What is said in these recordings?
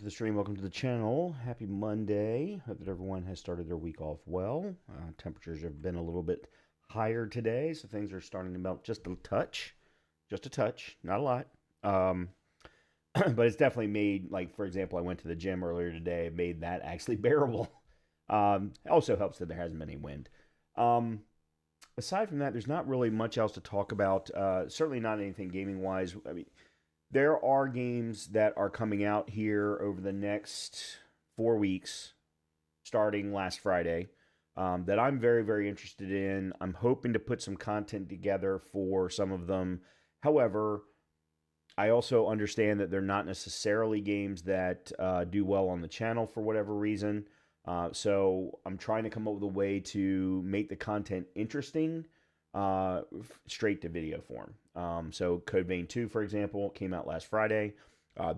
to the stream. Welcome to the channel. Happy Monday. Hope that everyone has started their week off well. Temperatures have been a little bit higher today, so things are starting to melt just a touch. Just a touch, not a lot. But it's definitely made, like, for example, I went to the gym earlier today. It made that actually bearable. It also helps that there hasn't been any wind. Aside from that, there's not really much else to talk about. Certainly not anything gaming-wise. I mean, there are games that are coming out here over the next 4 weeks, starting last Friday, that I'm very, very interested in. I'm hoping to put some content together for some of them. However, I also understand that they're not necessarily games that do well on the channel for whatever reason. So I'm trying to come up with a way to make the content interesting, straight to video form. So Code Vein 2, for example, came out last Friday.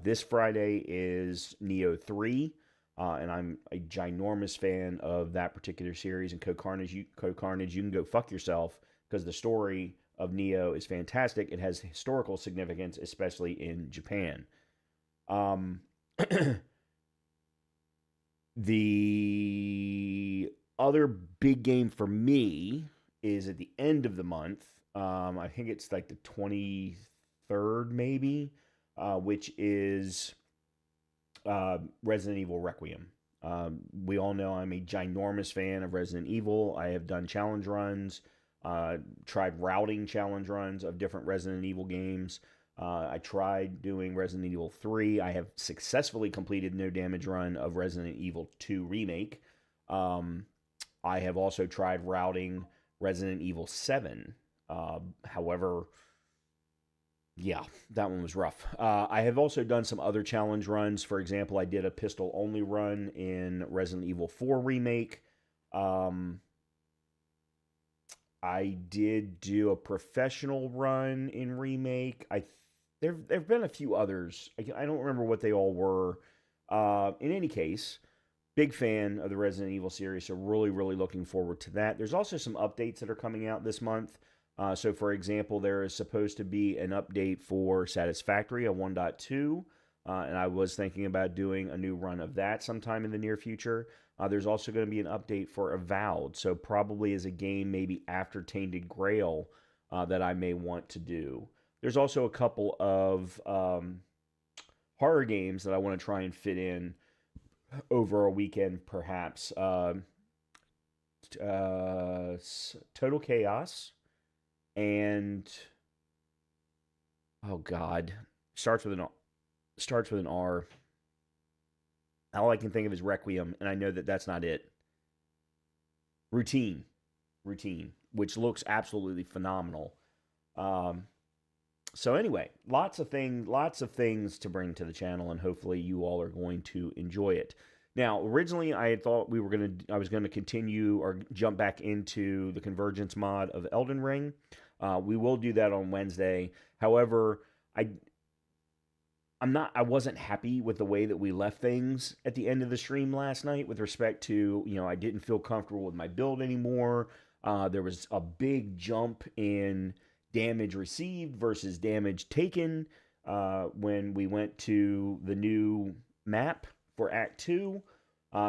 This Friday is Neo 3, and I'm a ginormous fan of that particular series. And Code Carnage, you can go fuck yourself because the story of Neo is fantastic. It has historical significance, especially in Japan. The other big game for me is at the end of the month. I think it's like the 23rd, maybe, which is Resident Evil Requiem. We all know I'm a ginormous fan of Resident Evil. I have done challenge runs, tried routing challenge runs of different Resident Evil games. I tried doing Resident Evil 3. I have successfully completed No Damage Run of Resident Evil 2 Remake. I have also tried routing Resident Evil 7. However, yeah, that one was rough. I have also done some other challenge runs. For example, I did a pistol-only run in Resident Evil 4 Remake. I did do a professional run in Remake. There've been a few others. I don't remember what they all were. In any case, big fan of the Resident Evil series, so really, really looking forward to that. There's also some updates that are coming out this month. So, for example, there is supposed to be an update for Satisfactory, a 1.2, and I was thinking about doing a new run of that sometime in the near future. There's also going to be an update for Avowed, so probably as a game maybe after Tainted Grail that I may want to do. There's also a couple of horror games that I want to try and fit in over a weekend, perhaps. Total Chaos and oh god, starts with an R. All I can think of is Requiem, and I know that that's not it. Routine, which looks absolutely phenomenal. So anyway, lots of things to bring to the channel, and hopefully you all are going to enjoy it. Now, originally I had thought I was gonna continue or jump back into the Convergence mod of Elden Ring. We will do that on Wednesday. However, I wasn't happy with the way that we left things at the end of the stream last night with respect to, I didn't feel comfortable with my build anymore. There was a big jump in damage received versus damage taken when we went to the new map for Act 2.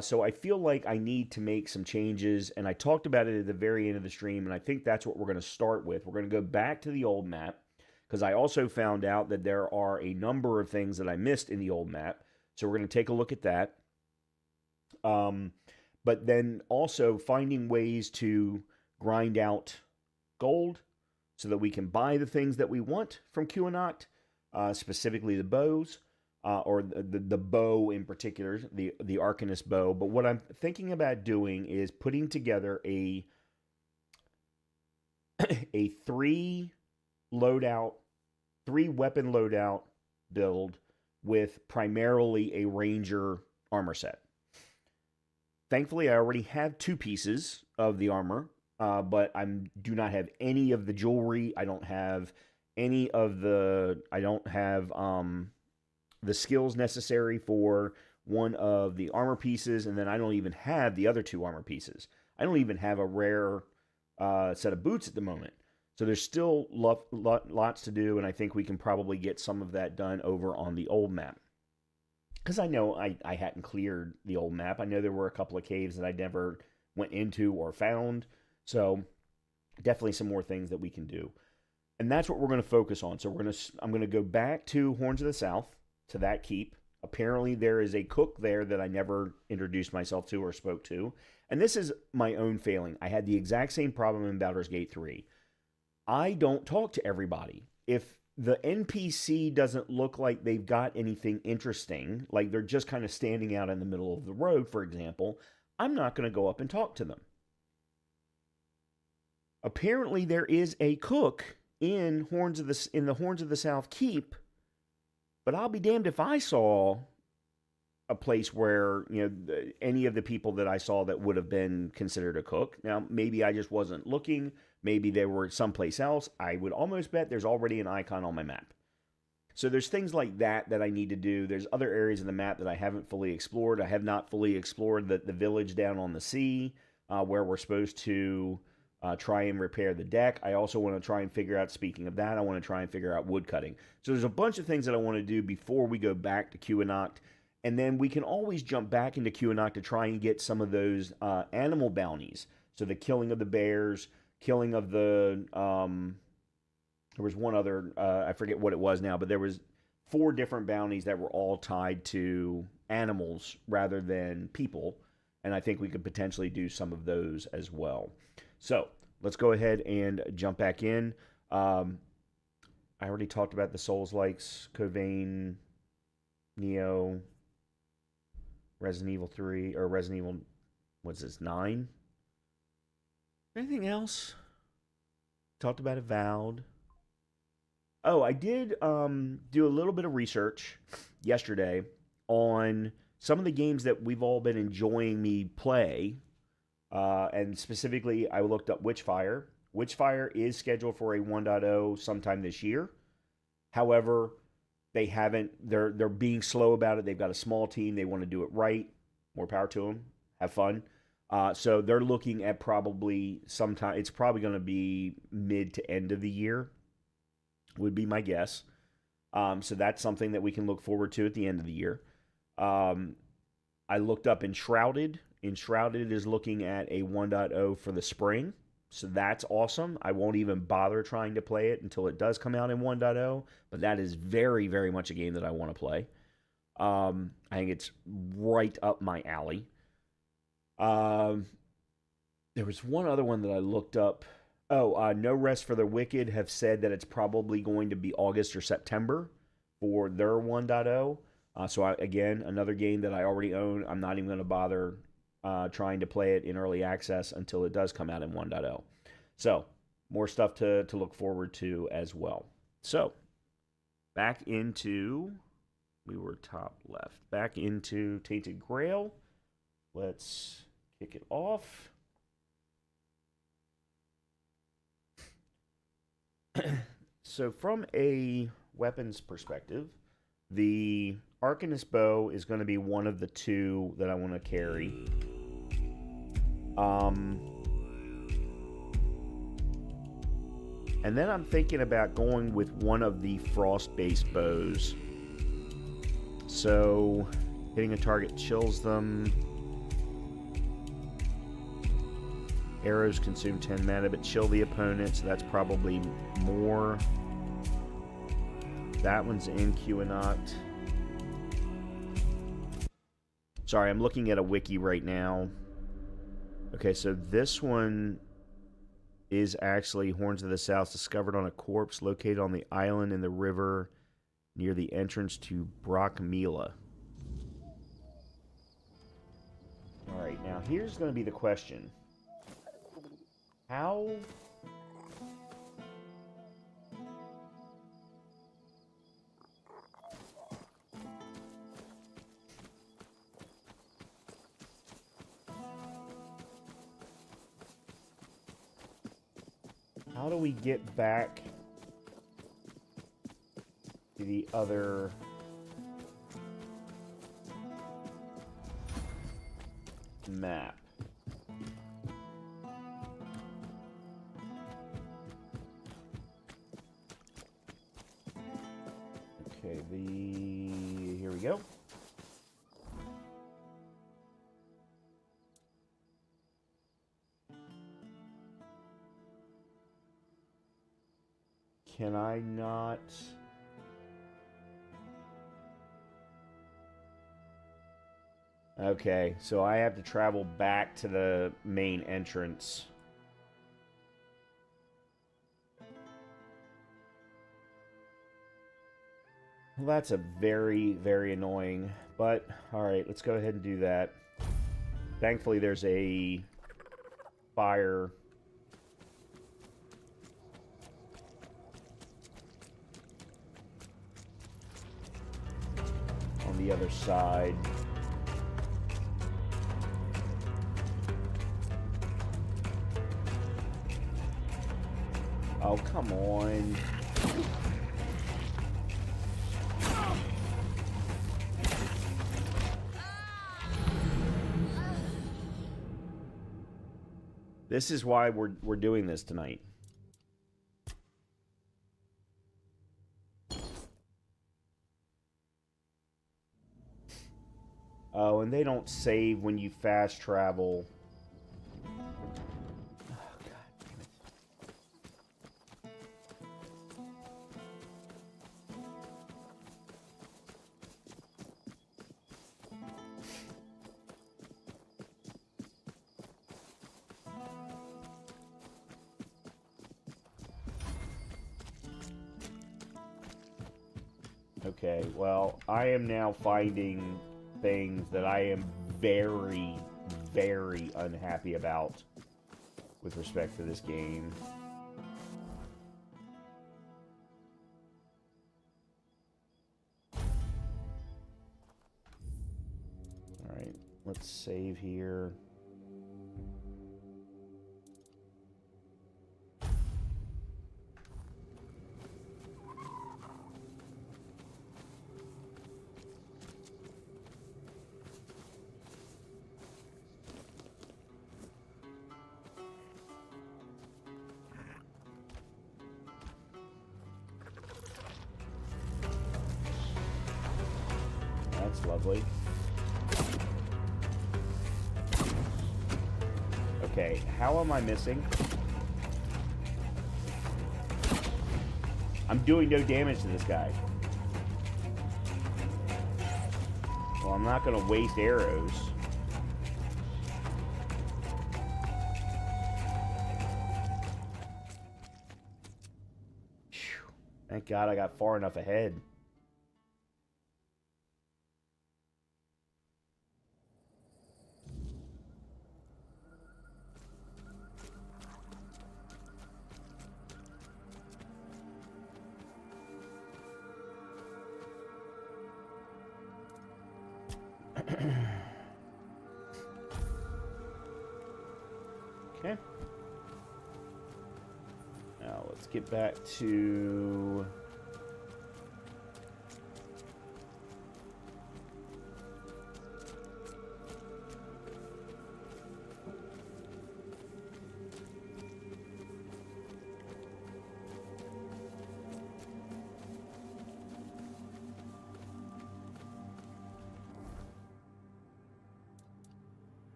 So I feel like I need to make some changes, and I talked about it at the very end of the stream, and I think that's what we're going to start with. We're going to go back to the old map, because I also found out that there are a number of things that I missed in the old map, so we're going to take a look at that. But then also finding ways to grind out gold so that we can buy the things that we want from QAnon, specifically the bows. Or the bow in particular, the Arcanist bow. But what I'm thinking about doing is putting together a three weapon loadout build with primarily a ranger armor set. Thankfully, I already have 2 pieces of the armor, but I do not have any of the jewelry. I don't have any of the. I don't have the skills necessary for one of the armor pieces, and then I don't even have the other 2 armor pieces. I don't even have a rare set of boots at the moment. So there's still lots to do, and I think we can probably get some of that done over on the old map. because I know I hadn't cleared the old map. I know there were a couple of caves that I never went into or found. So definitely some more things that we can do. And that's what we're going to focus on. So I'm going to go back to Horns of the South, to that keep. Apparently there is a cook there that I never introduced myself to or spoke to. And this is my own failing. I had the exact same problem in Baldur's Gate 3. I don't talk to everybody. If the NPC doesn't look like they've got anything interesting, like they're just kind of standing out in the middle of the road, for example, I'm not going to go up and talk to them. Apparently there is a cook in the Horns of the South keep, but I'll be damned if I saw a place where, any of the people that I saw that would have been considered a cook. Now, maybe I just wasn't looking. Maybe they were someplace else. I would almost bet there's already an icon on my map. So there's things like that I need to do. There's other areas of the map that I haven't fully explored. I have not fully explored the village down on the sea, where we're supposed to try and repair the deck. I also want to try and figure out, speaking of that, I want to try and figure out wood cutting. So there's a bunch of things that I want to do before we go back to QAnoct. And then we can always jump back into QAnoct to try and get some of those animal bounties. So the killing of the bears, killing of the... there was one other, I forget what it was now, but there was 4 different bounties that were all tied to animals rather than people. And I think we could potentially do some of those as well. So let's go ahead and jump back in. I already talked about the Souls-likes, Covain, Neo, Resident Evil 3, or Resident Evil, what's this, 9? Anything else? Talked about Avowed. Oh, I did do a little bit of research yesterday on some of the games that we've all been enjoying me play. And specifically, I looked up Witchfire. Witchfire is scheduled for a 1.0 sometime this year. However, they're being slow about it. They've got a small team. They want to do it right. More power to them. Have fun. So they're looking at probably sometime, it's probably going to be mid to end of the year, would be my guess. So that's something that we can look forward to at the end of the year. I looked up Enshrouded. Enshrouded is looking at a 1.0 for the spring. So that's awesome. I won't even bother trying to play it until it does come out in 1.0. But that is very, very much a game that I want to play. I think it's right up my alley. There was one other one that I looked up. No Rest for the Wicked have said that it's probably going to be August or September for their 1.0. Again, another game that I already own. I'm not even going to bother trying to play it in early access until it does come out in 1.0. So, more stuff to look forward to as well. So, back into... We were top left. Back into Tainted Grail. Let's kick it off. So from a weapons perspective, the Arcanist bow is going to be one of the 2 that I want to carry. And then I'm thinking about going with one of the frost-based bows. So, hitting a target chills them. Arrows consume 10 mana, but chill the opponent, so that's probably more. That one's in QAnoct. Sorry, I'm looking at a wiki right now. Okay, so this one is actually Horns of the South, discovered on a corpse located on the island in the river near the entrance to Brockmela. Alright, now here's going to be the question. How... How do we get back to the other map? Okay, here we go. Can I not... Okay, so I have to travel back to the main entrance. Well, that's a very, very annoying. But, alright, let's go ahead and do that. Thankfully, there's a fire on the other side. Oh, come on. This is why we're doing this tonight. Oh, and they don't save when you fast travel. Okay, well, I am now finding things that I am very, very unhappy about with respect to this game. Alright, let's save here. That's lovely. Okay, how am I missing? I'm doing no damage to this guy. Well, I'm not going to waste arrows. Phew. Thank God I got far enough ahead. Okay. Now let's get back to...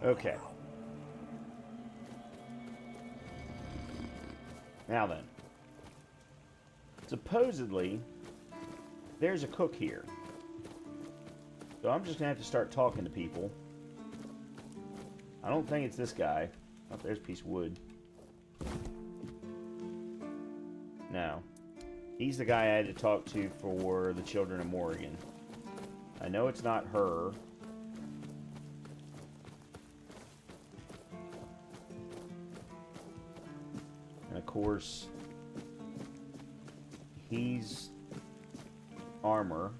Okay. Now then. Supposedly, there's a cook here. So I'm just going to have to start talking to people. I don't think it's this guy. Oh, there's a piece of wood. No. He's the guy I had to talk to for the Children of Morrigan. I know it's not her. And of course, he's armor.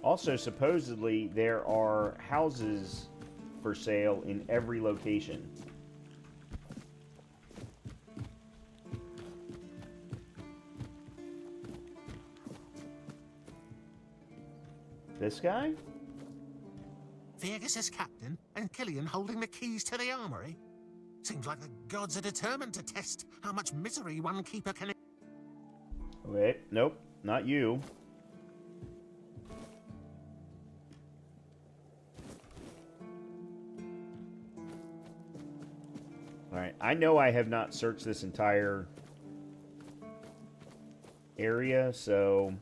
Also, supposedly, there are houses for sale in every location. This guy? Fergus is captain, and Killian holding the keys to the armory? Seems like the gods are determined to test how much misery one keeper can... Wait, nope, not you. Alright, I know I have not searched this entire area, so...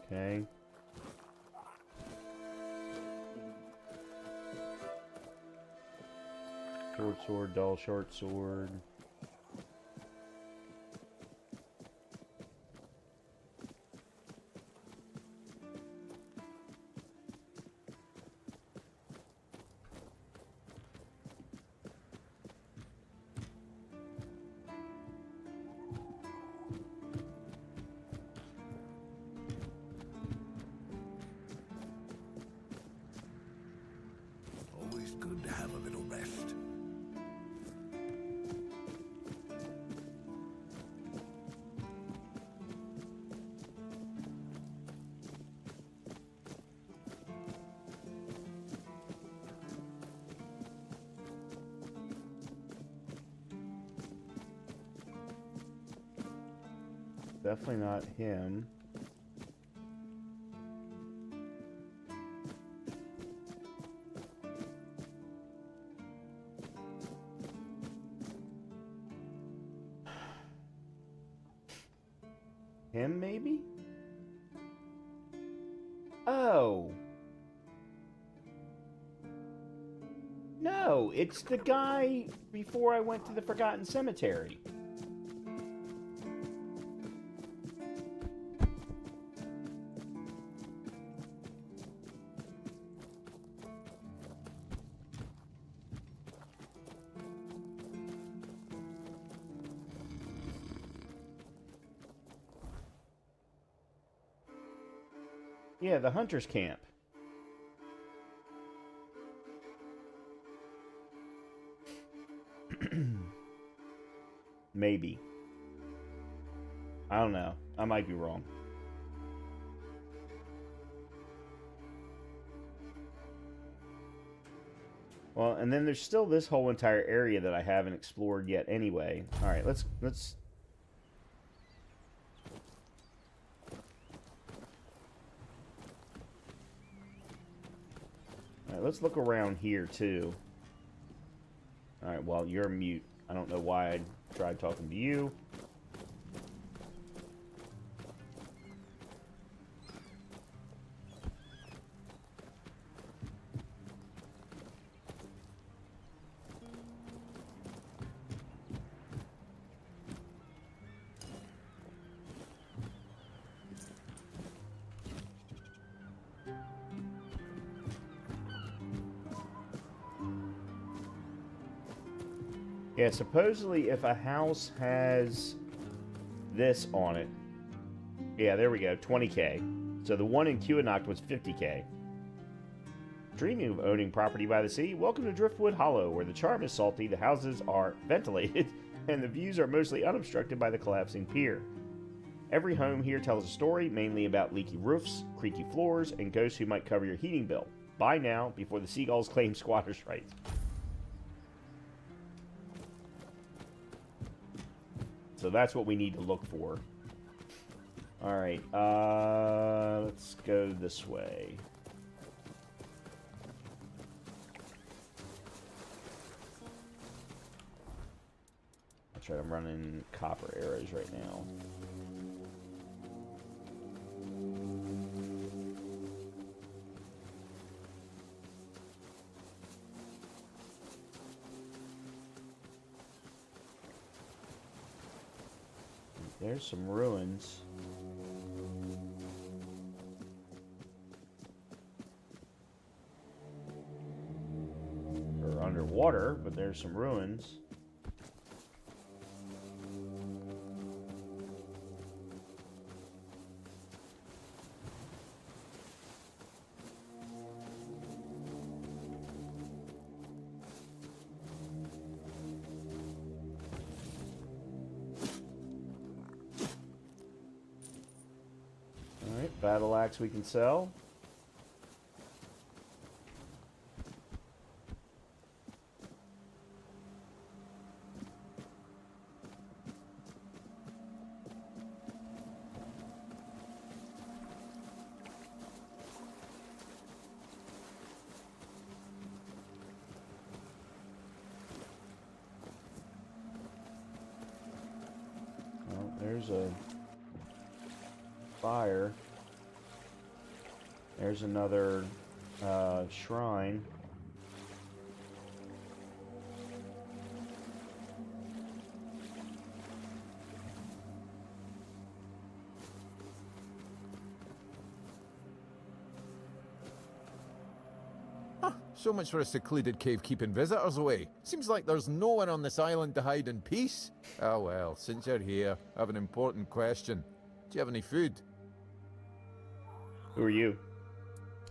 Okay. Short sword, dull short sword. Always good to have a little rest. Definitely not him. Him, maybe? Oh. No, it's the guy before I went to the Forgotten Cemetery. Yeah, the hunter's camp. Maybe. I don't know. I might be wrong. Well, and then there's still this whole entire area that I haven't explored yet anyway. All right, let's All right, let's look around here too. All right, well, you're mute. I don't know why I tried talking to you. Yeah, supposedly if a house has this on it, yeah, there we go, 20K. So the one in Kewnok was 50K. Dreaming of owning property by the sea? Welcome to Driftwood Hollow, where the charm is salty, the houses are ventilated, and the views are mostly unobstructed by the collapsing pier. Every home here tells a story, mainly about leaky roofs, creaky floors, and ghosts who might cover your heating bill. Buy now, before the seagulls claim squatters' rights. So that's what we need to look for. Alright, let's go this way. That's right, I'm running copper arrows right now. There's some ruins. Or underwater, but there's some ruins. Battle axe we can sell. there's a fire. There's another shrine. So much for a secluded cave keeping visitors away. Seems like there's no one on this island to hide in peace. Ah well, since you're here, I have an important question. Do you have any food? Who are you?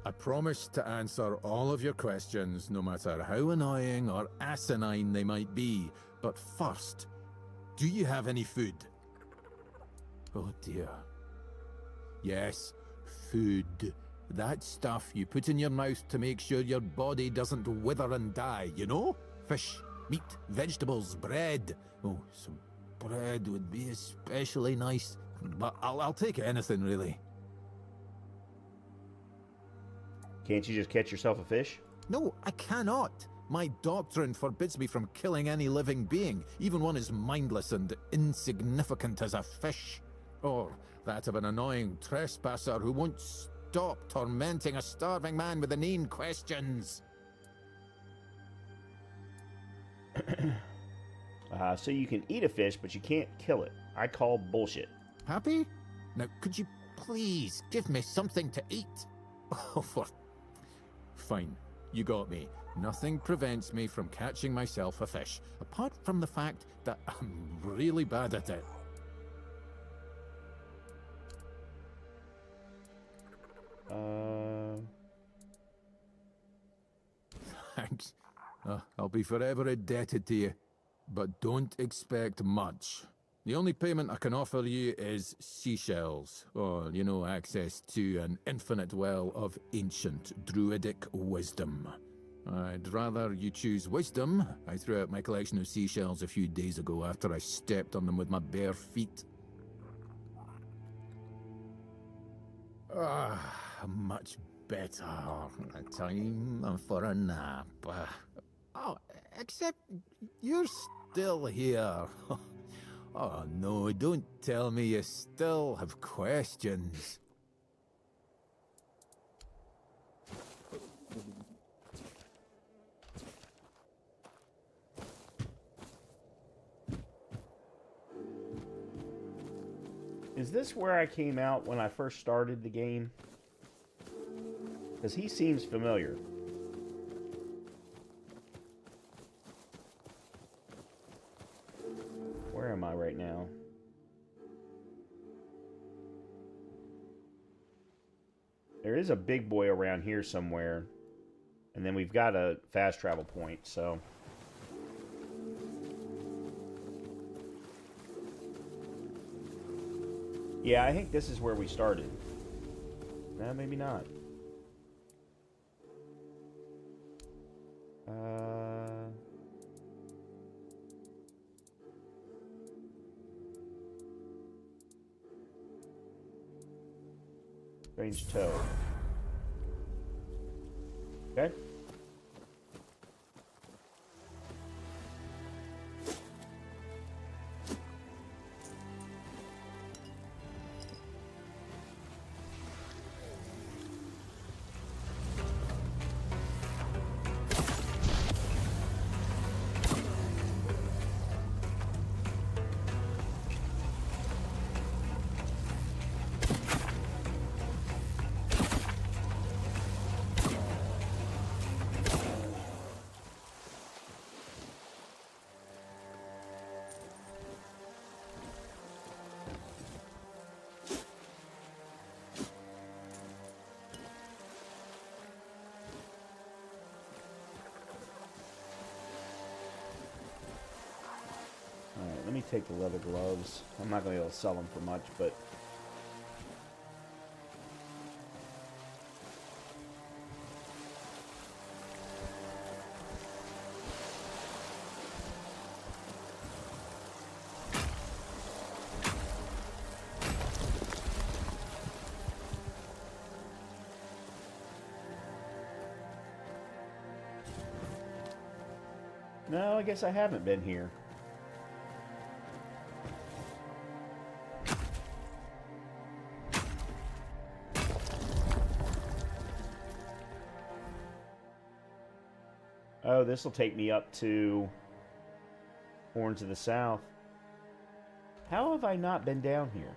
I promise to answer all of your questions, no matter how annoying or asinine they might be. But first, do you have any food? Oh dear. Yes, food. That stuff you put in your mouth to make sure your body doesn't wither and die, you know? Fish, meat, vegetables, bread. Oh, some bread would be especially nice. But I'll take anything, really. Can't you just catch yourself a fish? No, I cannot. My doctrine forbids me from killing any living being, even one as mindless and insignificant as a fish. Or that of an annoying trespasser who won't stop tormenting a starving man with inane questions. So you can eat a fish, but you can't kill it. I call bullshit. Happy? Now, could you please give me something to eat? Oh, Fine, you got me. Nothing prevents me from catching myself a fish, apart from the fact that I'm really bad at it. Thanks. I'll be forever indebted to you. But don't expect much. The only payment I can offer you is seashells, or, you know, access to an infinite well of ancient druidic wisdom. I'd rather you choose wisdom. I threw out my collection of seashells a few days ago after I stepped on them with my bare feet. Much better. Time for a nap. Oh, except you're still here. Oh no, don't tell me you still have questions. Is this where I came out when I first started the game? Because he seems familiar. Where am I right now? There is a big boy around here somewhere. And then we've got a fast travel point, so... Yeah, I think this is where we started. No, maybe not. Strange toe. Okay. Alright, let me take the leather gloves. I'm not going to be able to sell them for much, but... No, I guess I haven't been here. Oh, this will take me up to Horns of the South. How have I not been down here?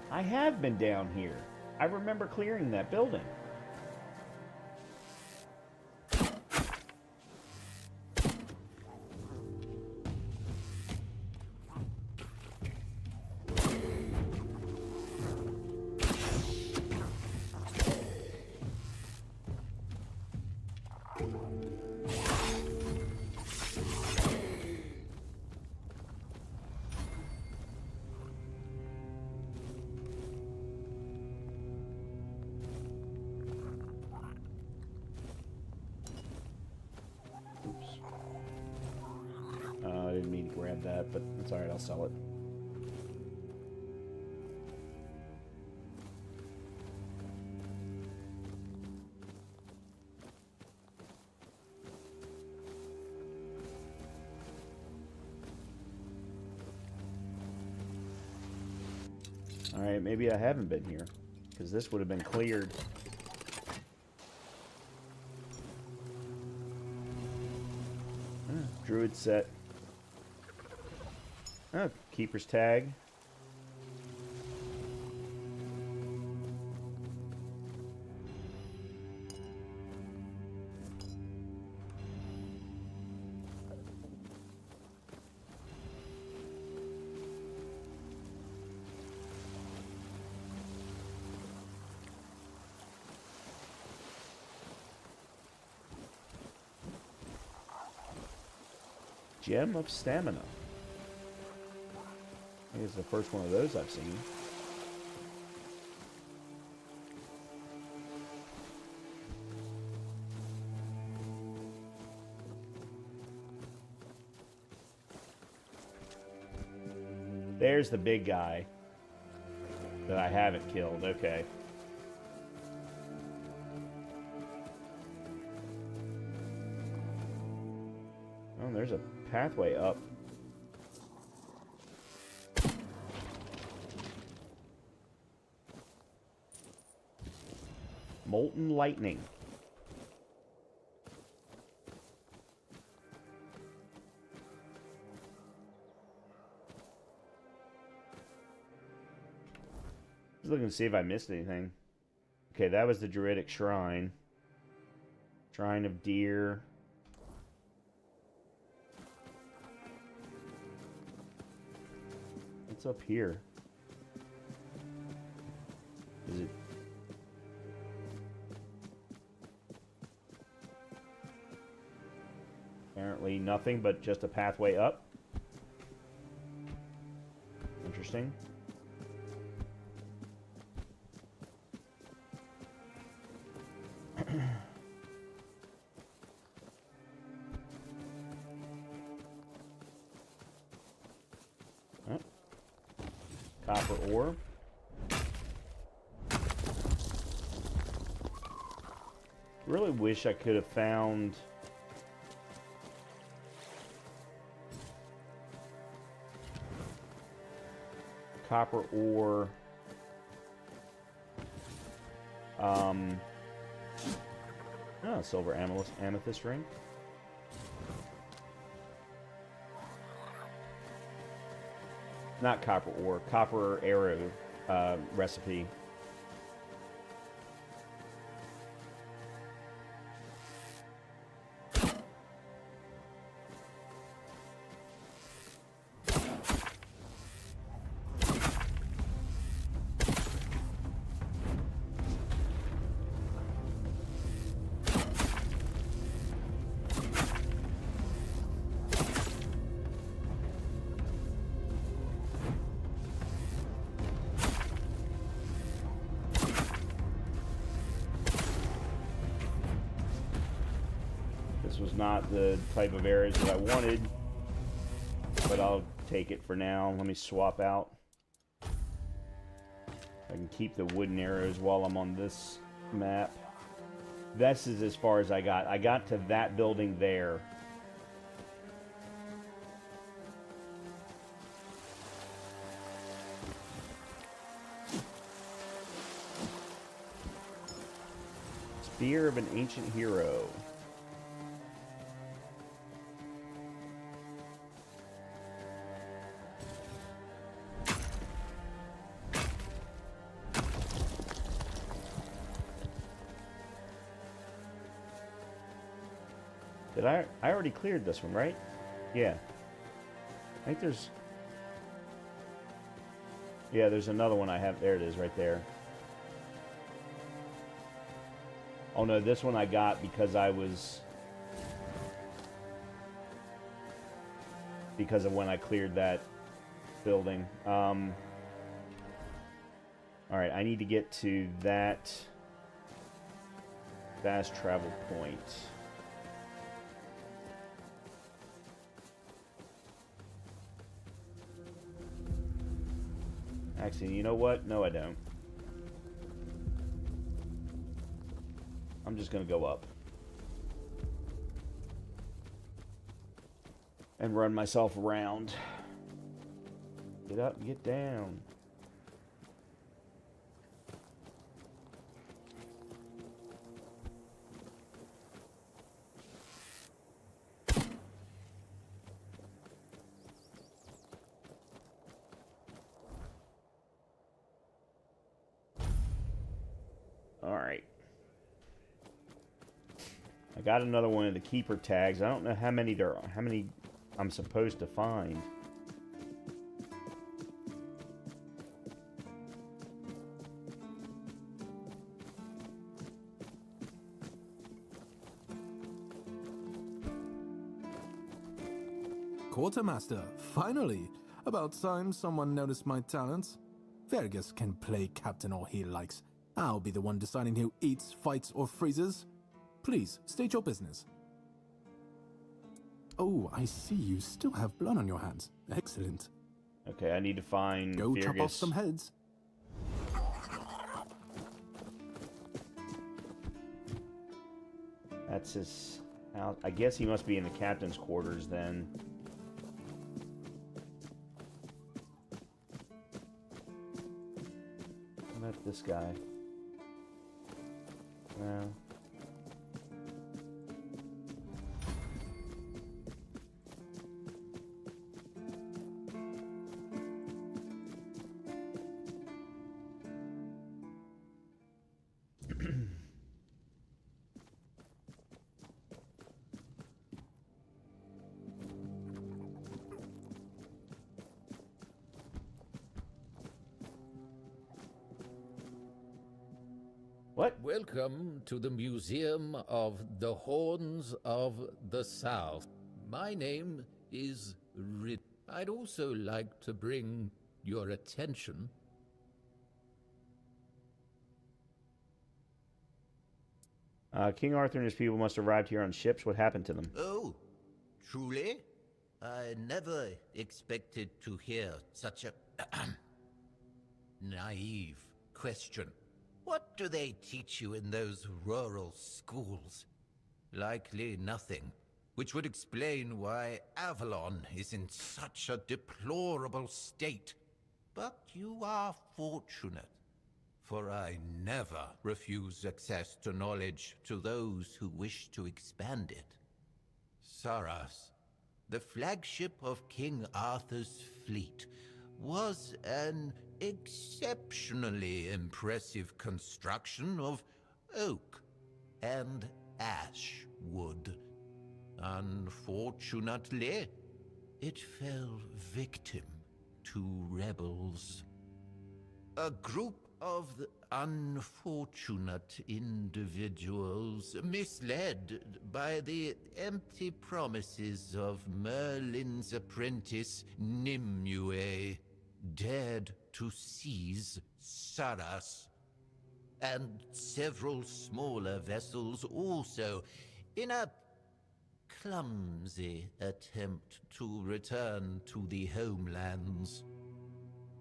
I have been down here. I remember clearing that building. I didn't mean to grab that, but it's alright, I'll sell it. Alright, maybe I haven't been here, because this would have been cleared. Druid set. Oh, Keeper's Tag. Gem of Stamina. I think it's the first one of those I've seen. There's the big guy that I haven't killed. Okay. Oh, there's a pathway up. Molten Lightning. Just looking to see if I missed anything. Okay, that was the Druidic Shrine. Shrine of Deer. What's up here? Is it... Apparently nothing, but just a pathway up. Interesting. Oh. Copper ore. Really wish I could have found copper ore. Oh, silver amethyst ring. Not copper ore, copper arrow recipe. This was not the type of arrows that I wanted, but I'll take it for now. Let me swap out. I can keep the wooden arrows while I'm on this map. This is as far as I got. I got to that building there. Fear of an ancient hero. Did I already cleared this one, right? Yeah. I think there's... Yeah, there's another one I have. There it is, right there. Oh no, this one I got because I was... Because of when I cleared that building. Alright, I need to get to that fast travel point. Actually, you know what? No, I don't. I'm just gonna go up. And run myself around. Get up and get down. Alright. I got another one of the keeper tags. I don't know how many there are, how many I'm supposed to find. Quartermaster, finally! About time someone noticed my talents. Fergus can play captain all he likes. I'll be the one deciding who eats, fights, or freezes. Please, state your business. Oh, I see you still have blood on your hands. Excellent. Okay, I need to find Go chop off Fergus. some heads. That's his house. I guess he must be in the captain's quarters then. What about this guy? No. What? Welcome to the Museum of the Horns of the South. My name is Rid. I'd also like to bring your attention. King Arthur and his people must have arrived here on ships. What happened to them? Oh, truly? I never expected to hear such a naive question. What do they teach you in those rural schools? Likely nothing, which would explain why Avalon is in such a deplorable state. But you are fortunate, for I never refuse access to knowledge to those who wish to expand it. Saras, the flagship of King Arthur's fleet, was an exceptionally impressive construction of oak and ash wood. Unfortunately, it fell victim to rebels. A group of unfortunate individuals, misled by the empty promises of Merlin's apprentice Nimue, dared to seize Saras, and several smaller vessels also, in a clumsy attempt to return to the homelands.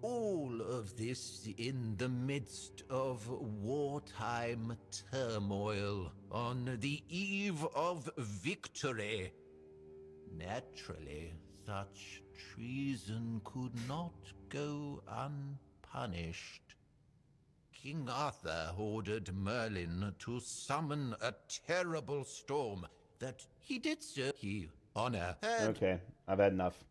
All of this in the midst of wartime turmoil on the eve of victory. Naturally, such treason could not go unpunished. King Arthur ordered Merlin to summon a terrible storm that he did so he honor had. Okay, I've had enough.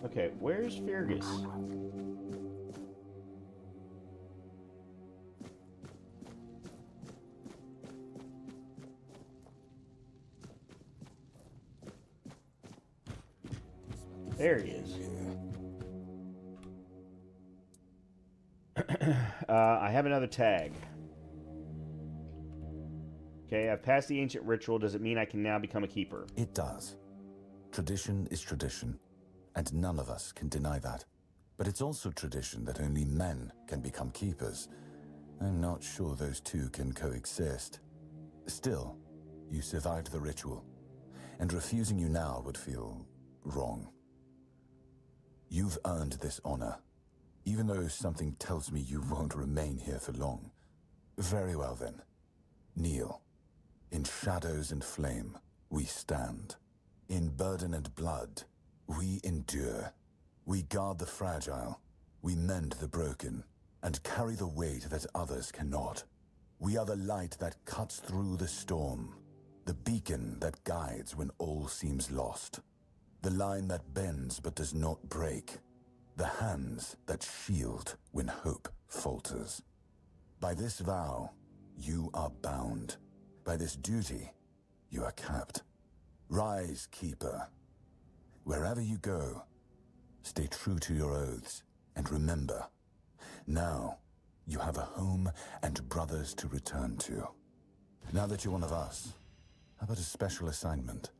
Okay, where's Fergus? There he is. I have another tag. Okay, I've passed the ancient ritual. Does it mean I can now become a keeper? It does. Tradition is tradition, and none of us can deny that. But it's also tradition that only men can become keepers. I'm not sure those two can coexist. Still, you survived the ritual, and refusing you now would feel wrong. You've earned this honor, even though something tells me you won't remain here for long. Very well then. Kneel. In shadows and flame, we stand. In burden and blood, we endure. We guard the fragile, we mend the broken, and carry the weight that others cannot. We are the light that cuts through the storm, the beacon that guides when all seems lost, the line that bends but does not break, the hands that shield when hope falters. By this vow, you are bound. By this duty, you are capped. Rise, keeper. Wherever you go, stay true to your oaths, and remember, now you have a home and brothers to return to. Now that you're one of us, how about a special assignment?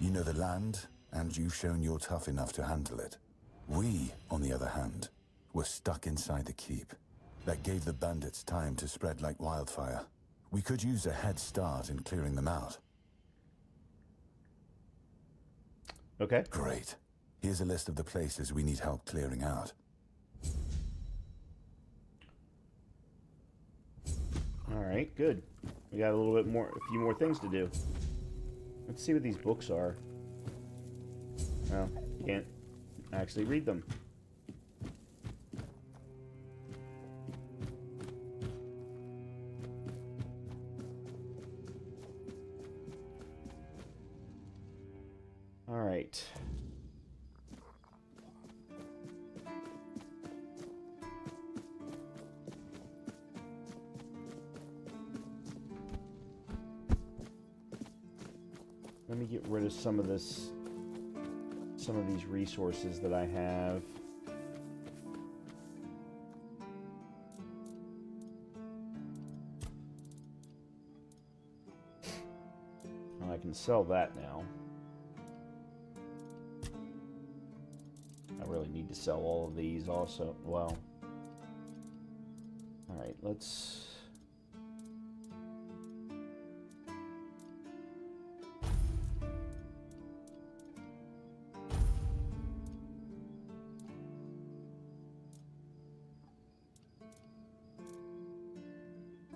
You know the land, and you've shown you're tough enough to handle it. We, on the other hand, were stuck inside the keep. That gave the bandits time to spread like wildfire. We could use a head start in clearing them out. Okay. Great. Here's a list of the places we need help clearing out. All right, good. We got a little bit more, a few more things to do. Let's see what these books are. Well, you can't actually read them. All right. Let me get rid of some of these resources that I have. Oh, I can sell that now. I really need to sell all of these also. Well, all right, let's...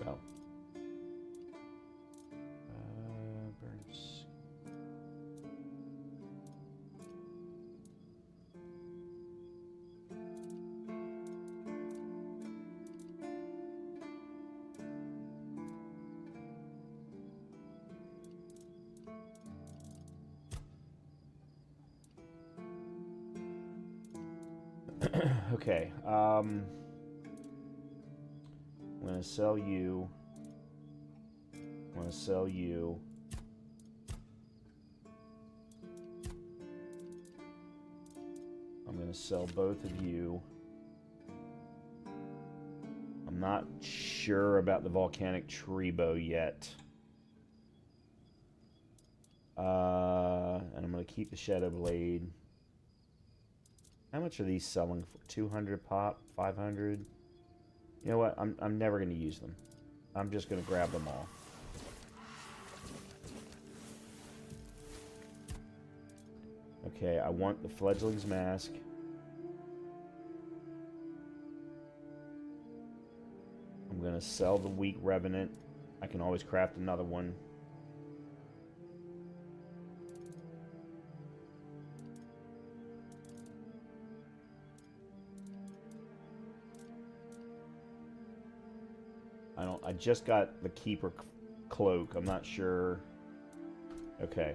Go. Burns. Okay, I'm gonna sell you. I'm gonna sell you. I'm gonna sell both of you. I'm not sure about the volcanic tree bow yet. And I'm gonna keep the shadow blade. How much are these selling for? 200 pop? 500? You know what? I'm never going to use them. I'm just going to grab them all. Okay, I want the fledgling's mask. I'm going to sell the weak revenant. I can always craft another one. I just got the keeper cloak. I'm not sure. Okay.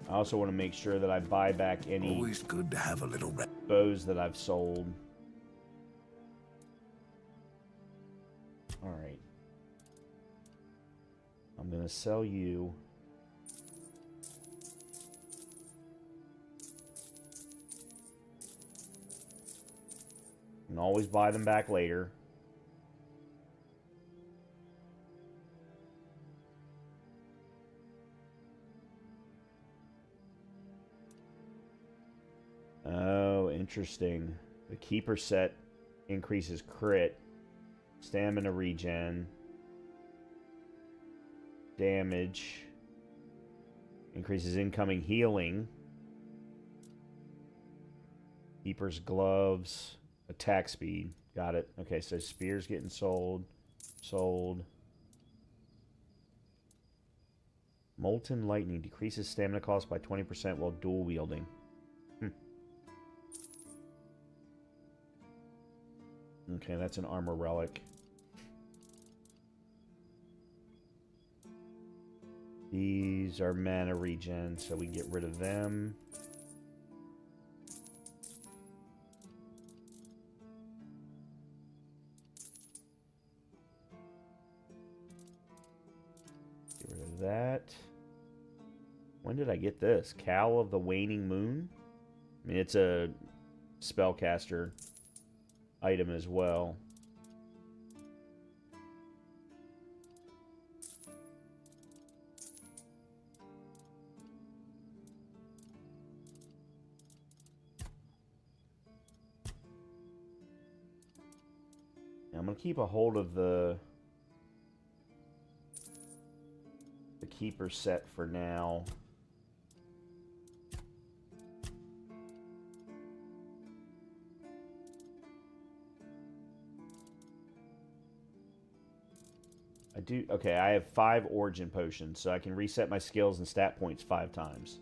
I also want to make sure that I buy back any Always good to have a little bows that I've sold. Alright. I'm going to sell you. And always buy them back later. Oh, interesting. The keeper set increases crit, stamina regen, damage, increases incoming healing, keeper's gloves, attack speed. Got it. Okay, so spear's getting sold. Sold. Molten lightning decreases stamina cost by 20% while dual wielding. Okay, that's an armor relic. These are mana regen, so we get rid of them. Get rid of that. When did I get this? Cowl of the Waning Moon? I mean, it's a spellcaster item as well. Now I'm going to keep a hold of the keeper set for now. Okay, I have 5 origin potions, so I can reset my skills and stat points 5 times.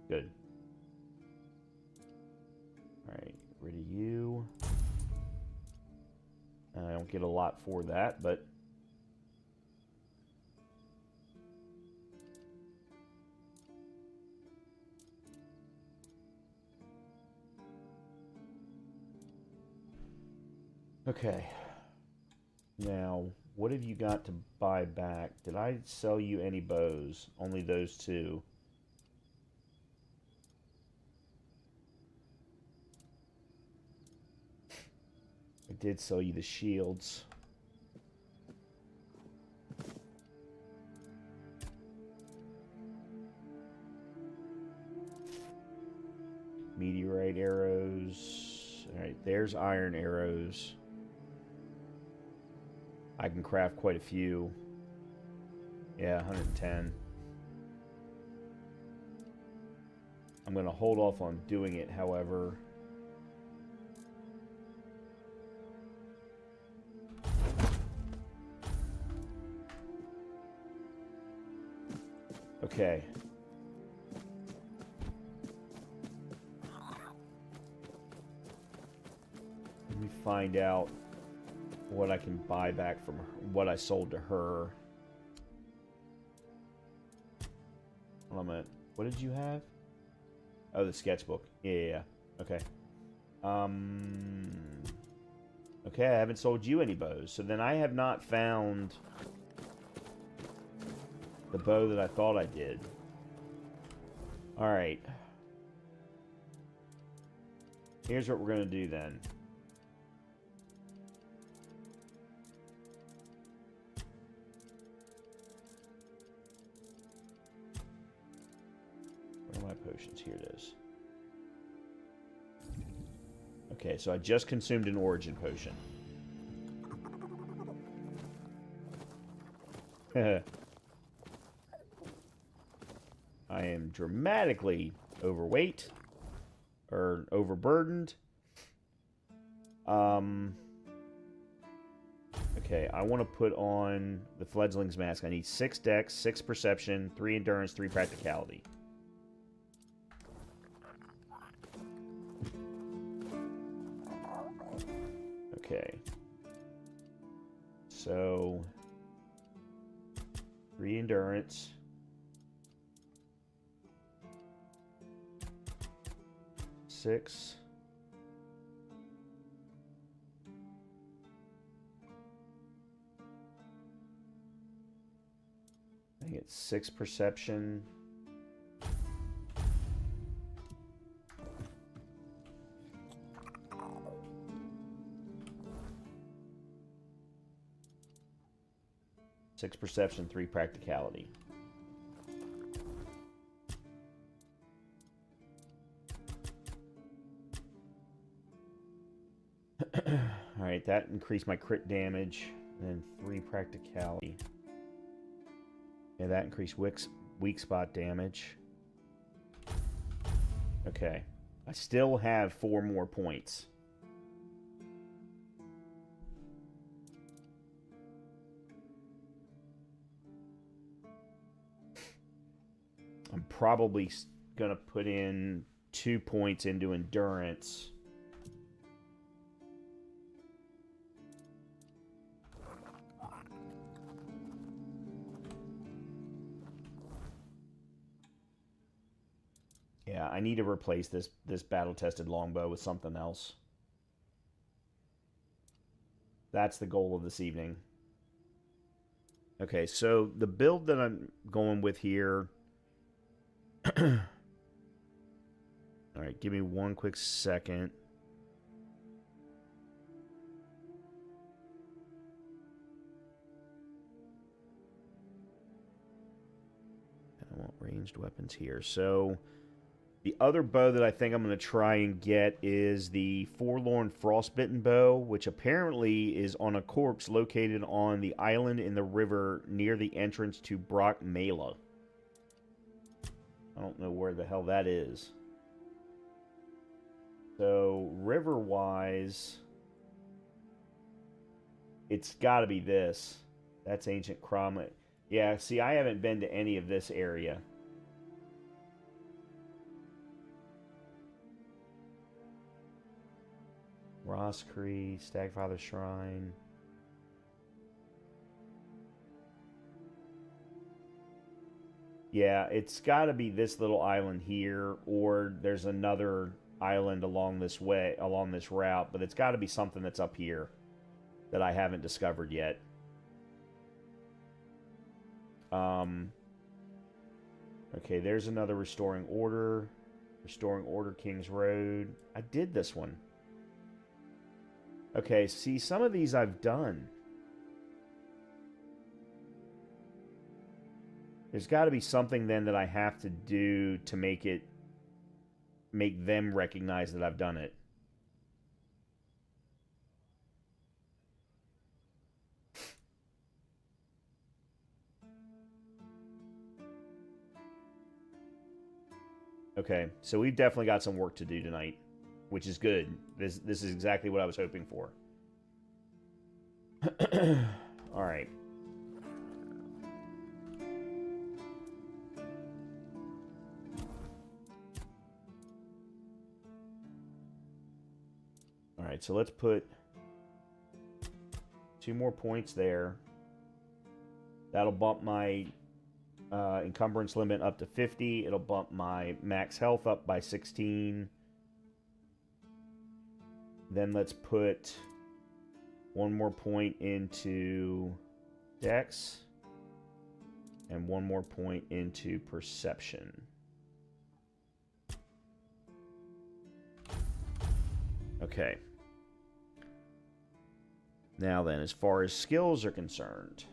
Good. Alright, rid of you. I don't get a lot for that, but... Okay. Now... what have you got to buy back? Did I sell you any bows? Only those 2. I did sell you the shields. Meteorite arrows. Alright, there's iron arrows. I can craft quite a few. Yeah, 110. I'm going to hold off on doing it, however. Okay. Let me find out what I can buy back from her, what I sold to her. Hold on a minute. What did you have? Oh, the sketchbook. Yeah. Okay. Okay, I haven't sold you any bows. So then I have not found the bow that I thought I did. Alright. Here's what we're going to do then. Potions. Here it is. Okay, so I just consumed an origin potion. I am dramatically overweight or overburdened. Okay, I want to put on the fledgling's mask. I need 6 dex, 6 perception, 3 endurance, 3 practicality. Okay. So 3 endurance. Six. I think it's 6 perception. Six perception, 3 practicality. Alright, that increased my crit damage, and then 3 practicality. Yeah, that increased weak spot damage. Okay. I still have 4 more points. I'm probably going to put in 2 points into endurance. Yeah, I need to replace this battle-tested longbow with something else. That's the goal of this evening. Okay, so the build that I'm going with here... Alright, give me one quick second. I want ranged weapons here. So... the other bow that I think I'm going to try and get is the Forlorn Frostbitten bow, which apparently is on a corpse located on the island in the river near the entrance to Brock Mela. I don't know where the hell that is. So, river-wise, it's got to be this. That's Ancient Crom. Yeah, see, I haven't been to any of this area. Roscree, Stagfather Shrine. Yeah, it's got to be this little island here, or there's another island along this way, along this route, but it's got to be something that's up here that I haven't discovered yet. Okay, there's another Restoring Order. Restoring Order, King's Road. I did this one. Okay, see, some of these I've done. There's got to be something then that I have to do to make them recognize that I've done it. Okay, so we've definitely got some work to do tonight, which is good. This is exactly what I was hoping for. All right. All right, so let's put 2 more points there. That'll bump my encumbrance limit up to 50. It'll bump my max health up by 16. Then let's put 1 more point into Dex and 1 more point into Perception. Okay. Now then, as far as skills are concerned,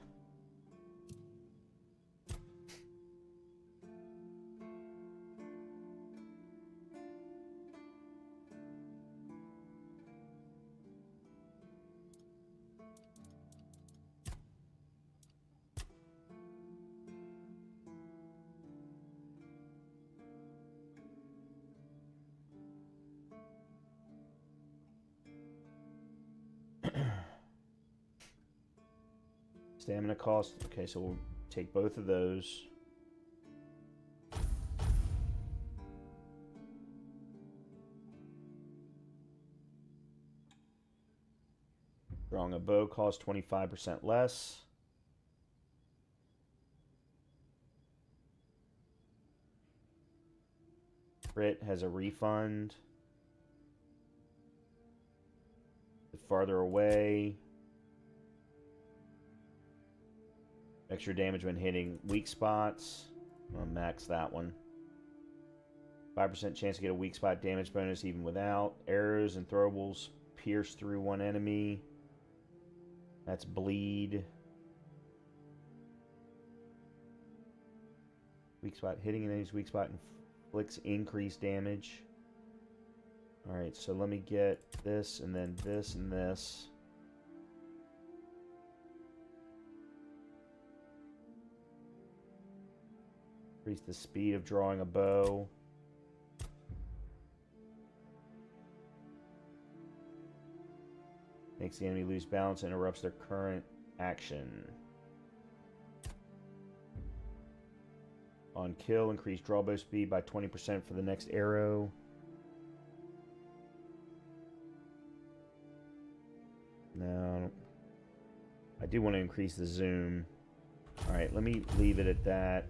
stamina cost. Okay, so we'll take both of those. Drawing a bow costs 25% less. Crit has a refund. Farther away. Extra damage when hitting weak spots. I'll max that one. 5% chance to get a weak spot damage bonus even without. Arrows and throwables pierce through one enemy. That's bleed. Weak spot. Hitting an enemy's weak spot inflicts increased damage. Alright, so let me get this, and then this, and this. Increase the speed of drawing a bow. Makes the enemy lose balance and interrupts their current action. On kill, increase draw bow speed by 20% for the next arrow. No. I do want to increase the zoom. Alright, let me leave it at that.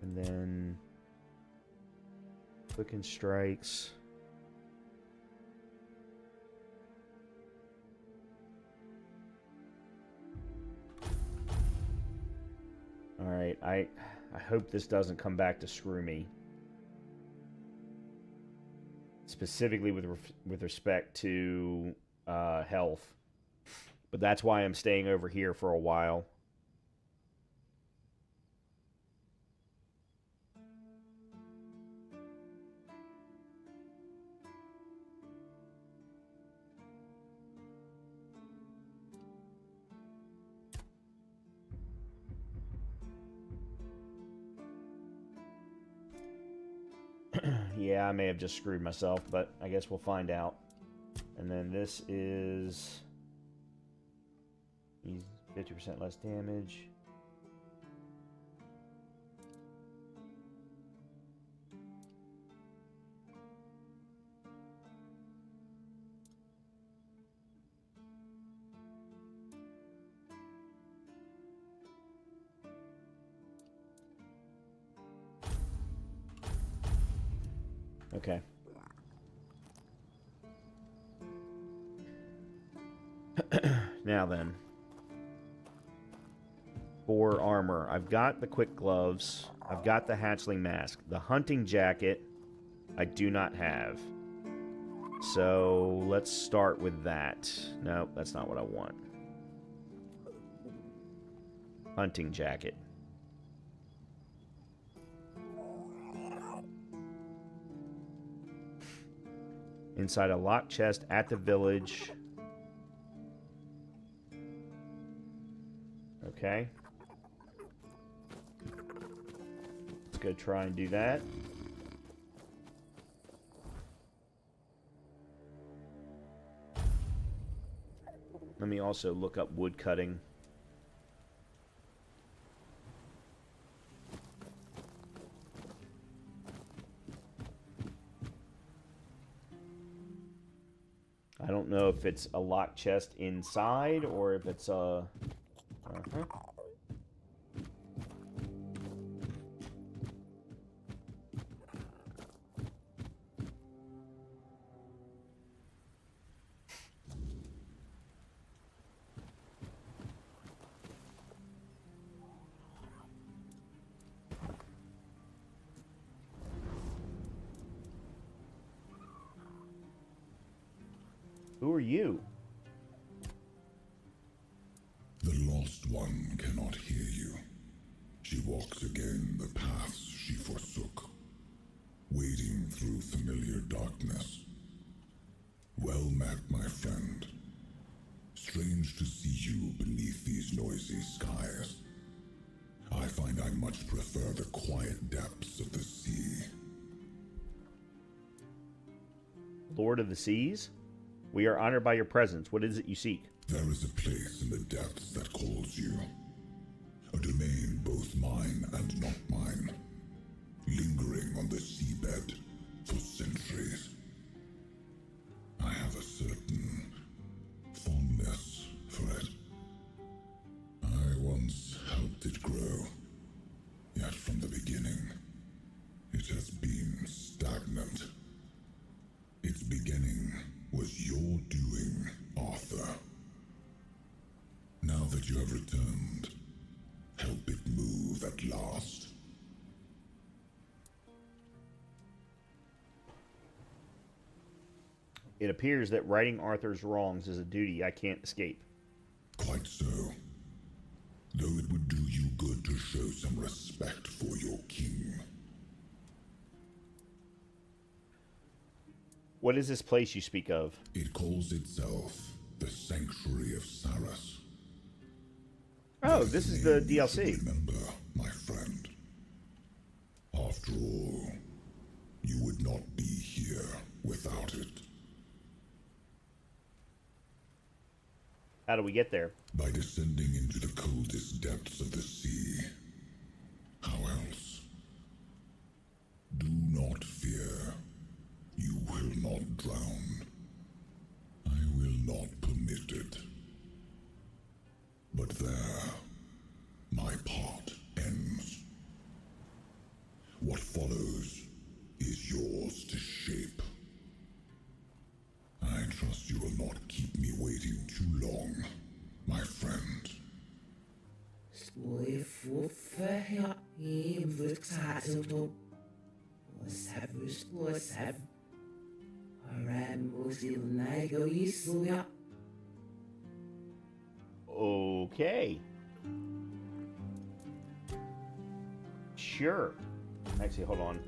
And then quicken strikes. Alright, I hope this doesn't come back to screw me. Specifically with respect to health. But that's why I'm staying over here for a while. Yeah, I may have just screwed myself, but I guess we'll find out. And then this is 50% less damage. Okay. Now then. For armor, I've got the quick gloves. I've got the hatchling mask. The hunting jacket, I do not have. So, let's start with that. No, that's not what I want. Hunting jacket. Inside a locked chest at the village. Okay. Let's go try and do that. Let me also look up wood cutting. I don't know if it's a locked chest inside or if it's a... Who are you? The Lost One cannot hear you. She walks again the paths she forsook, wading through familiar darkness. Well met, my friend. Strange to see you beneath these noisy skies. I find I much prefer the quiet depths of the sea. Lord of the Seas? We are honored by your presence. What is it you seek? There is a place in the depths that calls you. A domain both mine and not mine. Lingering on the seabed for centuries. past. It appears that righting Arthur's wrongs is a duty I can't escape. Quite so. Though it would do you good to show some respect for your king. What is this place you speak of? It calls itself the Sanctuary of Saras. Oh, this is the DLC. Remember, my friend. After all, you would not be here without it. How do we get there? By descending into the coldest depths of the sea. How else? Do not fear. You will not drown. I will not permit it. But there, my part ends. What follows is yours to shape. I trust you will not keep me waiting too long, my friend. Okay. Sure. Actually, hold on.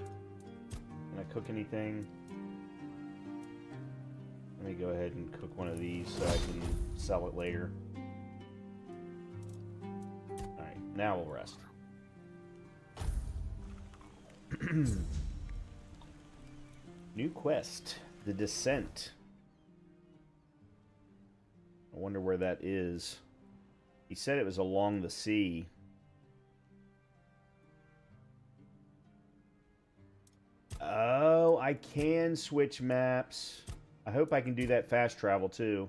Can I cook anything? Let me go ahead and cook one of these so I can sell it later. Alright, now we'll rest. New quest. The Descent. I wonder where that is. He said it was along the sea. Oh, I can switch maps. I hope I can do that fast travel too.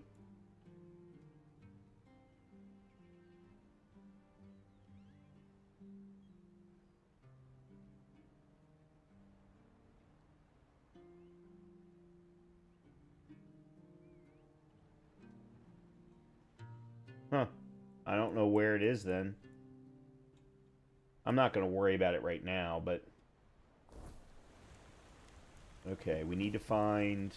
Huh. I don't know where it is then. I'm not going to worry about it right now, but... Okay, we need to find...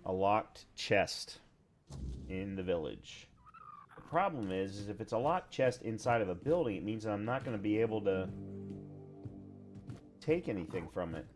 a locked chest in the village. The problem is if it's a locked chest inside of a building, it means I'm not going to be able to take anything from it.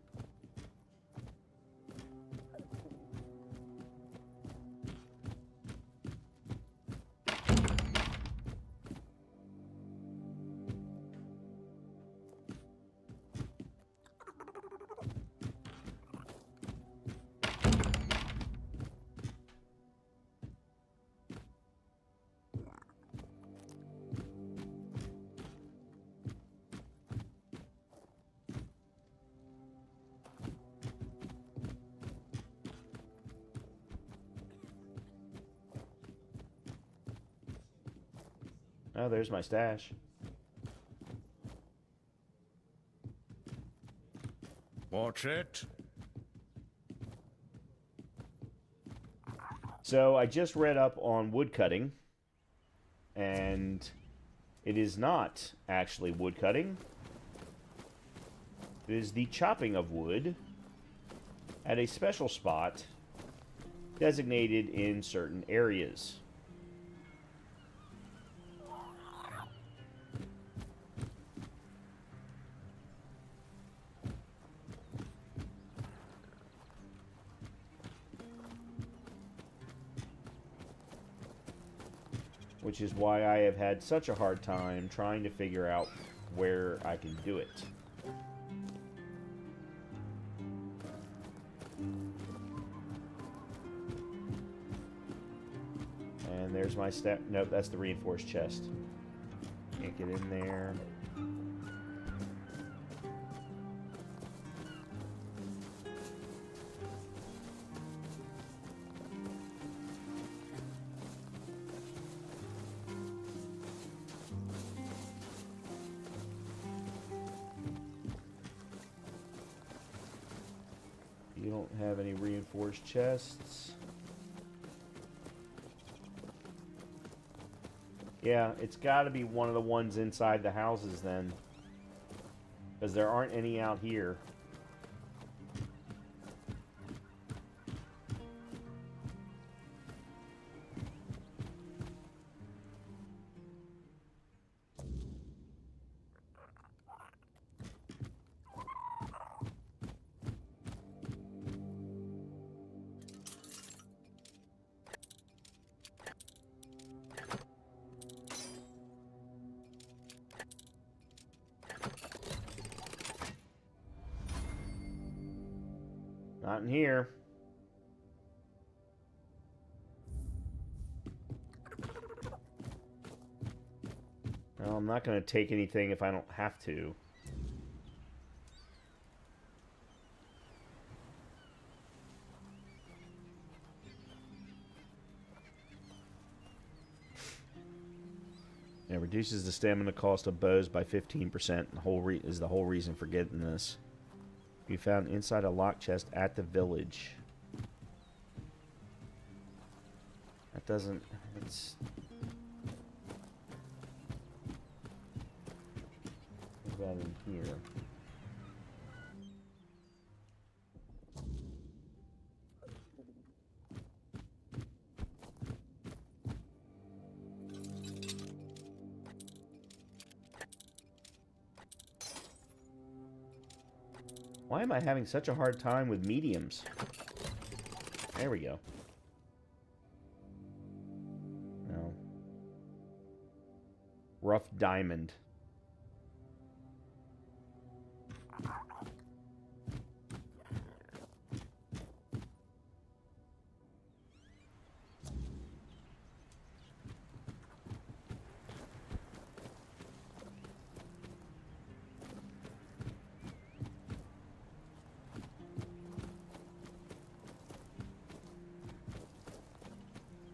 Oh, there's my stash. Watch it. So I just read up on woodcutting, and it is not actually woodcutting. It is the chopping of wood at a special spot designated in certain areas. Which is why I have had such a hard time trying to figure out where I can do it. And there's my step. Nope, that's the reinforced chest. Can't get in there. You don't have any reinforced chests. Yeah, it's got to be one of the ones inside the houses then. Because there aren't any out here. Not in here. Well, I'm not going to take anything if I don't have to. It reduces the stamina cost of bows by 15%. Is the whole reason for getting this. Be found inside a lock chest at the village. That doesn't... It's... What about in here? Why am I having such a hard time with mediums? There we go. No. Rough diamond.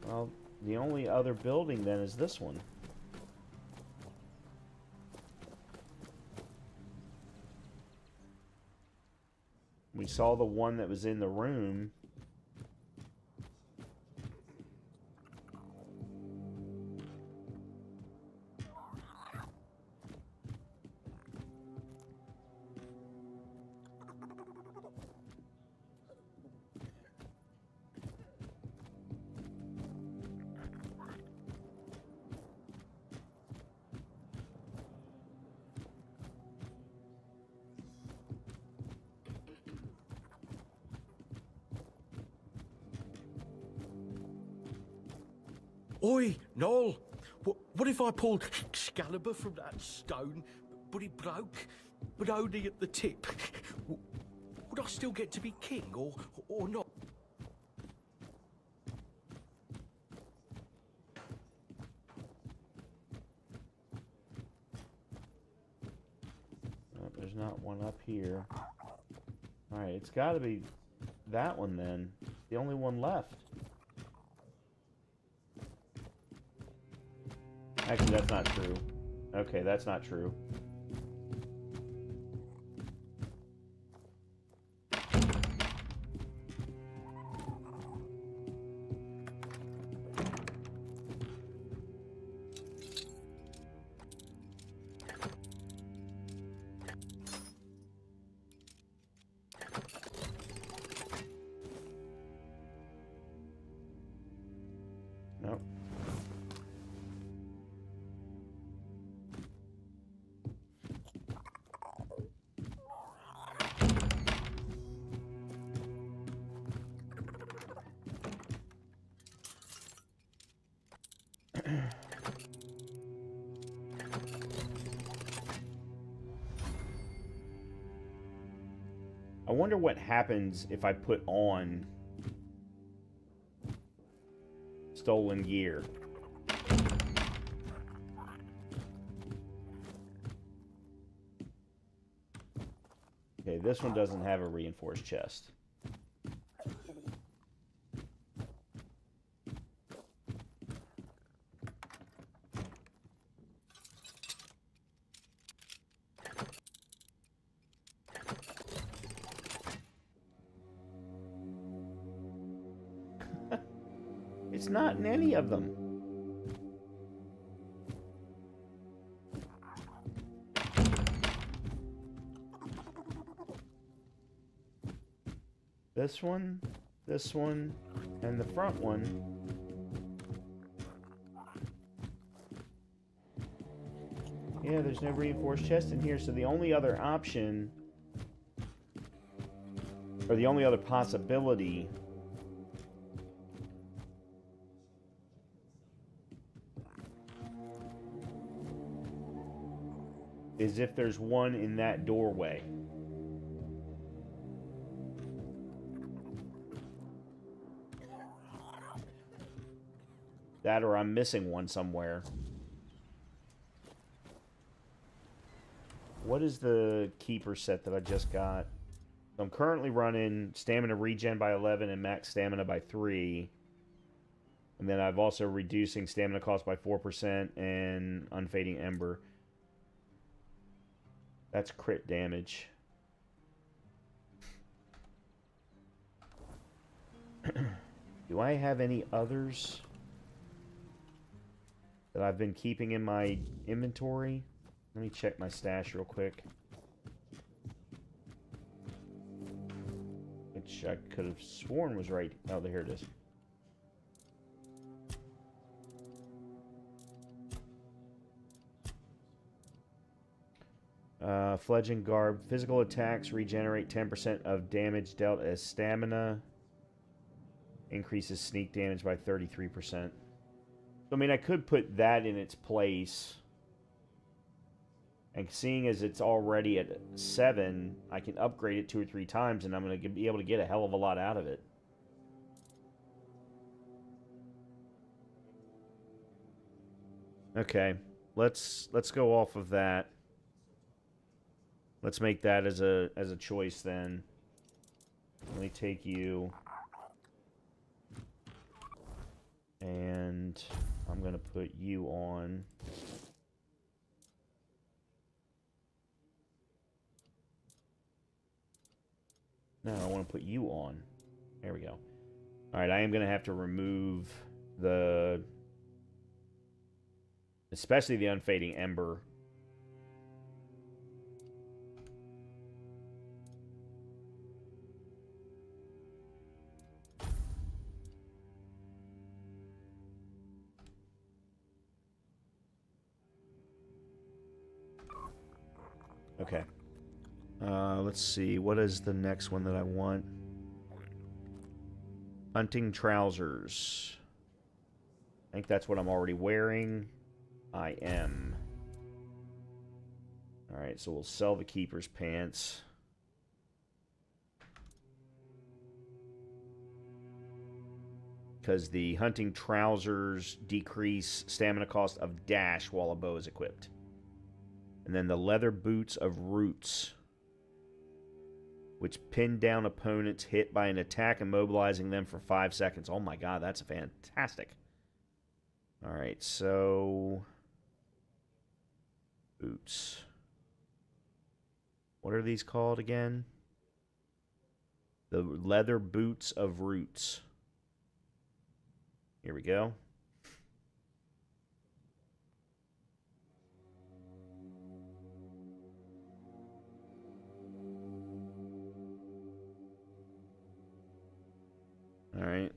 Well, the only other building then is this one. We saw the one that was in the room. Oi, Noel! What if I pulled Excalibur from that stone, but it broke, but only at the tip? Would I still get to be king, or not? Oh, there's not one up here. Alright, it's got to be that one then. The only one left. Actually, that's not true. Okay, that's not true. Nope. I wonder what happens if I put on stolen gear. Okay, this one doesn't have a reinforced chest. It's not in any of them. This one, and the front one. Yeah, there's no reinforced chest in here, so the only other option, or the only other possibility, is if there's one in that doorway. That or I'm missing one somewhere. What is the keeper set that I just got? I'm currently running stamina regen by 11 and max stamina by 3. And then I've also reducing stamina cost by 4% and unfading ember. That's crit damage. Do I have any others that I've been keeping in my inventory? Let me check my stash real quick. Which I could have sworn was right. Oh, here it is. Fledging Garb. Physical attacks regenerate 10% of damage dealt as stamina. Increases sneak damage by 33%. So, I mean, I could put that in its place. And seeing as it's already at 7, I can upgrade it 2 or 3 times, and I'm going to be able to get a hell of a lot out of it. Okay, let's go off of that. Let's make that as a choice then. Let me take you, and I'm going to put you on. No, I want to put you on. There we go. Alright, I am going to have to remove the... especially the unfading ember. Okay. Let's see. What is the next one that I want? Hunting trousers. I think that's what I'm already wearing. I am. Alright, so we'll sell the keeper's pants. Because the hunting trousers decrease stamina cost of dash while a bow is equipped. And then the leather boots of roots, which pin down opponents hit by an attack, immobilizing them for 5 seconds. Oh my god, that's fantastic. Alright, so... boots. What are these called again? The leather boots of roots. Here we go. All right.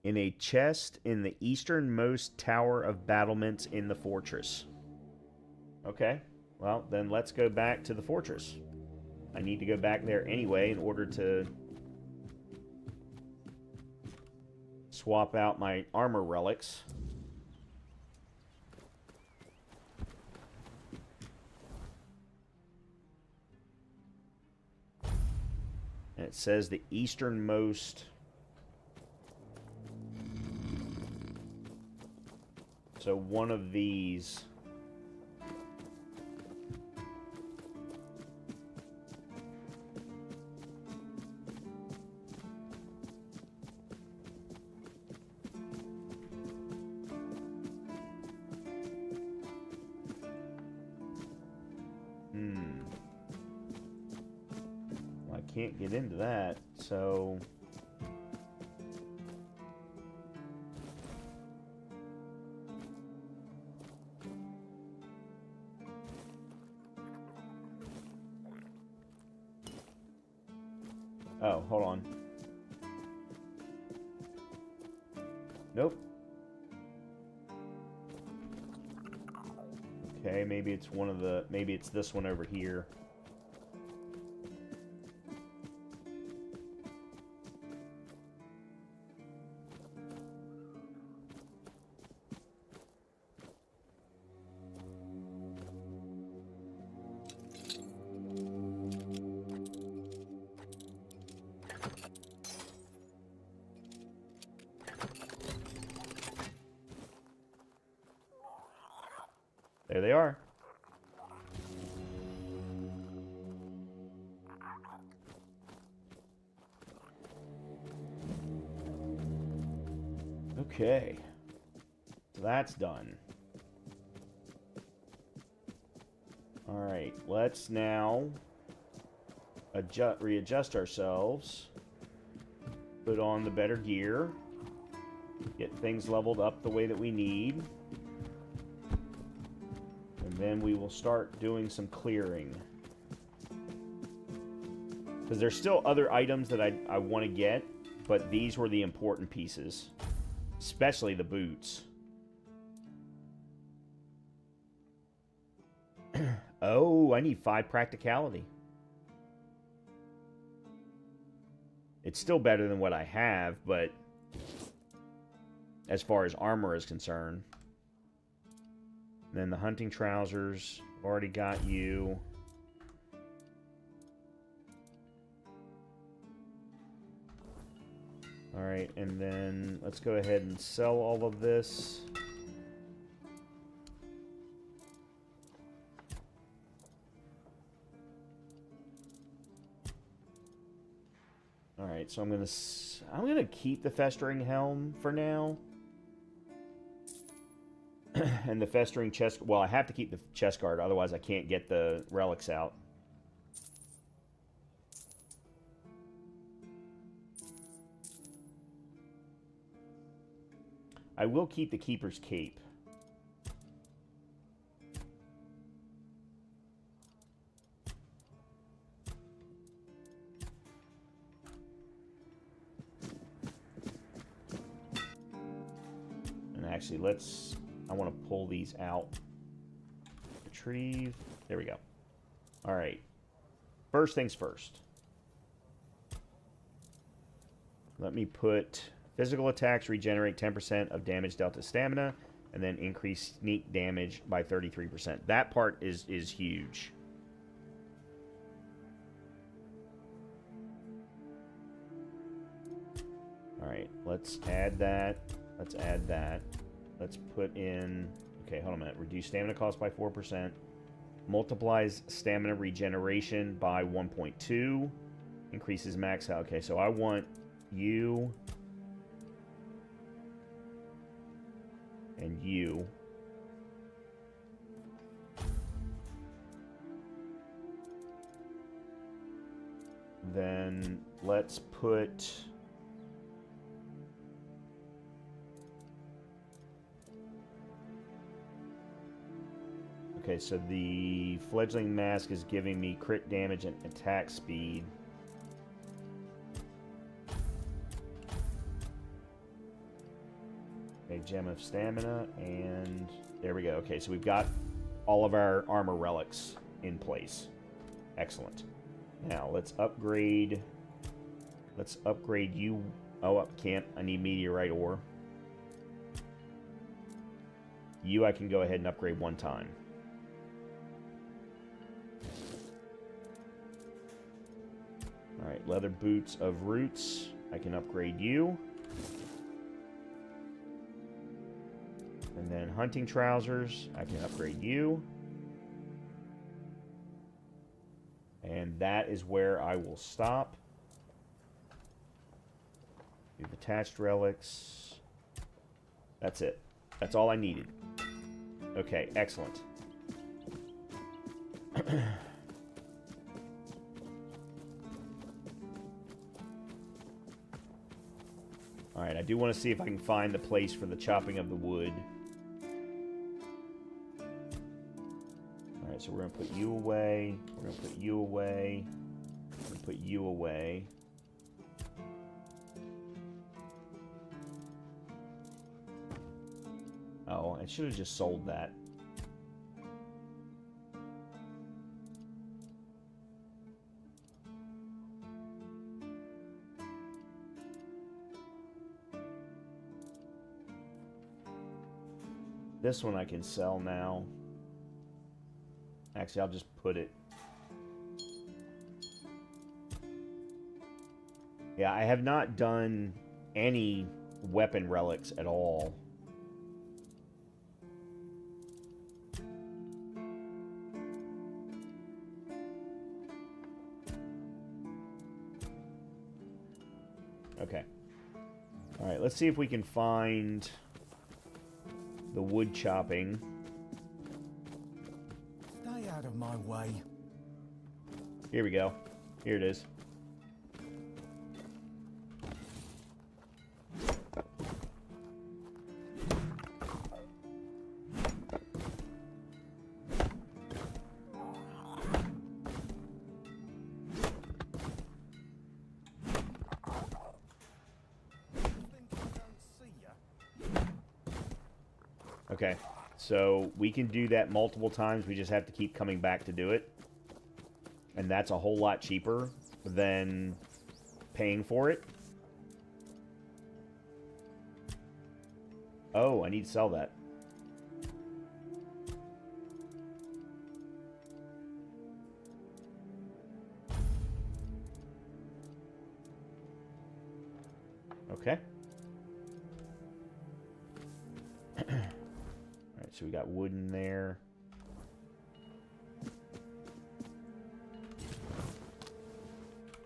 In a chest in the easternmost tower of battlements in the fortress. Okay, well, then let's go back to the fortress. I need to go back there anyway in order to swap out my armor relics. And it says the easternmost... so one of these Well, I can't get into that, so... Oh, hold on. Nope. Okay, maybe it's one of the... Maybe it's this one over here. There they are. Okay. So that's done. Alright, let's now readjust ourselves. Put on the better gear. Get things leveled up the way that we need. And then we will start doing some clearing. Because there's still other items that I want to get, but these were the important pieces. Especially the boots. Oh, I need 5 practicality. It's still better than what I have, but as far as armor is concerned. Then the hunting trousers, already got you. Alright, and then let's go ahead and sell all of this. Alright, so I'm gonna keep the festering helm for now. And the festering chest... Well, I have to keep the chest guard, otherwise I can't get the relics out. I will keep the Keeper's Cape. And actually, I want to pull these out. Retrieve. There we go. All right. First things first. Let me put physical attacks regenerate 10% of damage dealt to stamina, and then increase sneak damage by 33%. That part is huge. All right, let's add that. Let's add that. Let's put in... Okay, hold on a minute. Reduce stamina cost by 4%. Multiplies stamina regeneration by 1.2. Increases max health. Okay, so I want you... and you. Then let's put... Okay, so the fledgling mask is giving me crit damage and attack speed. A gem of stamina, and there we go. Okay, so we've got all of our armor relics in place. Excellent. Now, let's upgrade... Let's upgrade you... Oh, I can't. I need meteorite ore. You, I can go ahead and upgrade one time. Alright, leather boots of roots. I can upgrade you. And then hunting trousers. I can upgrade you. And that is where I will stop. We've attached relics. That's it. That's all I needed. Okay, excellent. Alright, I do want to see if I can find the place for the chopping of the wood. Alright, so we're going to put you away. We're going to put you away. We're going to put you away. Oh, I should have just sold that. This one I can sell now. Actually, I'll just put it. Yeah, I have not done any weapon relics at all. Okay. Alright, let's see if we can find the wood chopping. Stay out of my way. Here we go. Here it is. Okay, so we can do that multiple times. We just have to keep coming back to do it. And that's a whole lot cheaper than paying for it. Oh, I need to sell that. Okay. Alright, so we got wood in there.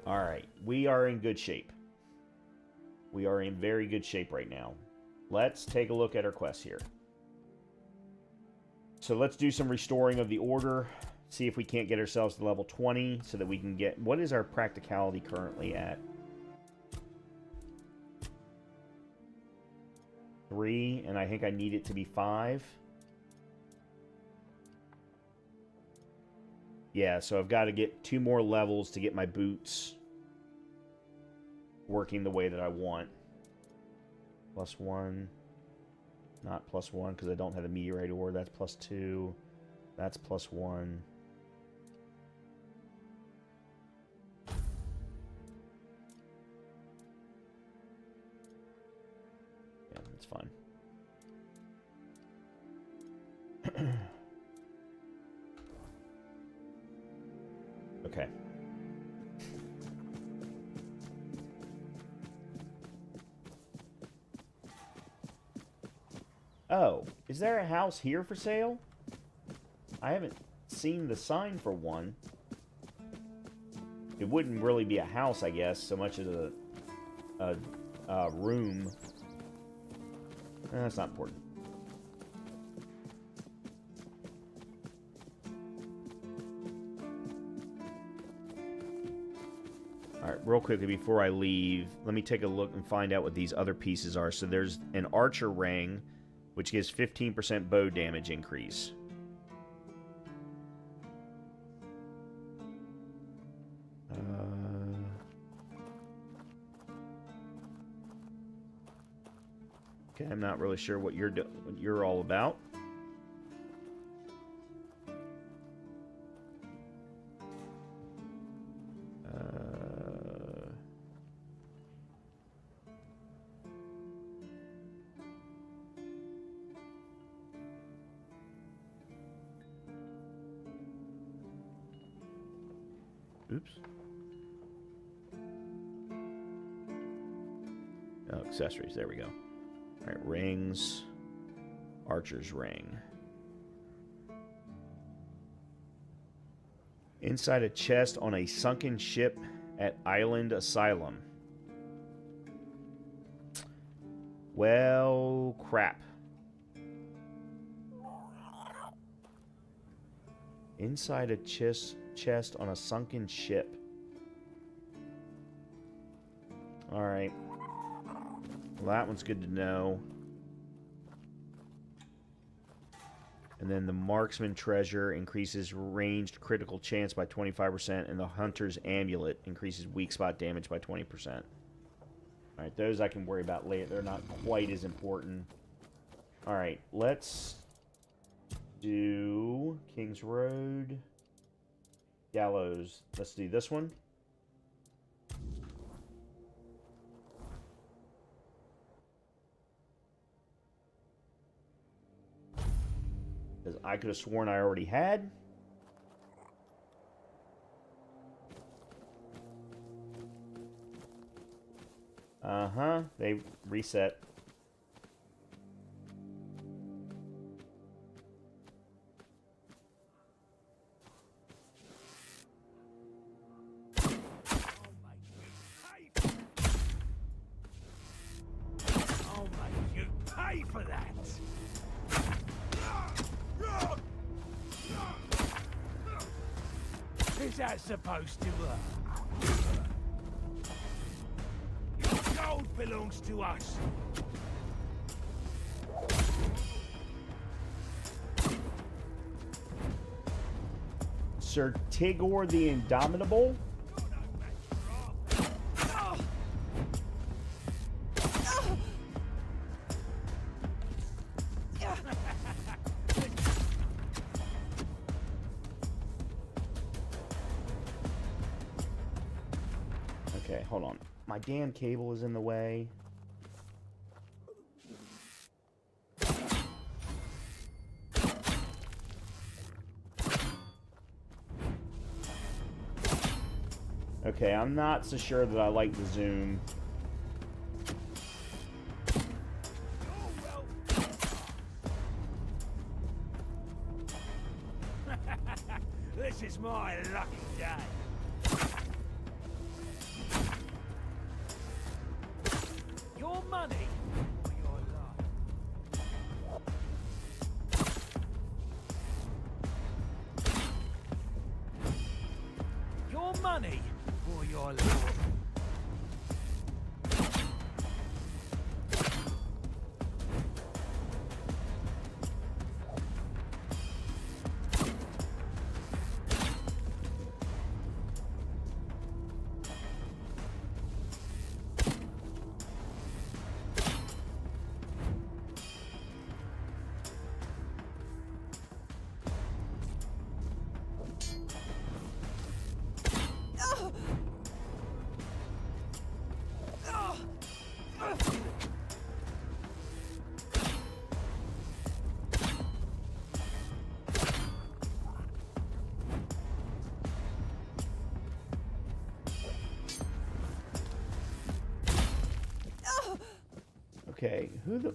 Alright, we are in good shape. We are in very good shape right now. Let's take a look at our quest here. So let's do some restoring of the order. See if we can't get ourselves to level 20 so that we can get... What is our practicality currently at? 3, and I think I need it to be 5. Yeah, so I've got to get 2 more levels to get my boots working the way that I want. +1. Not +1 because I don't have the meteorite ore. That's +2. That's +1. Yeah, that's fine. Okay. Oh, is there a house here for sale? I haven't seen the sign for one. It wouldn't really be a house, I guess, so much as a room. That's not important. Alright, real quickly before I leave, let me take a look and find out what these other pieces are. So there's an archer ring, which gives 15% bow damage increase. Okay, I'm not really sure what you're all about. Oops. Oh, accessories. There we go. All right, rings. Archer's ring. Inside a chest on a sunken ship at Island Asylum. Well, crap. Inside a chest on a sunken ship. Alright. Well, that one's good to know. And then the marksman treasure increases ranged critical chance by 25%, and the hunter's amulet increases weak spot damage by 20%. Alright, those I can worry about later. They're not quite as important. Alright, let's do King's Road. Gallows. Let's do this one. Because I could have sworn I already had. Uh-huh. They reset. I'll make you pay for that. Is that supposed to work? Your gold belongs to us. Sir Tigor the Indomitable? Okay, hold on. My damn cable is in the way. Okay, I'm not so sure that I like the zoom. This is my lucky day. Your money or your life? Your money or your life? Okay, who the...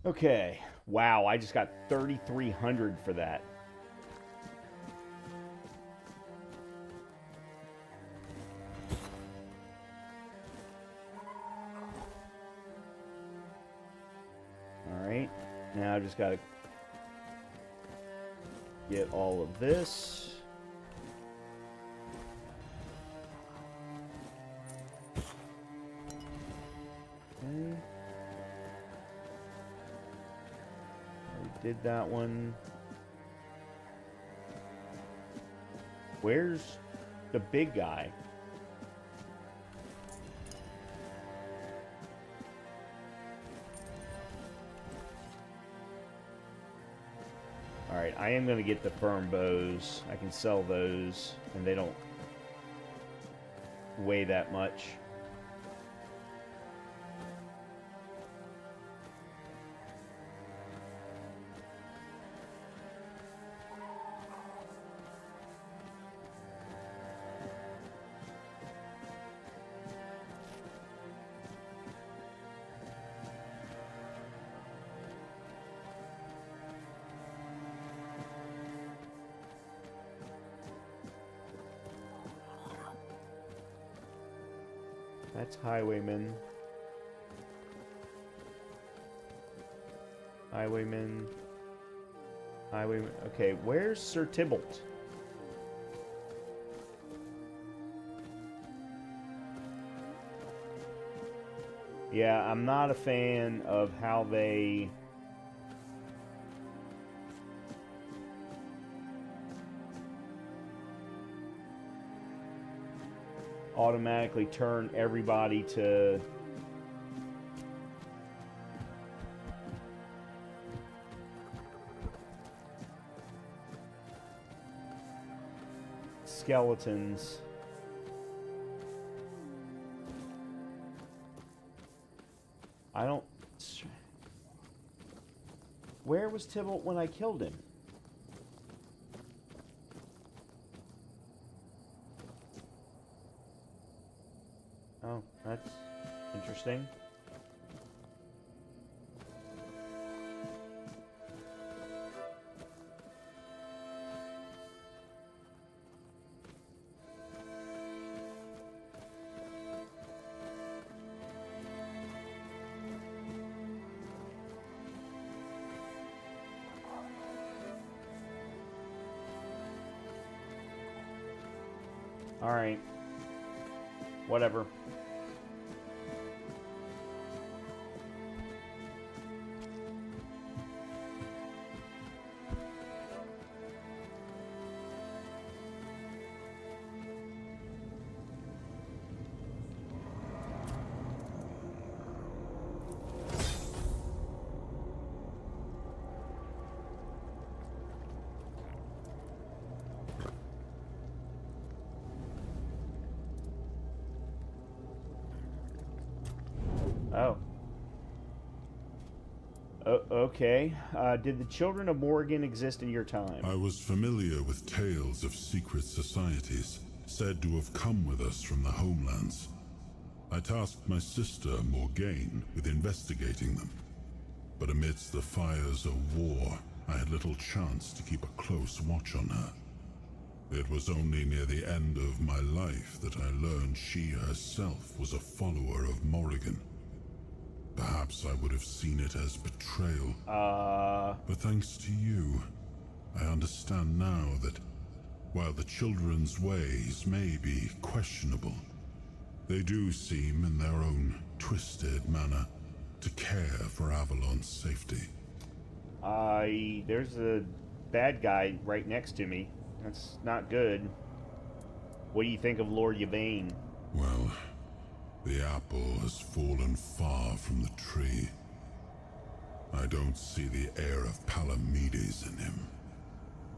Okay, wow, I just got 3,300 for that. Alright, now I just gotta get all of this. Okay. Did that one. Where's the big guy? Alright, I am going to get the firm bows. I can sell those, and they don't weigh that much. That's Highwayman. Highwayman. Okay, where's Sir Tybalt? Yeah, I'm not a fan of how they automatically turn everybody to skeletons. I don't... Where was Tybalt when I killed him? Oh, that's interesting. Alright. Whatever. Oh. Okay. Did the Children of Morrigan exist in your time? I was familiar with tales of secret societies, said to have come with us from the homelands. I tasked my sister, Morgaine, with investigating them. But amidst the fires of war, I had little chance to keep a close watch on her. It was only near the end of my life that I learned she herself was a follower of Morrigan. Perhaps I would have seen it as betrayal. But thanks to you, I understand now that while the children's ways may be questionable, they do seem, in their own twisted manner, to care for Avalon's safety. There's a bad guy right next to me. That's not good. What do you think of Lord Yvain? Well, the apple has fallen far from the tree. I don't see the air of Palamedes in him.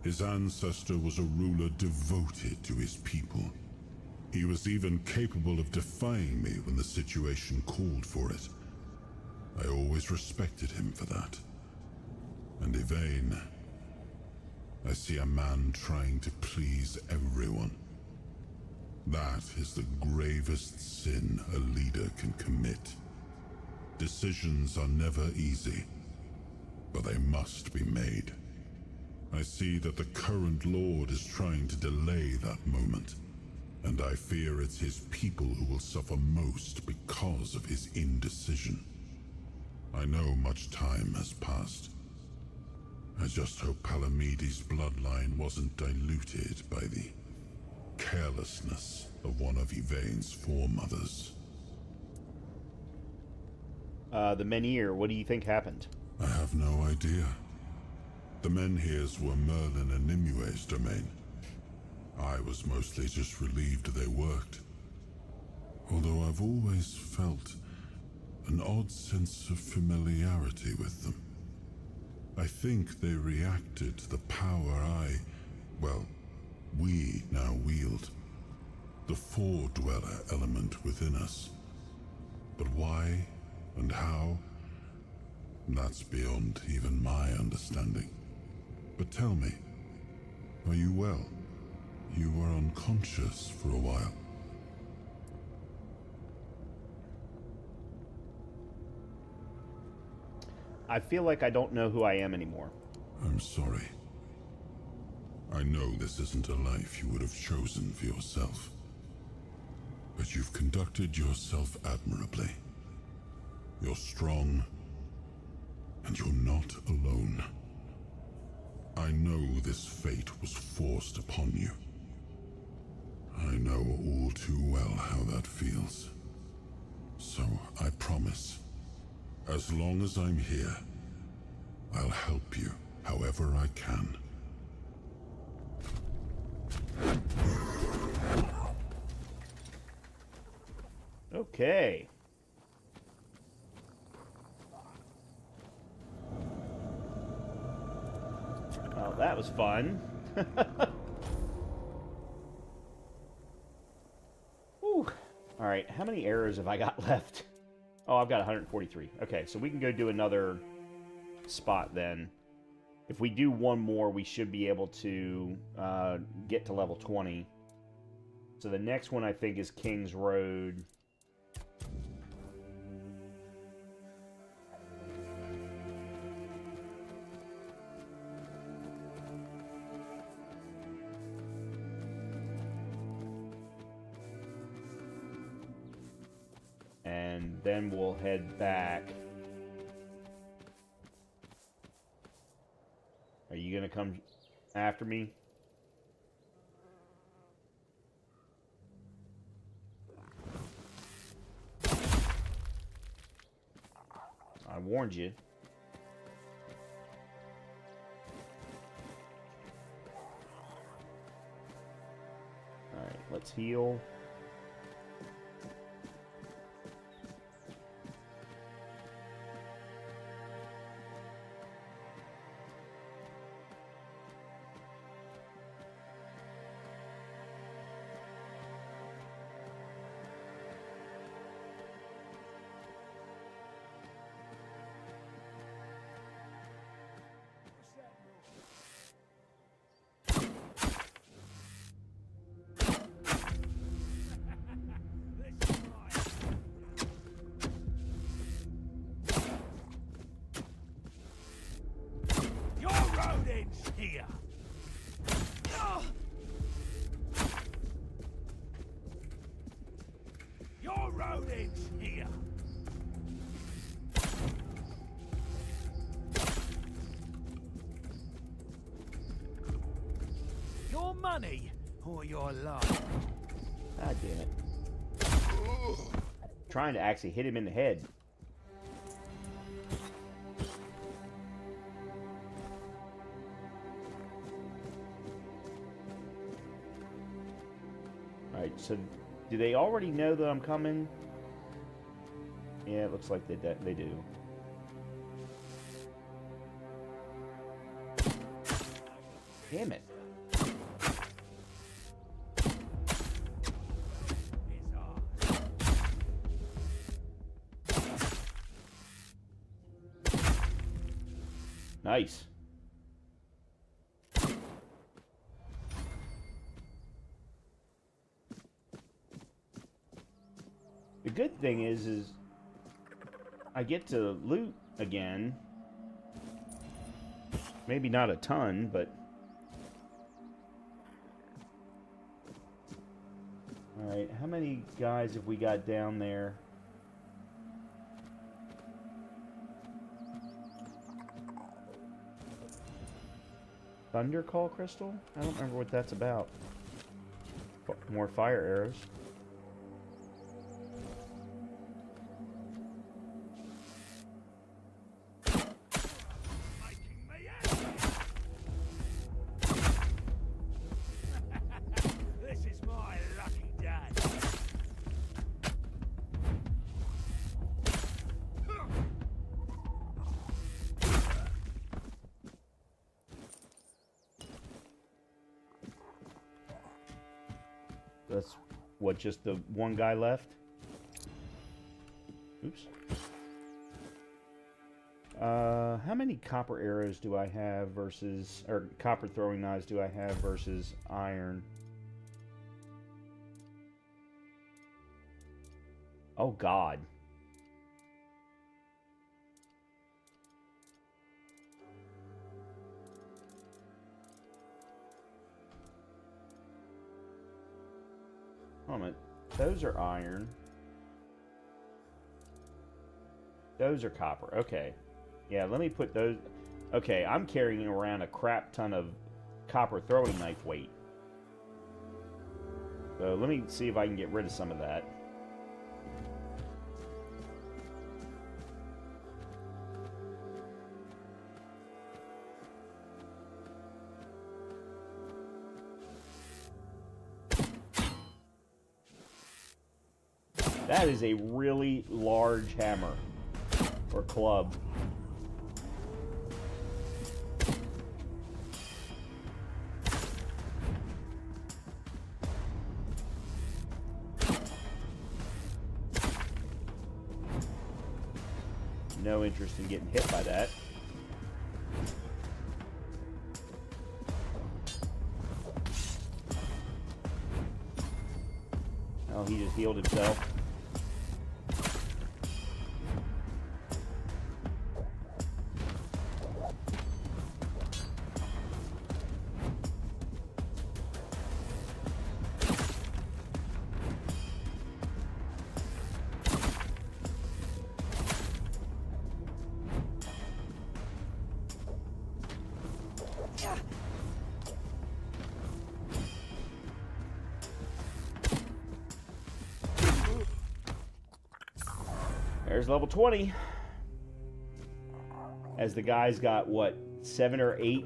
His ancestor was a ruler devoted to his people. He was even capable of defying me when the situation called for it. I always respected him for that. And Yvain, I see a man trying to please everyone. That is the gravest sin a leader can commit. Decisions are never easy, but they must be made. I see that the current Lord is trying to delay that moment, and I fear it's his people who will suffer most because of his indecision. I know much time has passed. I just hope Palamedes' bloodline wasn't diluted by the carelessness of one of Yvain's foremothers. The Menhir, what do you think happened? I have no idea. The Menhirs were Merlin and Nimue's domain. I was mostly just relieved they worked. Although I've always felt an odd sense of familiarity with them. I think they reacted to the power we now wield. The Four-Dweller element within us. But why and how? That's beyond even my understanding. But tell me, are you well? You were unconscious for a while. I feel like I don't know who I am anymore. I'm sorry. I know this isn't a life you would have chosen for yourself. But you've conducted yourself admirably. You're strong, And you're not alone. I know this fate was forced upon you. I know all too well how that feels. So I promise, as long as I'm here, I'll help you however I can. Okay. Well, that was fun. Whew. All right, how many arrows have I got left? Oh, I've got 143. Okay, so we can go do another spot then. If we do one more, we should be able to get to level 20. So the next one I think is King's Road. And then we'll head back. Are you gonna come after me? I warned you. Alright, let's heal. Here. Your road ends here. Your money or your life? God damn it. Trying to actually hit him in the head. Alright, so do they already know that I'm coming? Yeah, it looks like they do. Damn it. Nice. The good thing is I get to loot again. Maybe not a ton, but... Alright, how many guys have we got down there? Thunder Call Crystal? I don't remember what that's about. More fire arrows. This is my lucky day. That's what, just the one guy left? Oops. How many copper arrows do I have versus, or copper throwing knives do I have versus iron? Oh God. Hold on a minute. Those are iron. Those are copper. Okay. Yeah, let me put those... Okay, I'm carrying around a crap ton of copper throwing knife weight. So let me see if I can get rid of some of that. That is a really large hammer or club. No interest in getting hit by that. Oh, he just healed himself. There's level 20. As the guy's got, what, 7 or 8?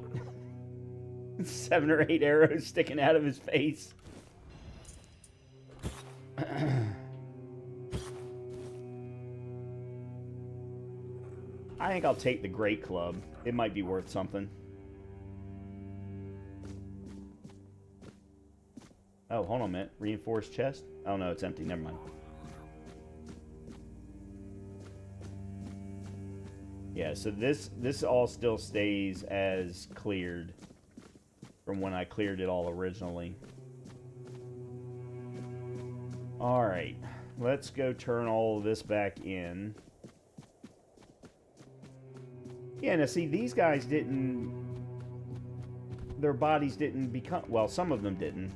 7 or 8 arrows sticking out of his face. I think I'll take the Great Club. It might be worth something. Oh, hold on a minute. Reinforced chest? Oh no, it's empty. Never mind. Yeah, so this all still stays as cleared from when I cleared it all originally. Alright, let's go turn all of this back in. Yeah, now see, these guys didn't... Their bodies didn't become... Well, some of them didn't.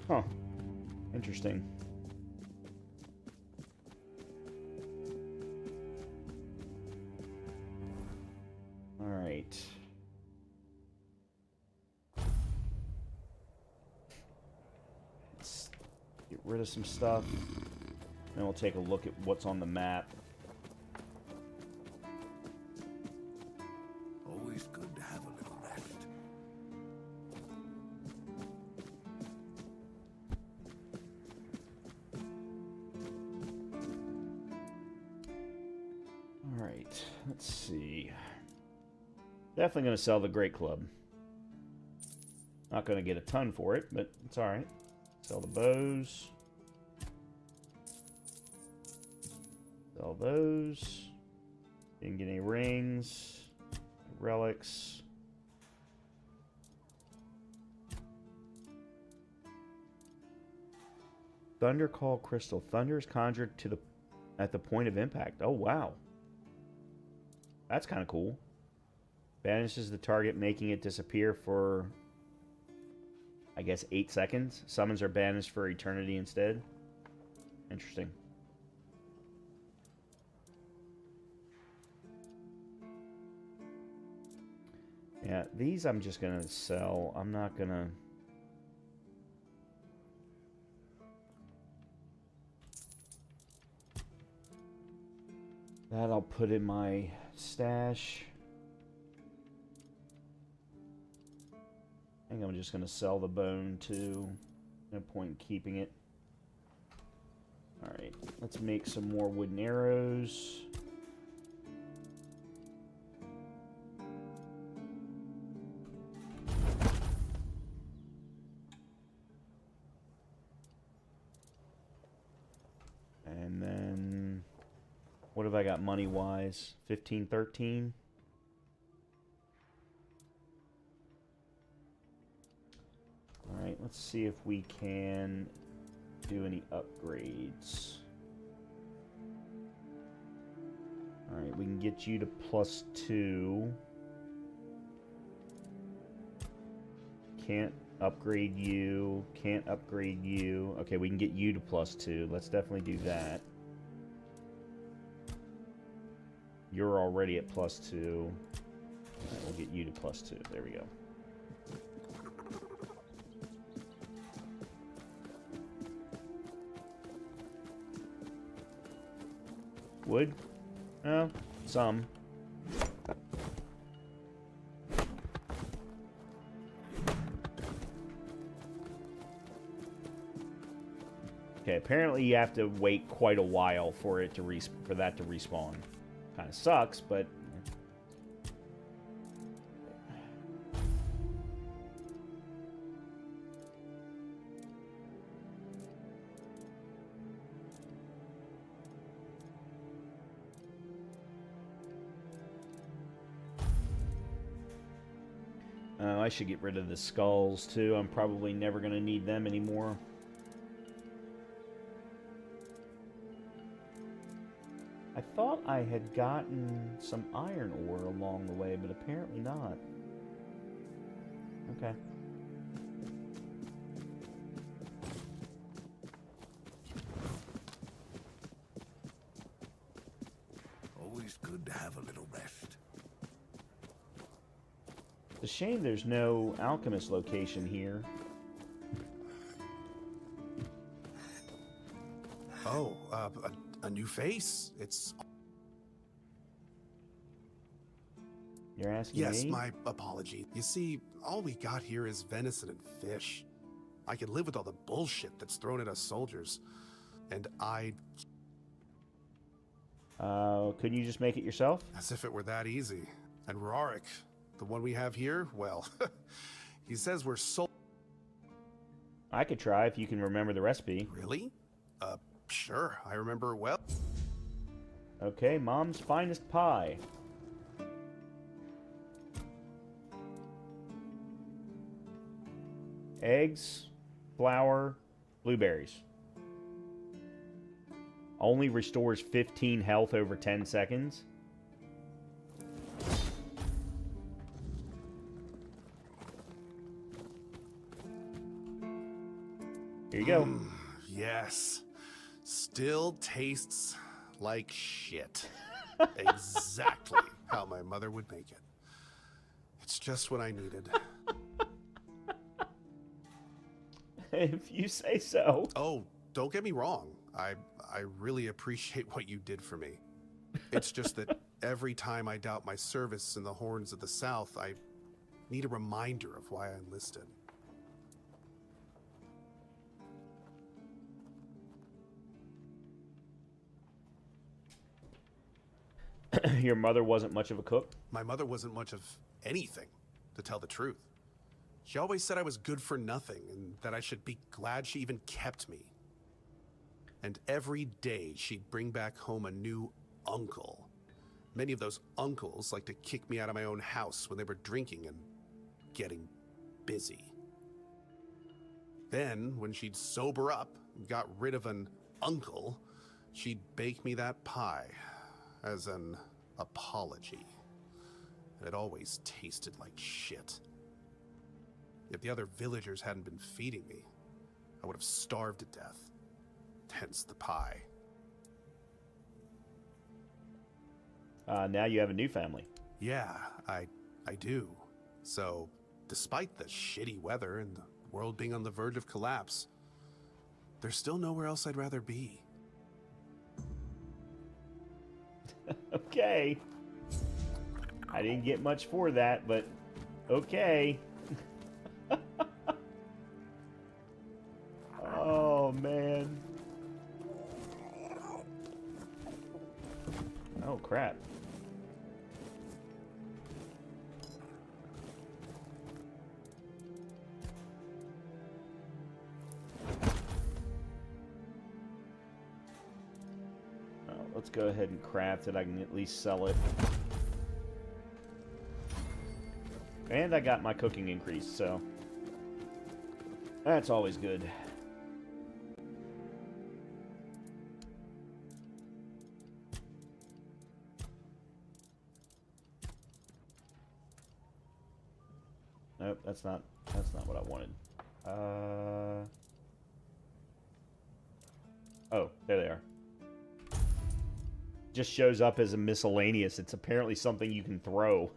Huh. Interesting. Alright. Let's get rid of some stuff. Then we'll take a look at what's on the map. Always good to have a little rest. Alright, let's see. Definitely going to sell the Great Club. Not going to get a ton for it, but it's alright. Sell the bows. Sell those. Didn't get any rings. Relics. Thundercall Crystal. Thunder is conjured at the point of impact. Oh, wow. That's kind of cool. Banishes the target, making it disappear for, I guess, 8 seconds. Summons are banished for eternity instead. Interesting. Yeah, these I'm just going to sell. I'm not going to... That I'll put in my stash. I think I'm just going to sell the bone too. No point in keeping it. Alright, let's make some more wooden arrows. And then, what have I got money-wise? 15, 13? Alright, let's see if we can do any upgrades. Alright, we can get you to +2. Can't upgrade you. Can't upgrade you. Okay, we can get you to +2. Let's definitely do that. You're already at +2. Right, we'll get you to +2. There we go. Wood? No, some. Okay, apparently you have to wait quite a while for it to for that to respawn. Kind of sucks, but I should get rid of the skulls too. I'm probably never going to need them anymore. I thought I had gotten some iron ore along the way, but apparently not. Okay. Always good to have a little rest. It's a shame there's no alchemist location here. Oh, a new face? It's... You're asking Yes, me? my apology. You see, all we got here is venison and fish. I can live with all the bullshit that's thrown at us soldiers. And Couldn't you just make it yourself? as if it were that easy. And Rorik, the one we have here, well, he says we're I could try if you can remember the recipe. Really? Sure, I remember well. Okay, Mom's finest pie. Eggs, flour, blueberries. Only restores 15 health over 10 seconds. Here you go. Yes. Still tastes like shit. Exactly how my mother would make it. It's just what I needed. If you say so. Oh, don't get me wrong. I really appreciate what you did for me. It's just that every time I doubt my service in the Horns of the South, I need a reminder of why I enlisted. Your mother wasn't much of a cook? My mother wasn't much of anything, to tell the truth. She always said I was good for nothing, and that I should be glad she even kept me. And every day she'd bring back home a new uncle. Many of those uncles like to kick me out of my own house when they were drinking and getting busy. Then, when she'd sober up and got rid of an uncle, she'd bake me that pie as an apology. And it always tasted like shit. If the other villagers hadn't been feeding me, I would have starved to death. Hence the pie. Now you have a new family. Yeah, I do. So, despite the shitty weather and the world being on the verge of collapse, there's still nowhere else I'd rather be. Okay. I didn't get much for that, but okay. Oh, man. Oh, crap. Let's go ahead and craft it. I can at least sell it. And I got my cooking increase, so that's always good. Nope, that's not what I wanted. Oh, there they are. just shows up as a miscellaneous. It's apparently something you can throw.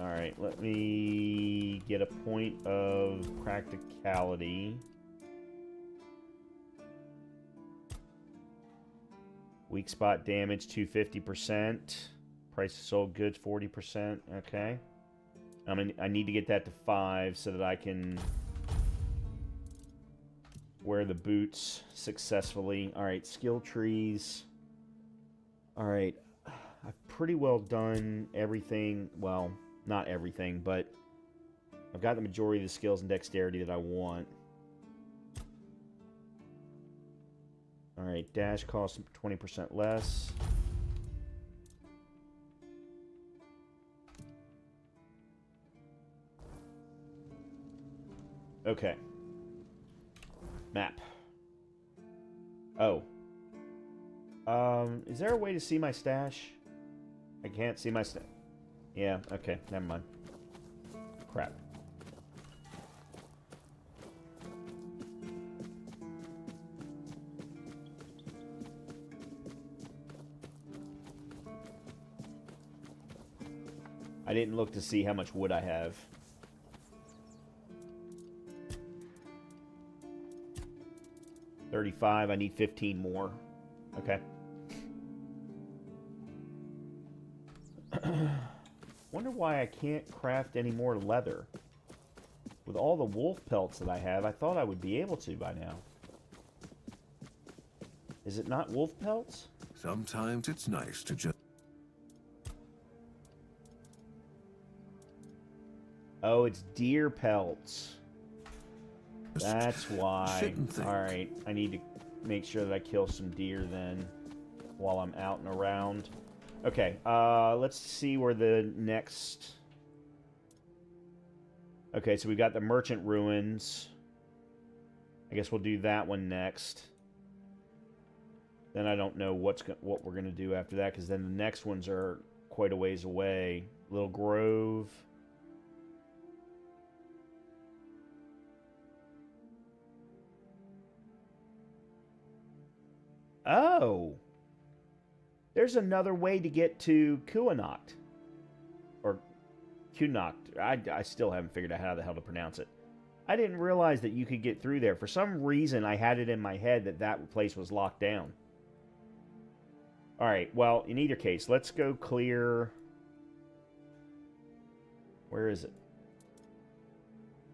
Alright, let me get a point of practicality. Weak spot damage, 250%. Price of sold goods, 40%. Okay. I need to get that to 5 so that I can wear the boots successfully. Alright, skill trees. Alright. I've pretty well done everything. Well, not everything, but I've got the majority of the skills and dexterity that I want. Alright, dash costs 20% less. Okay. Map. Oh. Is there a way to see my stash? I can't see my stash. Yeah, okay, never mind. Crap. I didn't look to see how much wood I have. $35, I need 15 more. Okay. Wonder why I can't craft any more leather. With all the wolf pelts that I have, I thought I would be able to by now. Is it not wolf pelts? Sometimes it's nice to just... Oh, it's deer pelts. That's why. Alright, I need to make sure that I kill some deer then while I'm out and around. Okay, let's see where the next... Okay, so we got the Merchant Ruins. I guess we'll do that one next. Then I don't know what we're going to do after that, because then the next ones are quite a ways away. Little Grove. Oh! There's another way to get to Kuanacht. Or Kunacht. I still haven't figured out how the hell to pronounce it. I didn't realize that you could get through there. For some reason, I had it in my head that that place was locked down. Alright, well, in either case, let's go clear... Where is it?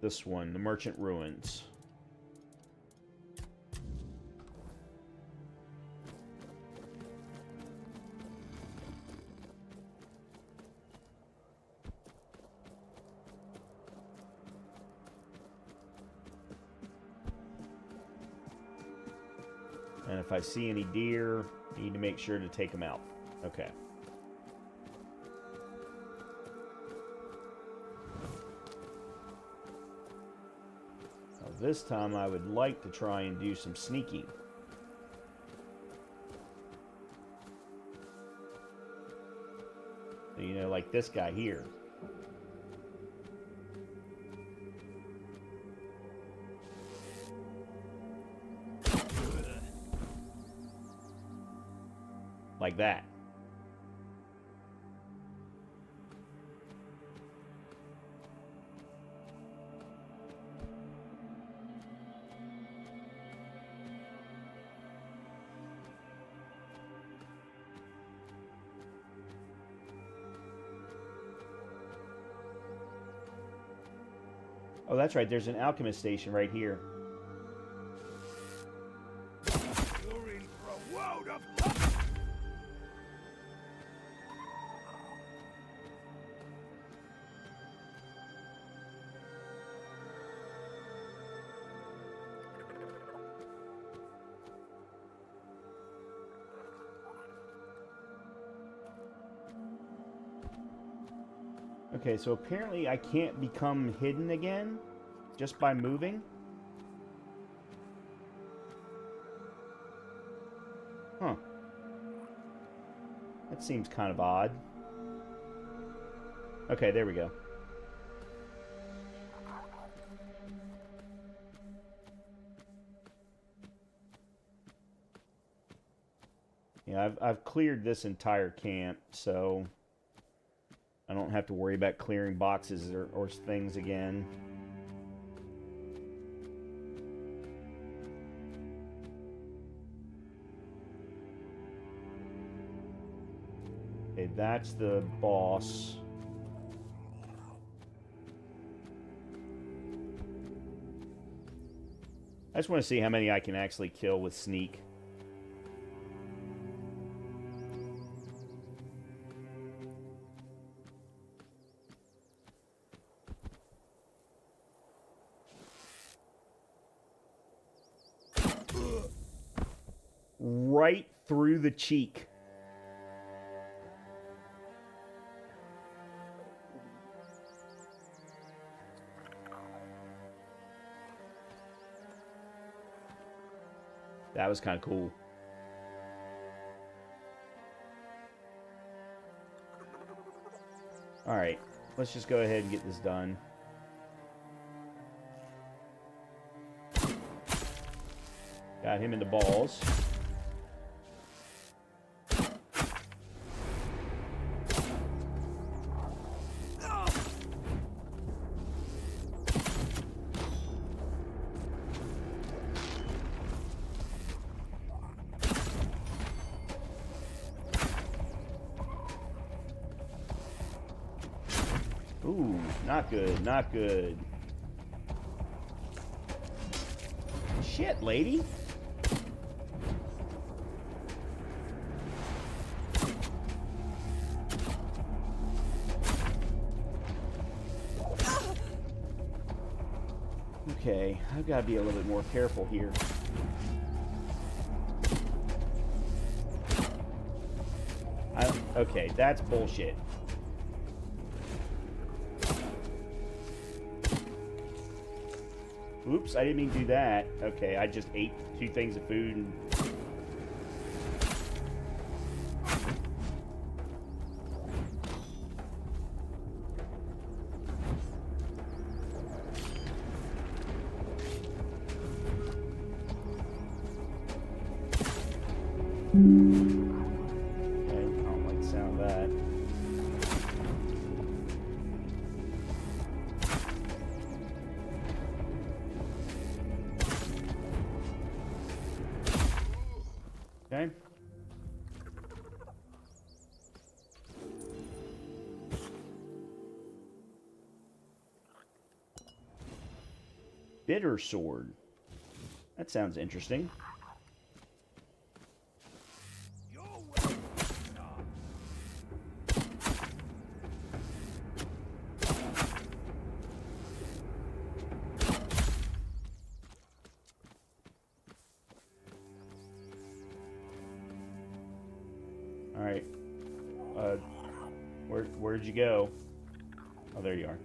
This one, the Merchant Ruins. And if I see any deer, I need to make sure to take them out. Okay. Now this time I would like to try and do some sneaking. So, you know, like this guy here. Like that. Oh, that's right. There's an alchemist station right here. You're in for a world of... Okay, so apparently I can't become hidden again just by moving. Huh. That seems kind of odd. Okay, there we go. Yeah, I've cleared this entire camp, so I don't have to worry about clearing boxes or things again. Okay, that's the boss. I just want to see how many I can actually kill with sneak. Right through the cheek. That was kind of cool. Alright, let's just go ahead and get this done. Got him in the balls. Ooh, not good, not good. Shit, lady. Okay, I've got to be a little bit more careful here. Okay, that's bullshit. Oops, I didn't mean to do that. Okay, I just ate 2 things of food and... Okay, I don't like the sound of that. Okay. Bitter sword. That sounds interesting. All right. Where'd you go? Oh, there you are.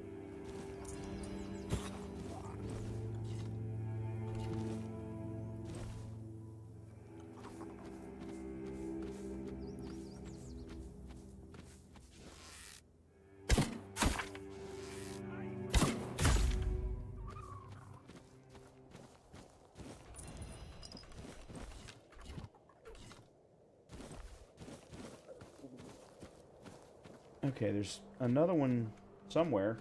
Okay, there's another one somewhere.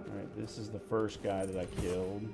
Alright, this is the first guy that I killed.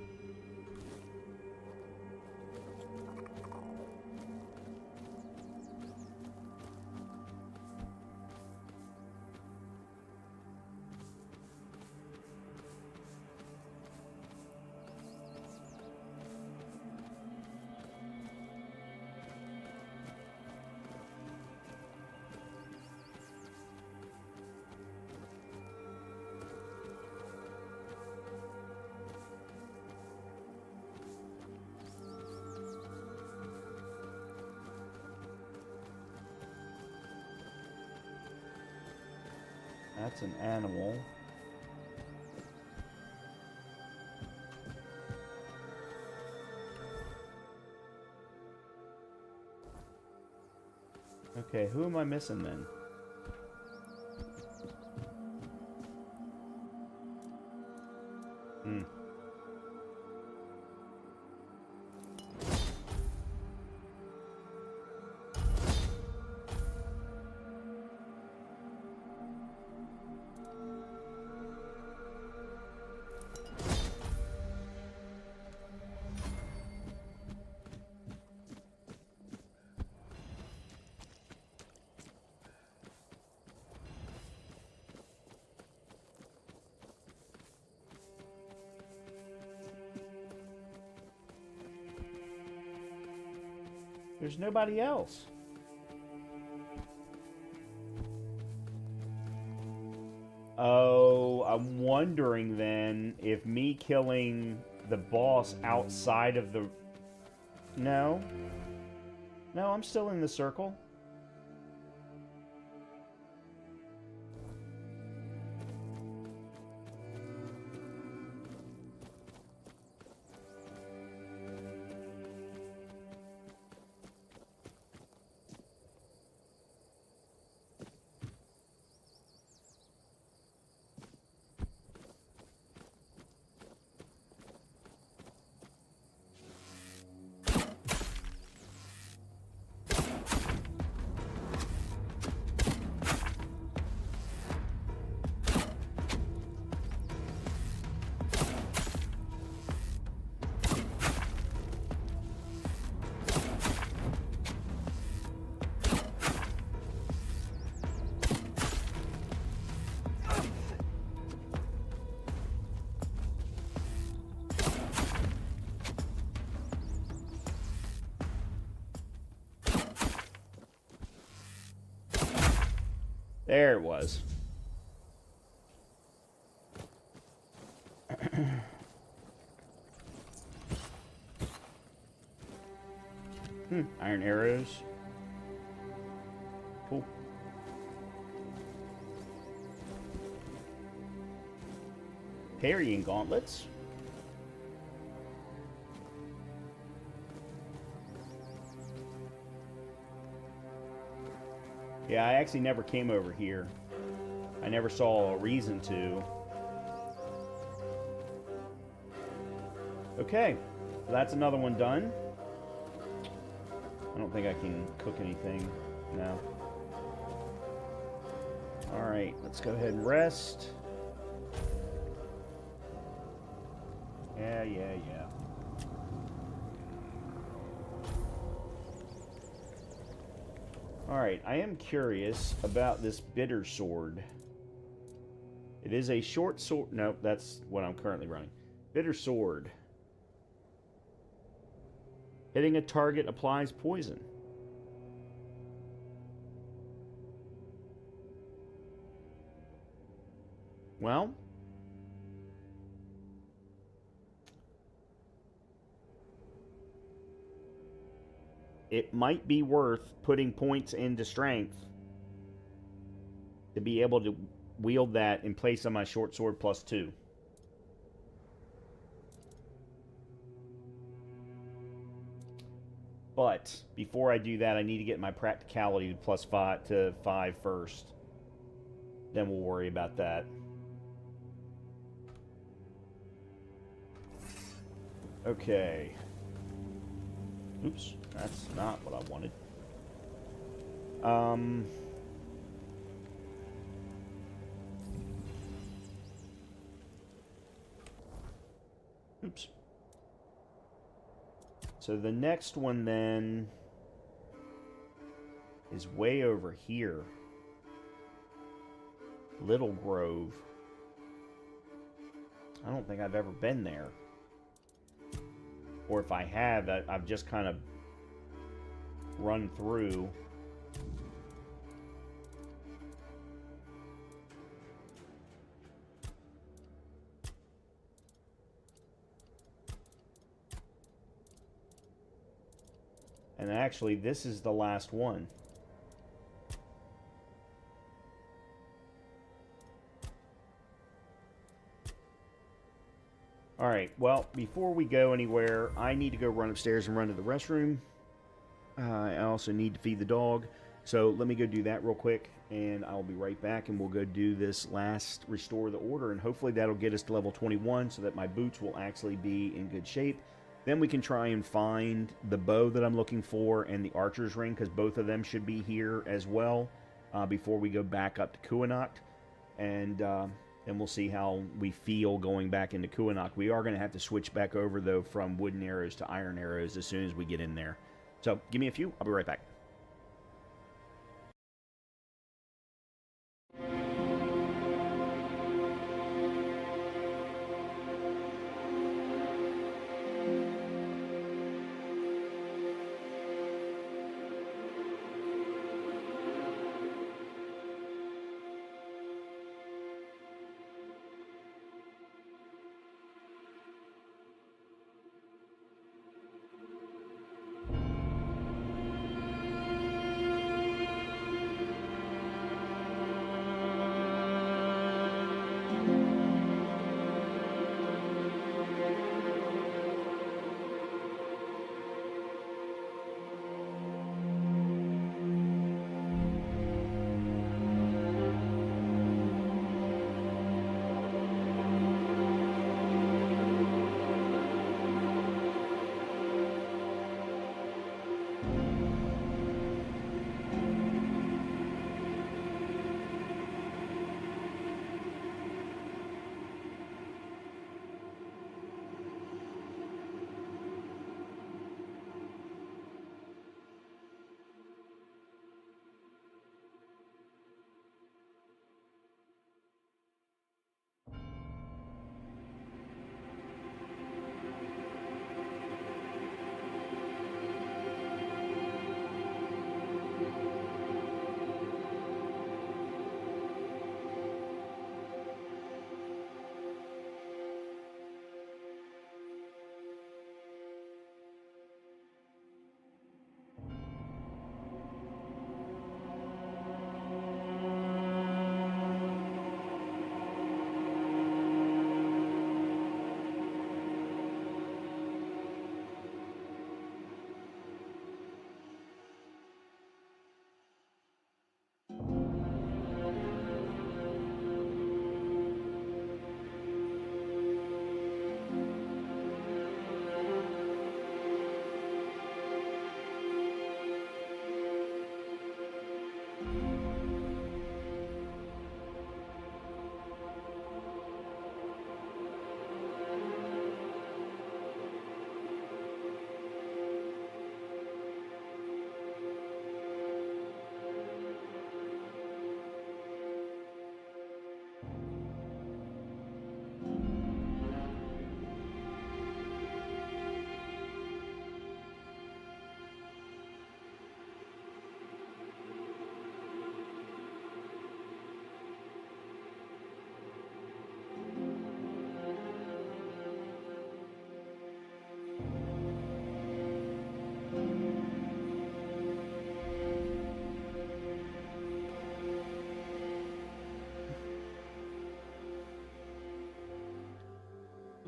That's an animal. Okay, who am I missing then? Hmm. There's nobody else. Oh, I'm wondering then if me killing the boss outside of the... No. No, I'm still in the circle. There it was. Iron arrows. Cool. Parrying gauntlets. Yeah, I actually never came over here. I never saw a reason to. Okay, so that's another one done. I don't think I can cook anything now. Alright, let's go ahead and rest. Yeah. Alright, I am curious about this bitter sword. It is a short sword. Nope, that's what I'm currently running. Bitter sword. Hitting a target applies poison. Well, it might be worth putting points into strength to be able to wield that in place of my short sword +2. But before I do that, I need to get my practicality to +5 first. Then we'll worry about that. Okay. Oops, that's not what I wanted. Oops. So the next one then is way over here. Little Grove. I don't think I've ever been there. Or if I have, I've just kind of run through. And actually, this is the last one. All right, well, before we go anywhere, I need to go run upstairs and run to the restroom. I also need to feed the dog. So let me go do that real quick, and I'll be right back, and we'll go do this last Restore the Order, and hopefully that'll get us to level 21 so that my boots will actually be in good shape. Then we can try and find the bow that I'm looking for and the archer's ring, because both of them should be here as well before we go back up to Kuanok. And we'll see how we feel going back into Kuanok. We are going to have to switch back over, though, from wooden arrows to iron arrows as soon as we get in there. So give me a few. I'll be right back.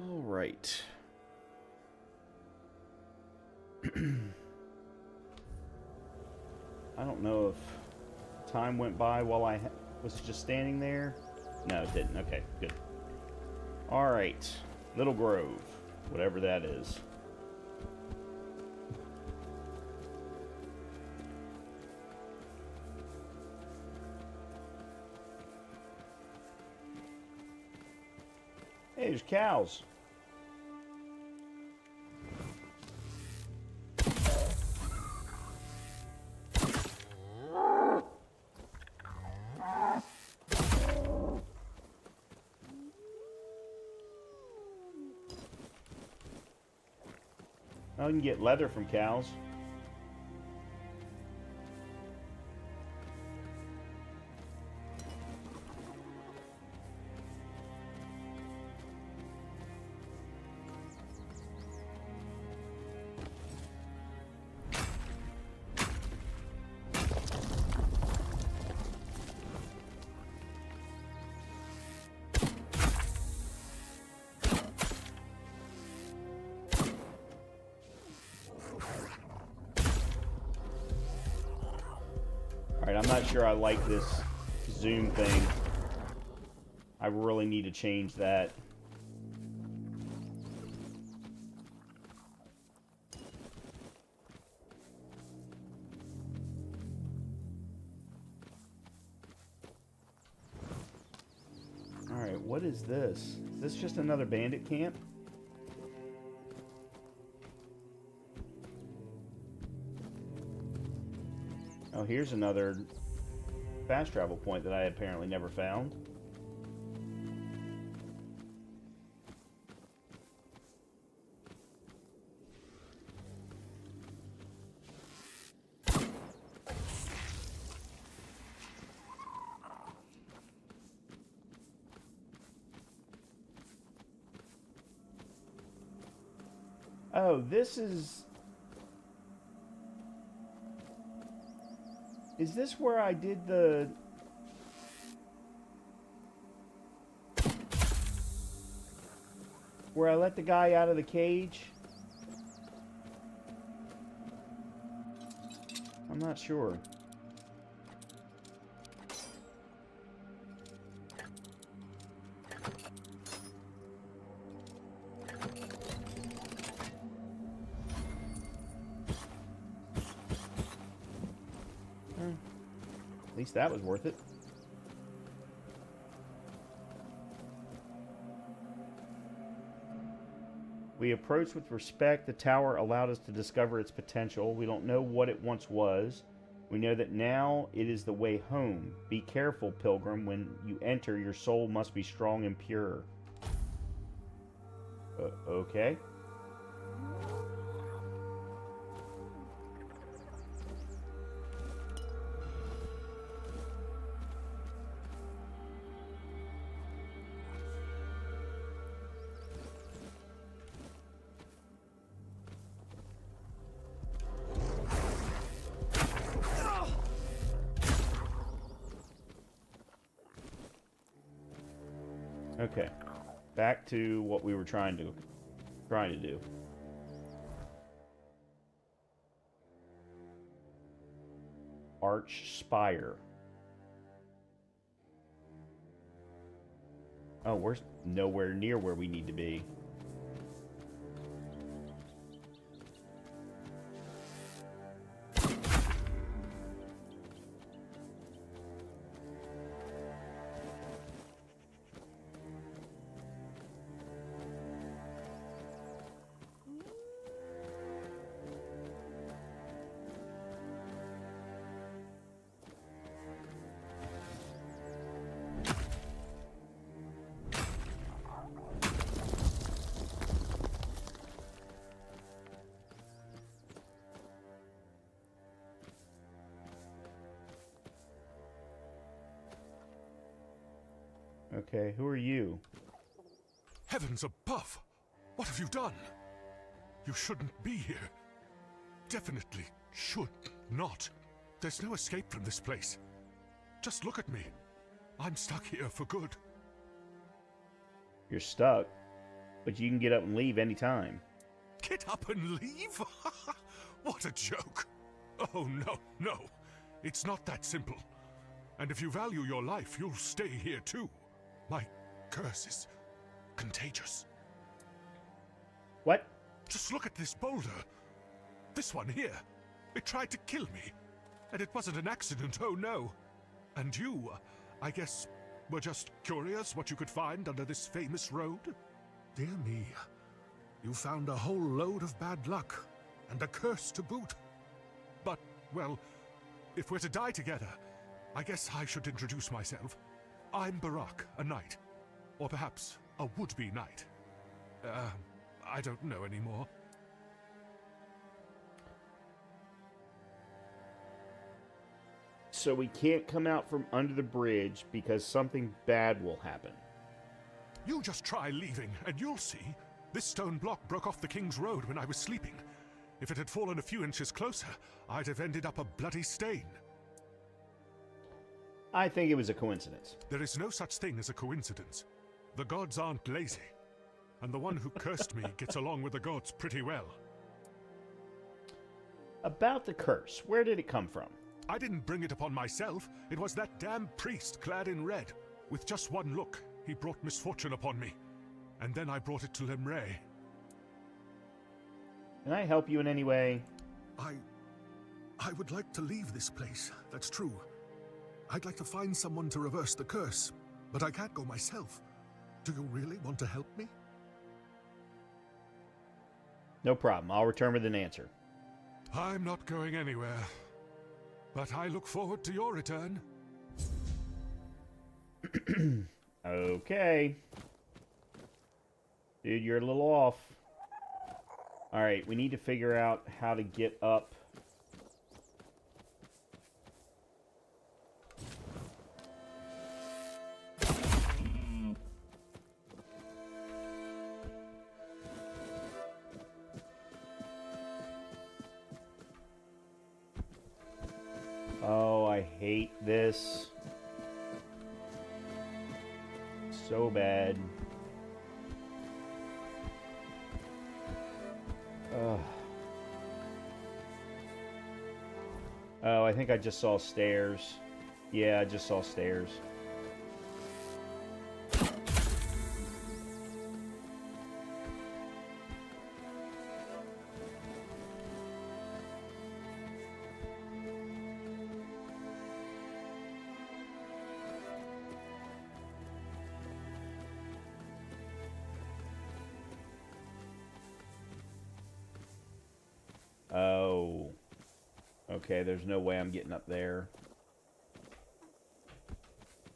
Right. I don't know if time went by while I was just standing there. No, it didn't. Okay, good. All right. Little Grove, whatever that is. Hey, there's cows. I can get leather from cows. I'm not sure I like this zoom thing. I really need to change that. Alright, what is this? Is this just another bandit camp? Oh, here's another fast travel point that I apparently never found. Oh, this is... Is this where I did the... Where I let the guy out of the cage? I'm not sure. At least that was worth it. We approached with respect. The tower allowed us to discover its potential. We don't know what it once was. We know that now it is the way home. Be careful, pilgrim. When you enter, your soul must be strong and pure. Okay. Okay, back to what we were trying to do. Arch Spire. Oh, we're nowhere near where we need to be. Okay, who are you? Heavens above! What have you done? You shouldn't be here. Definitely should not. There's no escape from this place. Just look at me. I'm stuck here for good. You're stuck, but you can get up and leave anytime. Get up and leave? What a joke. Oh, no, no. It's not that simple. And if you value your life, you'll stay here too. My curse is contagious. What? Just look at this boulder. This one here. It tried to kill me. And it wasn't an accident, oh no. And you, I guess, were just curious what you could find under this famous road? Dear me. You found a whole load of bad luck. And a curse to boot. But, well, if we're to die together, I guess I should introduce myself. I'm Barak, a knight. Or perhaps a would-be knight. I don't know anymore. So we can't come out from under the bridge because something bad will happen. You just try leaving, and you'll see. This stone block broke off the King's Road when I was sleeping. If it had fallen a few inches closer, I'd have ended up a bloody stain. I think it was a coincidence. There is no such thing as a coincidence. The gods aren't lazy. And the one who cursed me gets along with the gods pretty well. About the curse, where did it come from? I didn't bring it upon myself. It was that damn priest clad in red. With just one look, he brought misfortune upon me. And then I brought it to Lemray. Can I help you in any way? I would like to leave this place, that's true. I'd like to find someone to reverse the curse, but I can't go myself. Do you really want to help me? No problem. I'll return with an answer. I'm not going anywhere, but I look forward to your return. Okay. Dude, you're a little off. Alright, we need to figure out how to get up. Oh, I hate this. So bad. Ugh. Oh, I think I just saw stairs. Yeah, I just saw stairs. Oh. Okay, there's no way I'm getting up there.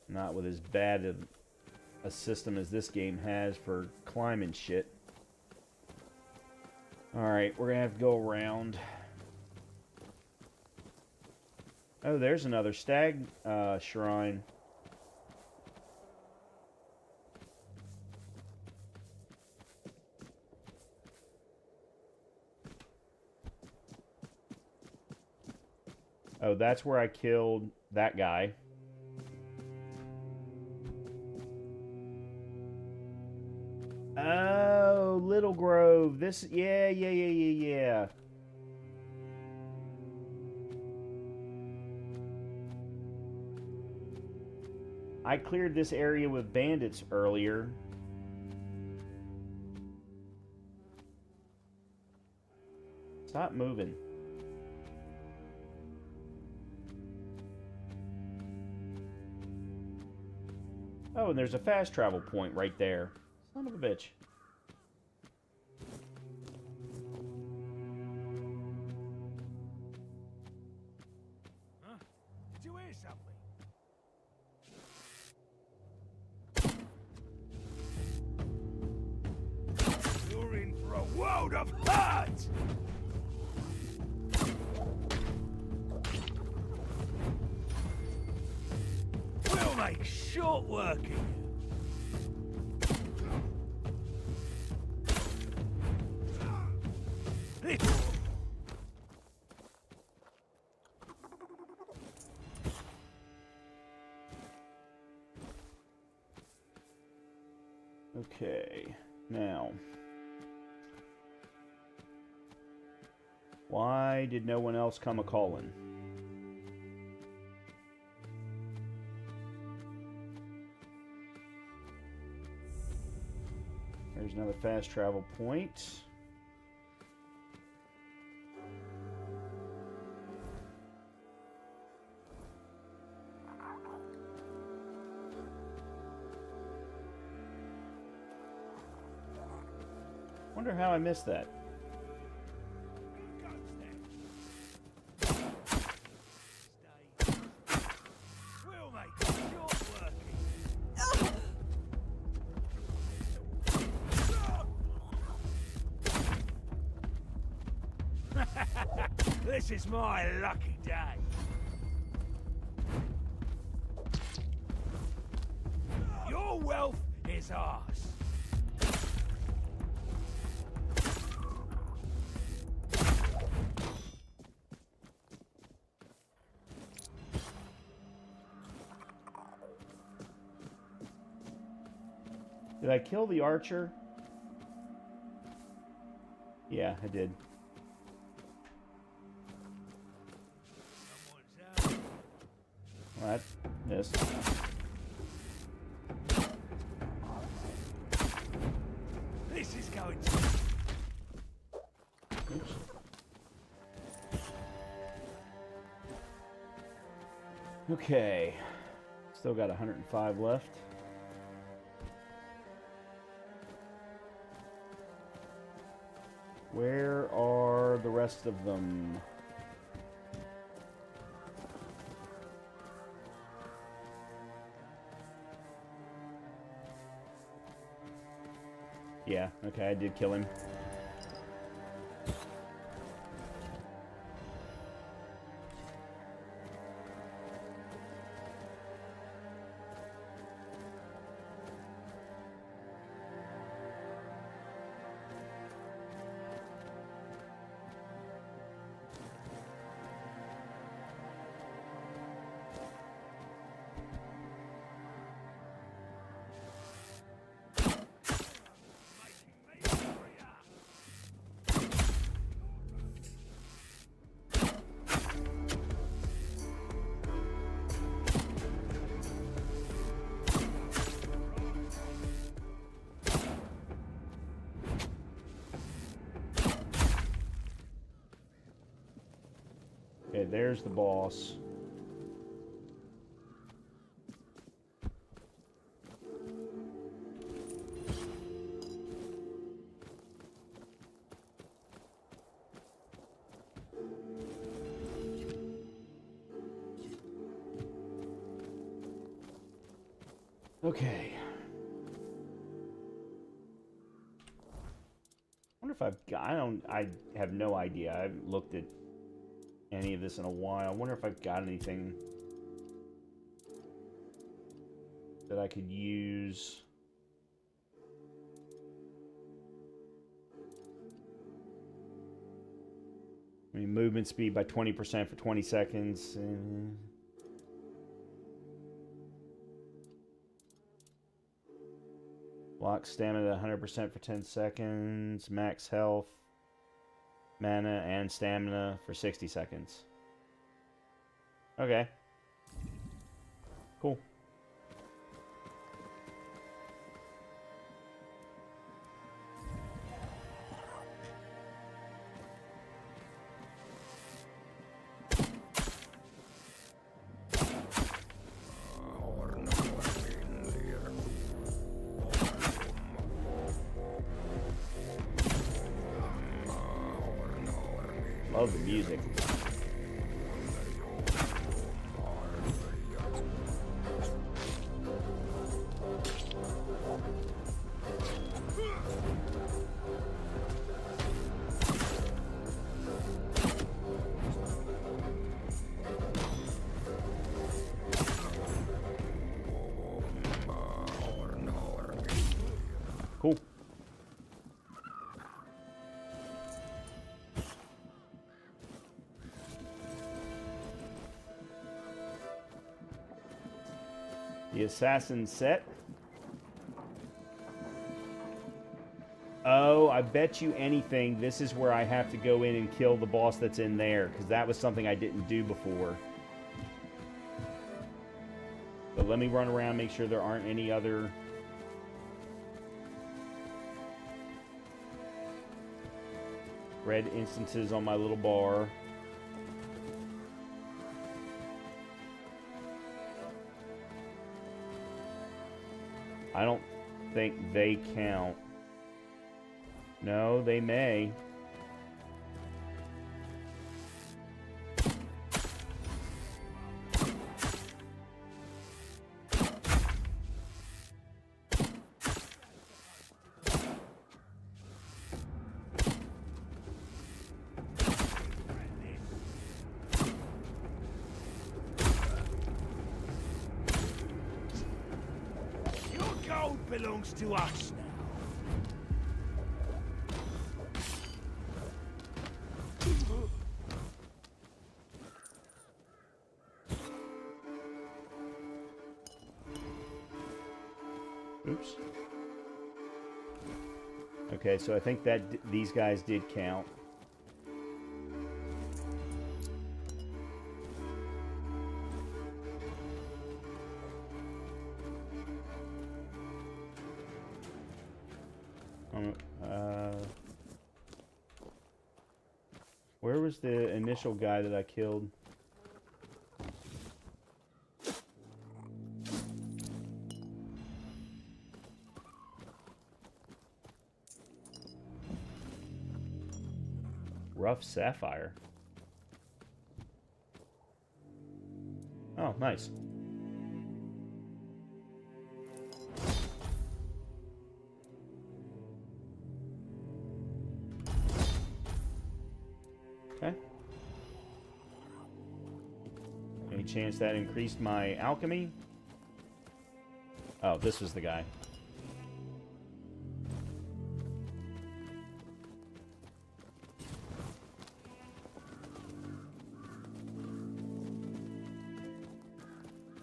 Not with as bad a system as this game has for climbing shit. Alright, we're gonna have to go around. Oh, there's another stag shrine. Oh, that's where I killed that guy. Oh, Little Grove. This, yeah. I cleared this area with bandits earlier. Stop moving. Oh, and there's a fast travel point right there. Son of a bitch. Huh? Did you hear something? You're in for a world of hurt! We'll make short work of you. Okay, now. Why did no one else come a-calling? There's another fast travel point. Wonder how I missed that. We'll make short work of you. This is my lucky day. Your wealth is ours. Did I kill the archer? Yeah, I did. Someone's out That missed. This is going to... Oops. Okay. Still got 105 left. Where are the rest of them? Yeah, okay, I did kill him. Okay, there's the boss. Okay. I wonder if I've got, I have no idea. I haven't looked at any of this in a while. I wonder if I've got anything that I could use. I mean, movement speed by 20% for 20 seconds. Block stamina 100% for 10 seconds. Max health, mana, and stamina for 60 seconds. Okay. Cool. Love the music. Cool. The assassin set. Oh, I bet you anything this is where I have to go in and kill the boss that's in there, because that was something I didn't do before. But let me run around, make sure there aren't any other red instances on my little bar. I don't think they count. No, they may. Belongs to us now. Oops. Okay, so I think that these guys did count. Where was the initial guy that I killed? Rough sapphire. Oh, nice. Okay. Any chance that increased my alchemy? Oh, this was the guy.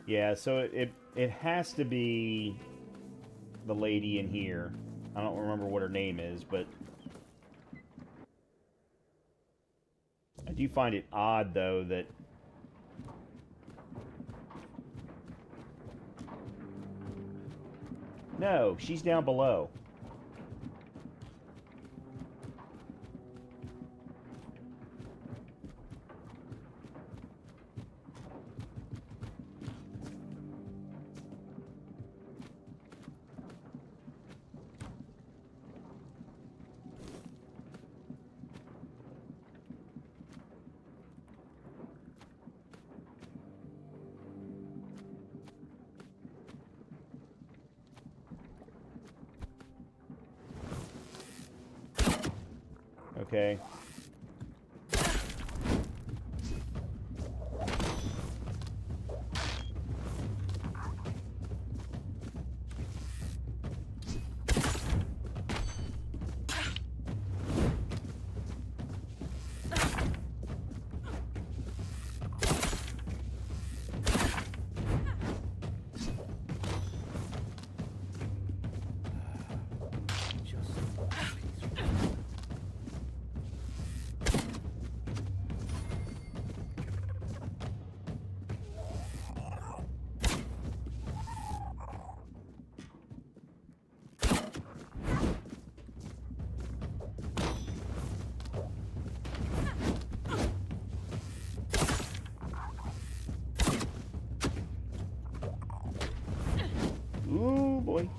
Yeah, so it has to be the lady in here. I don't remember what her name is, but I do find it odd, though, that no, she's down below. Okay. Ooh, boy.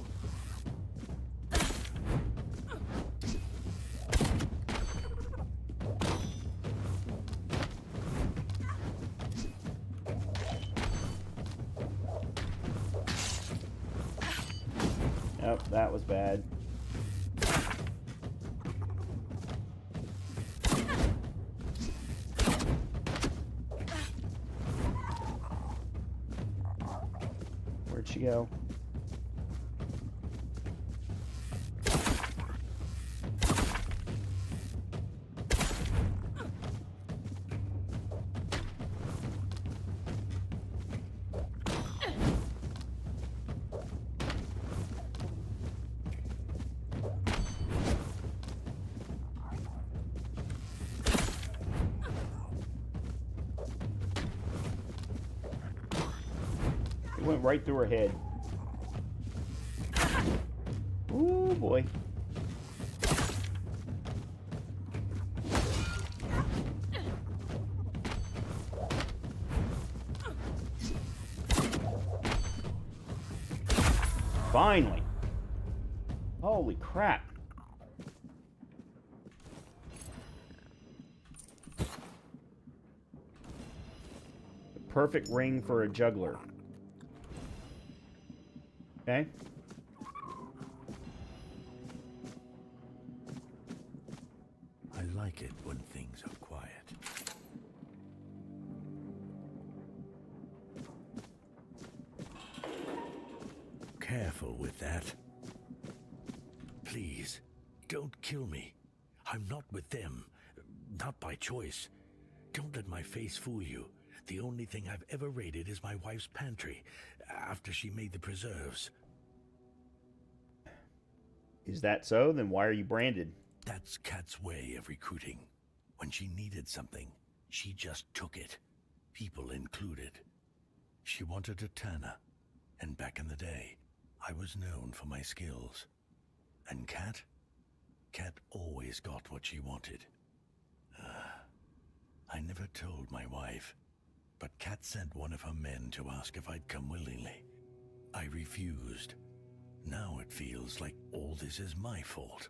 Oh, that was bad. Where'd she go? It went right through her head. Ooh, boy. Finally. Holy crap. The perfect ring for a juggler. Okay. I like it when things are quiet. Careful with that. Please, don't kill me. I'm not with them. Not by choice. Don't let my face fool you. The only thing I've ever raided is my wife's pantry, after she made the preserves. Is that so? Then why are you branded? That's Kat's way of recruiting. When she needed something, she just took it. People included. She wanted a Tanner, and back in the day, I was known for my skills. And Kat always got what she wanted. I never told my wife, but Kat sent one of her men to ask if I'd come willingly. I refused. Now it feels like all this is my fault.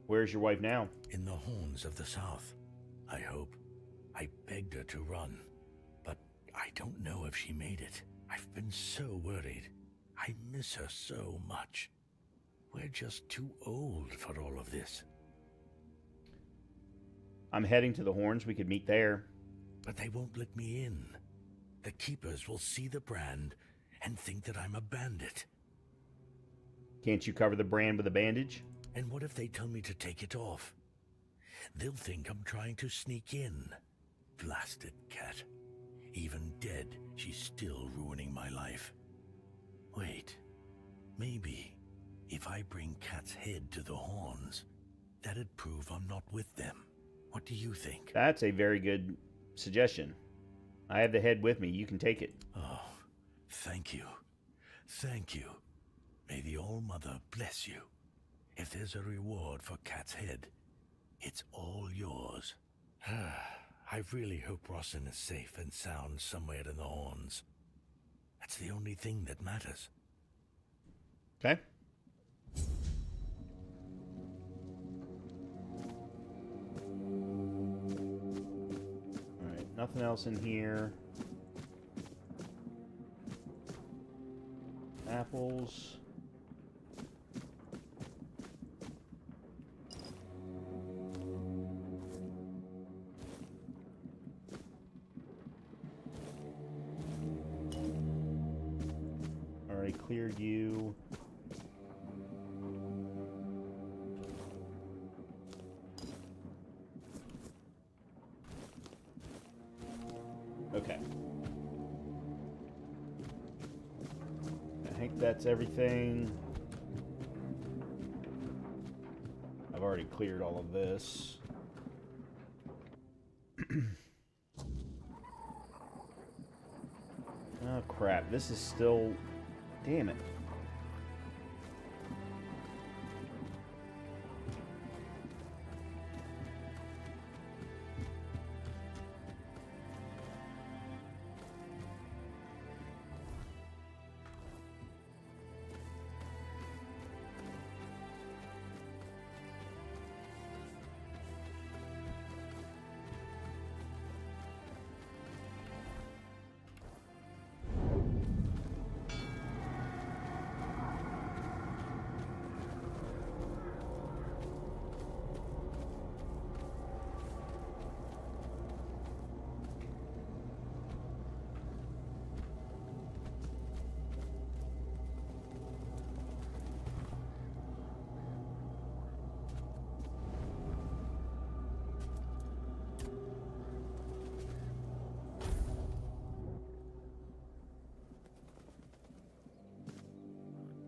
Where's your wife now? In the horns of the south, I hope. I begged her to run, but I don't know if she made it. I've been so worried. I miss her so much. We're just too old for all of this. I'm heading to the Horns. We could meet there. But they won't let me in. The keepers will see the brand and think that I'm a bandit. Can't you cover the brand with a bandage? And what if they tell me to take it off? They'll think I'm trying to sneak in. Blasted Cat. Even dead, she's still ruining my life. Wait, maybe if I bring Cat's head to the Horns, that'd prove I'm not with them. What do you think? That's a very good suggestion. I have the head with me. You can take it. Oh, thank you. Thank you. May the All-Mother bless you. If there's a reward for Cat's head, it's all yours. I really hope Rossin is safe and sound somewhere in the Horns. That's the only thing that matters. Okay. Alright, nothing else in here. Apples. Already cleared you. Okay. I think that's everything. I've already cleared all of this. Oh crap, this is still... Damn it.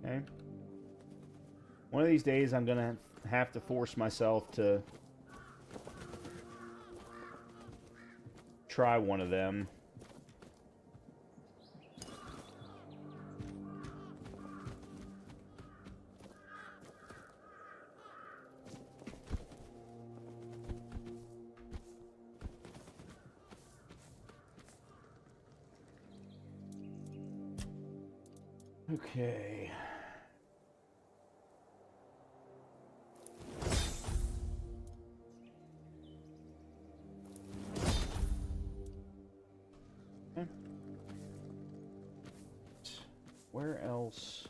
Okay. One of these days I'm going to have to force myself to try one of them. Okay. Where else?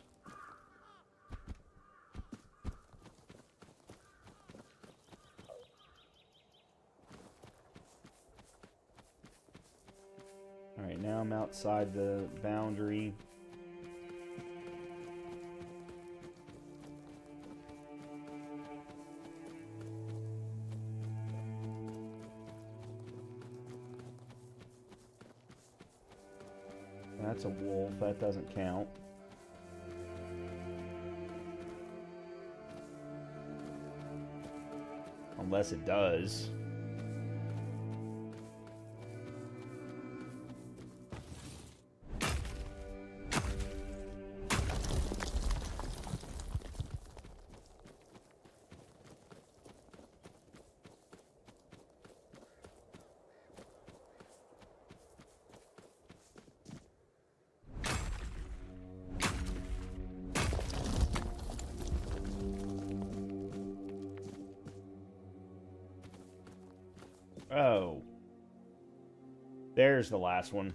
All right, now I'm outside the boundary. That's a wolf. That doesn't count. Unless it does. Oh. There's the last one.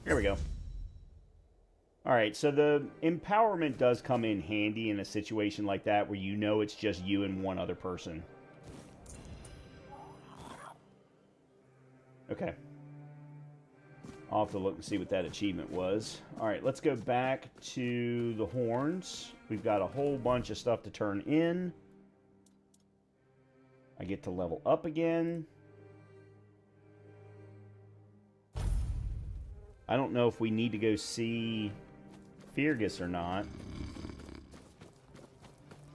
There we go. Alright, so the empowerment does come in handy in a situation like that where you know it's just you and one other person. Okay. I'll have to look and see what that achievement was. Alright, let's go back to the horns. We've got a whole bunch of stuff to turn in. I get to level up again. I don't know if we need to go see Fergus or not.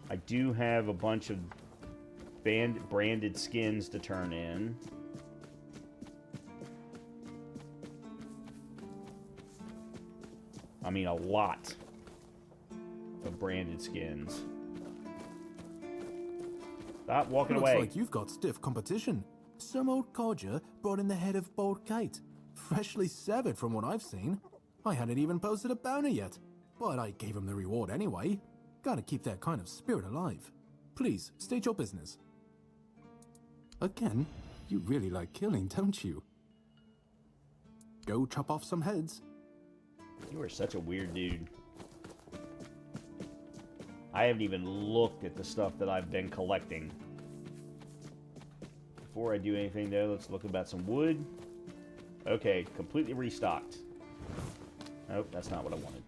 I do have a bunch of branded skins to turn in. I mean, a lot of branded skins. Stop walking away. Looks like you've got stiff competition. Some old codger brought in the head of Bold Kate. Freshly severed from what I've seen. I hadn't even posted a bounty yet, but I gave him the reward anyway. Gotta keep that kind of spirit alive. Please, state your business. Again, you really like killing, don't you? Go chop off some heads. You are such a weird dude. I haven't even looked at the stuff that I've been collecting. Before I do anything though, let's look about some wood. Okay, completely restocked. Nope, that's not what I wanted.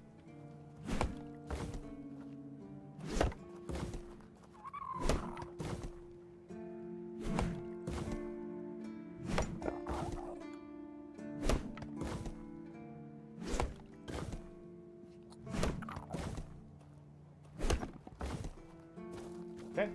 Okay.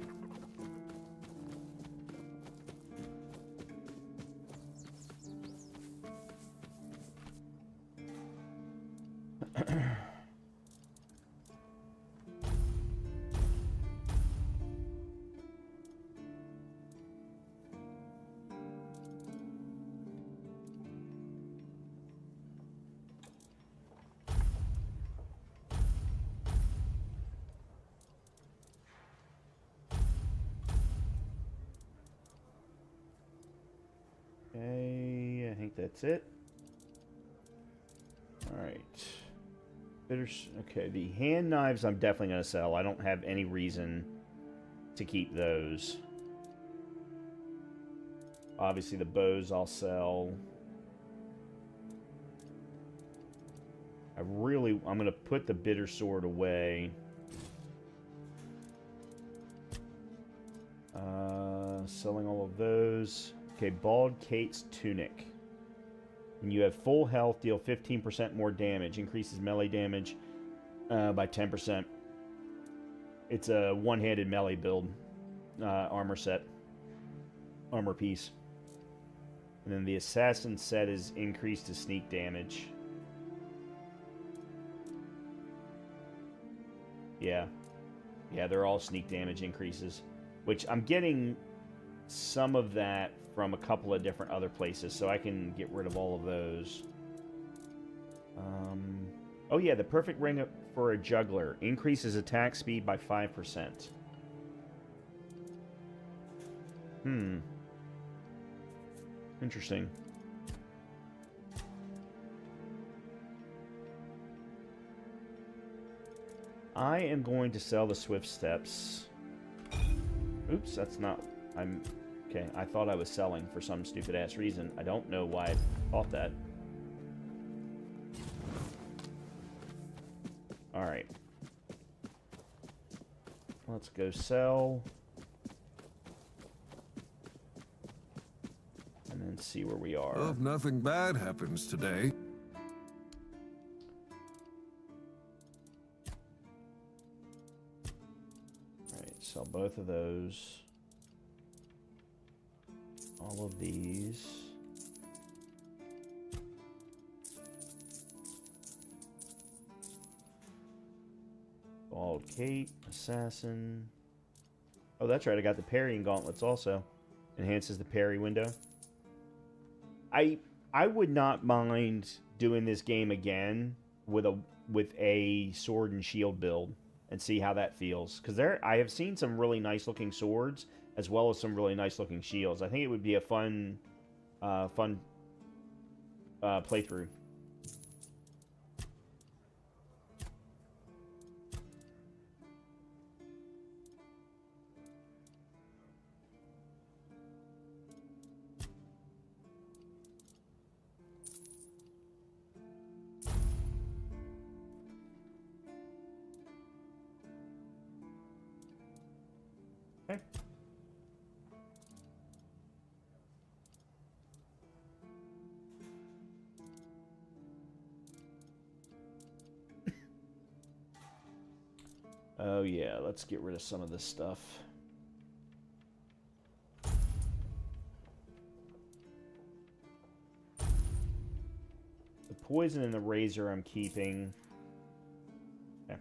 Okay, I think that's it. Alright. Okay, the hand knives I'm definitely going to sell. I don't have any reason to keep those. Obviously the bows I'll sell. I'm going to put the bitter sword away. Selling all of those. Okay, Bald Kate's Tunic. When you have full health, deal 15% more damage. Increases melee damage by 10%. It's a one-handed melee build. Armor set. Armor piece. And then the Assassin set is increased to sneak damage. Yeah. Yeah, they're all sneak damage increases. Which I'm getting some of that from a couple of different other places, so I can get rid of all of those. Oh yeah, the perfect ring for a juggler. Increases attack speed by 5%. Interesting. I am going to sell the Swift Steps. Oops, that's not... Okay, I thought I was selling for some stupid-ass reason. I don't know why I thought that. Alright. Let's go sell. And then see where we are. Hope nothing bad happens today. Alright, sell both of those. all of these. Bald Cape, Assassin. Oh, that's right. I got the parrying gauntlets also. Enhances the parry window. I would not mind doing this game again with a sword and shield build and see how that feels. Because I have seen some really nice looking swords as well as some really nice looking shields. I think it would be a fun playthrough. Okay. Oh yeah, let's get rid of some of this stuff. The poison and the razor I'm keeping. Okay.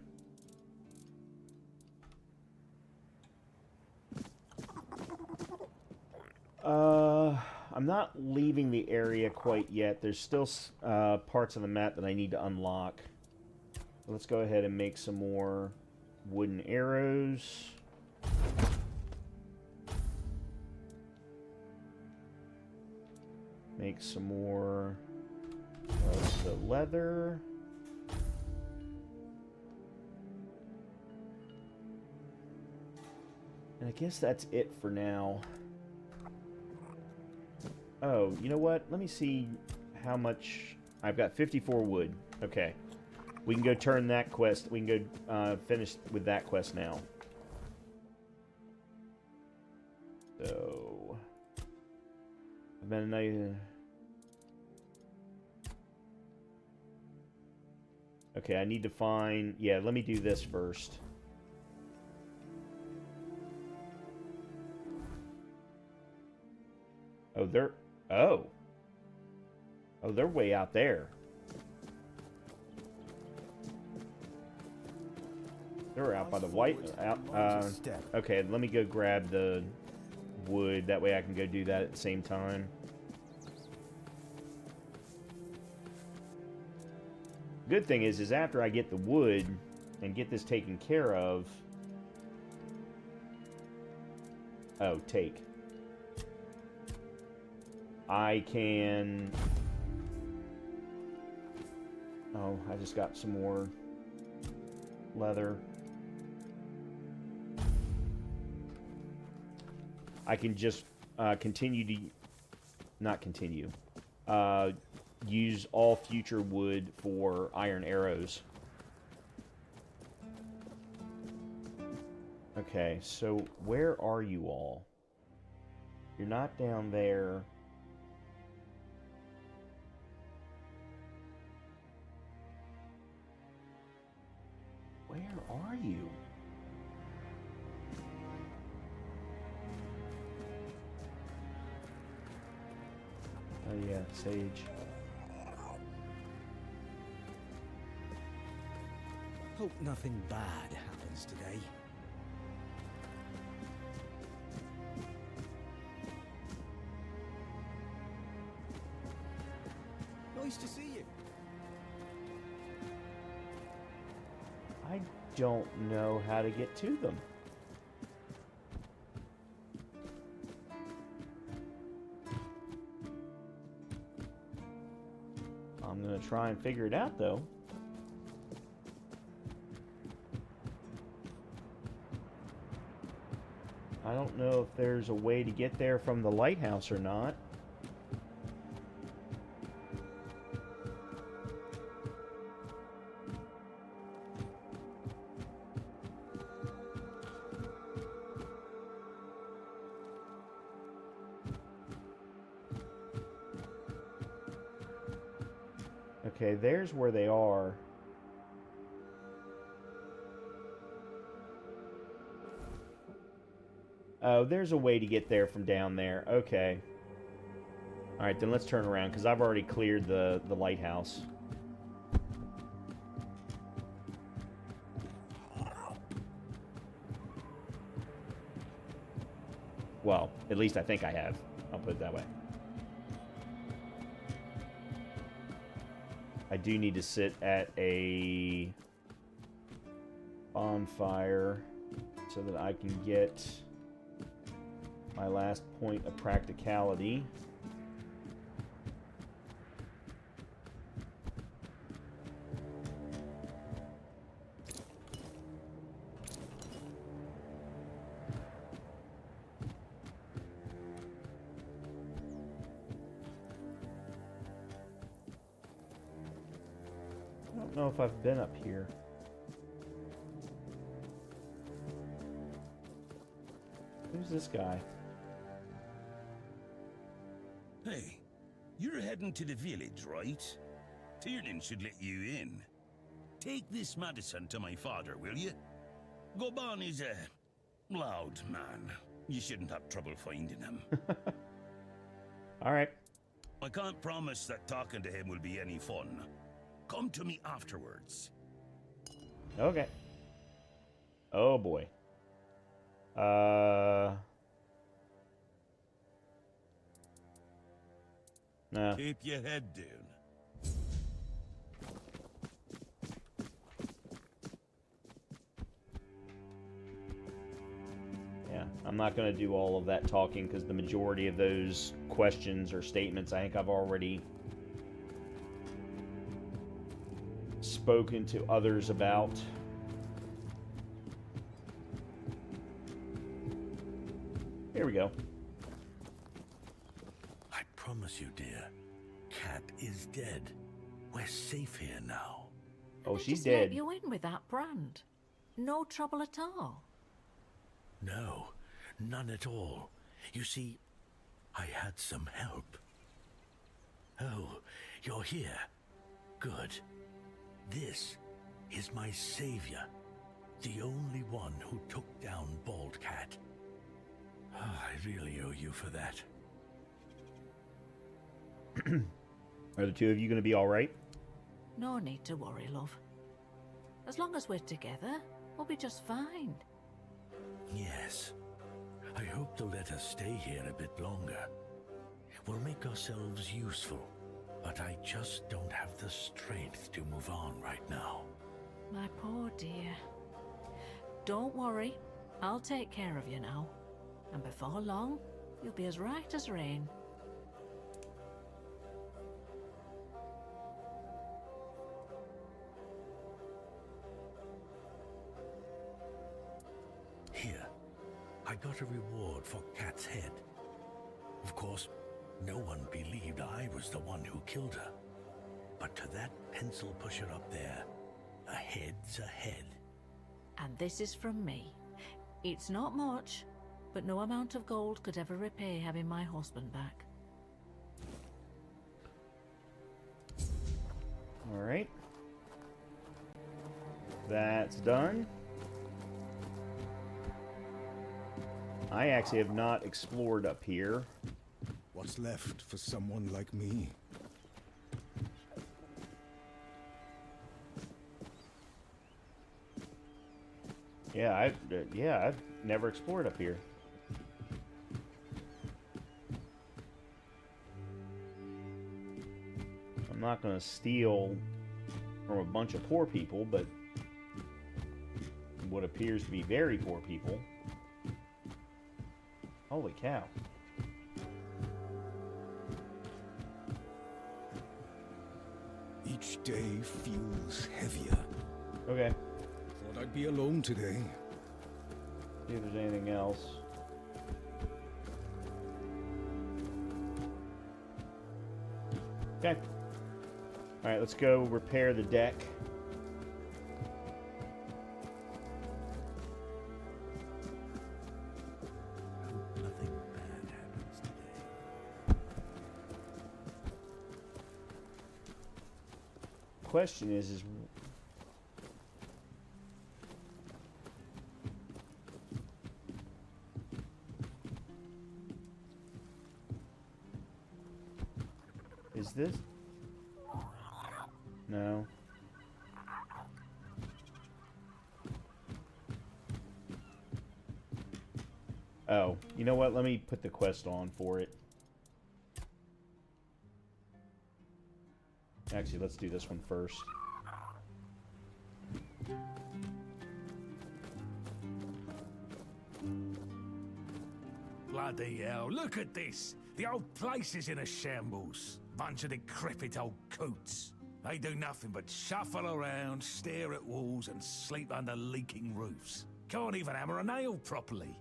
I'm not leaving the area quite yet. There's still parts of the map that I need to unlock. So let's go ahead and make some more wooden arrows. Make some more of the leather. And I guess that's it for now. Oh, you know what? Let me see how much... I've got 54 wood. Okay. We can go turn that quest. We can go finish with that quest now. So... I've been a night... Okay, I need to find... Yeah, let me do this first. Oh, they're... Oh. Oh, they're way out there. They're out by the white... okay, let me go grab the wood. That way I can go do that at the same time. Good thing is after I get the wood and get this taken care of... Oh, take. I can... Oh, I just got some more leather. I can just continue to... Not continue. Use all future wood for iron arrows. Okay, so where are you all? You're not down there. Where are you? Oh yeah, Sage. Hope nothing bad happens today. Nice to see you. I don't know how to get to them. I'm gonna try and figure it out though. I don't know if there's a way to get there from the lighthouse or not. Okay, there's where they are. Oh, there's a way to get there from down there. Okay. Alright, then let's turn around, because I've already cleared the lighthouse. Well, at least I think I have. I'll put it that way. I do need to sit at a bonfire so that I can get my last point of practicality. I don't know if I've been up here. Who's this guy? Hey, you're heading to the village, right? Tiernan should let you in. Take this medicine to my father, will you? Goban is a loud man. You shouldn't have trouble finding him. All right. I can't promise that talking to him will be any fun. Come to me afterwards. Okay. Oh boy. Nah. Keep your head down. Yeah, I'm not going to do all of that talking because the majority of those questions or statements I think I've already spoken to others about. Here we go. I promise you, dear, Cat is dead. We're safe here now. Oh, They she's just dead. let you in with that brand. No trouble at all. No, none at all. You see, I had some help. Oh, you're here. Good. This is my savior, the only one who took down Bald Cat. I really owe you for that. Are the two of you going to be all right? No need to worry, love. As long as we're together, we'll be just fine. Yes. I hope they'll let us stay here a bit longer. We'll make ourselves useful, but I just don't have the strength to move on right now. My poor dear. Don't worry. I'll take care of you now. And before long, you'll be as right as rain. Here, I got a reward for Cat's head. Of course, no one believed I was the one who killed her. But to that pencil pusher up there, a head's a head. And this is from me. It's not much, but no amount of gold could ever repay having my husband back. All right. That's done. I actually have not explored up here. What's left for someone like me? Yeah, I've never explored up here. I'm not going to steal from a bunch of poor people, but what appears to be very poor people. Holy cow. Each day feels heavier. Okay. Thought I'd be alone today. See if there's anything else. Okay. Alright, let's go repair the deck. Nothing bad happens today. Question is Is this? No. Oh, you know what? Let me put the quest on for it. Actually, let's do this one first. Bloody hell, look at this! The old place is in a shambles. Bunch of decrepit old coots. They do nothing but shuffle around, stare at walls, and sleep under leaking roofs. Can't even hammer a nail properly.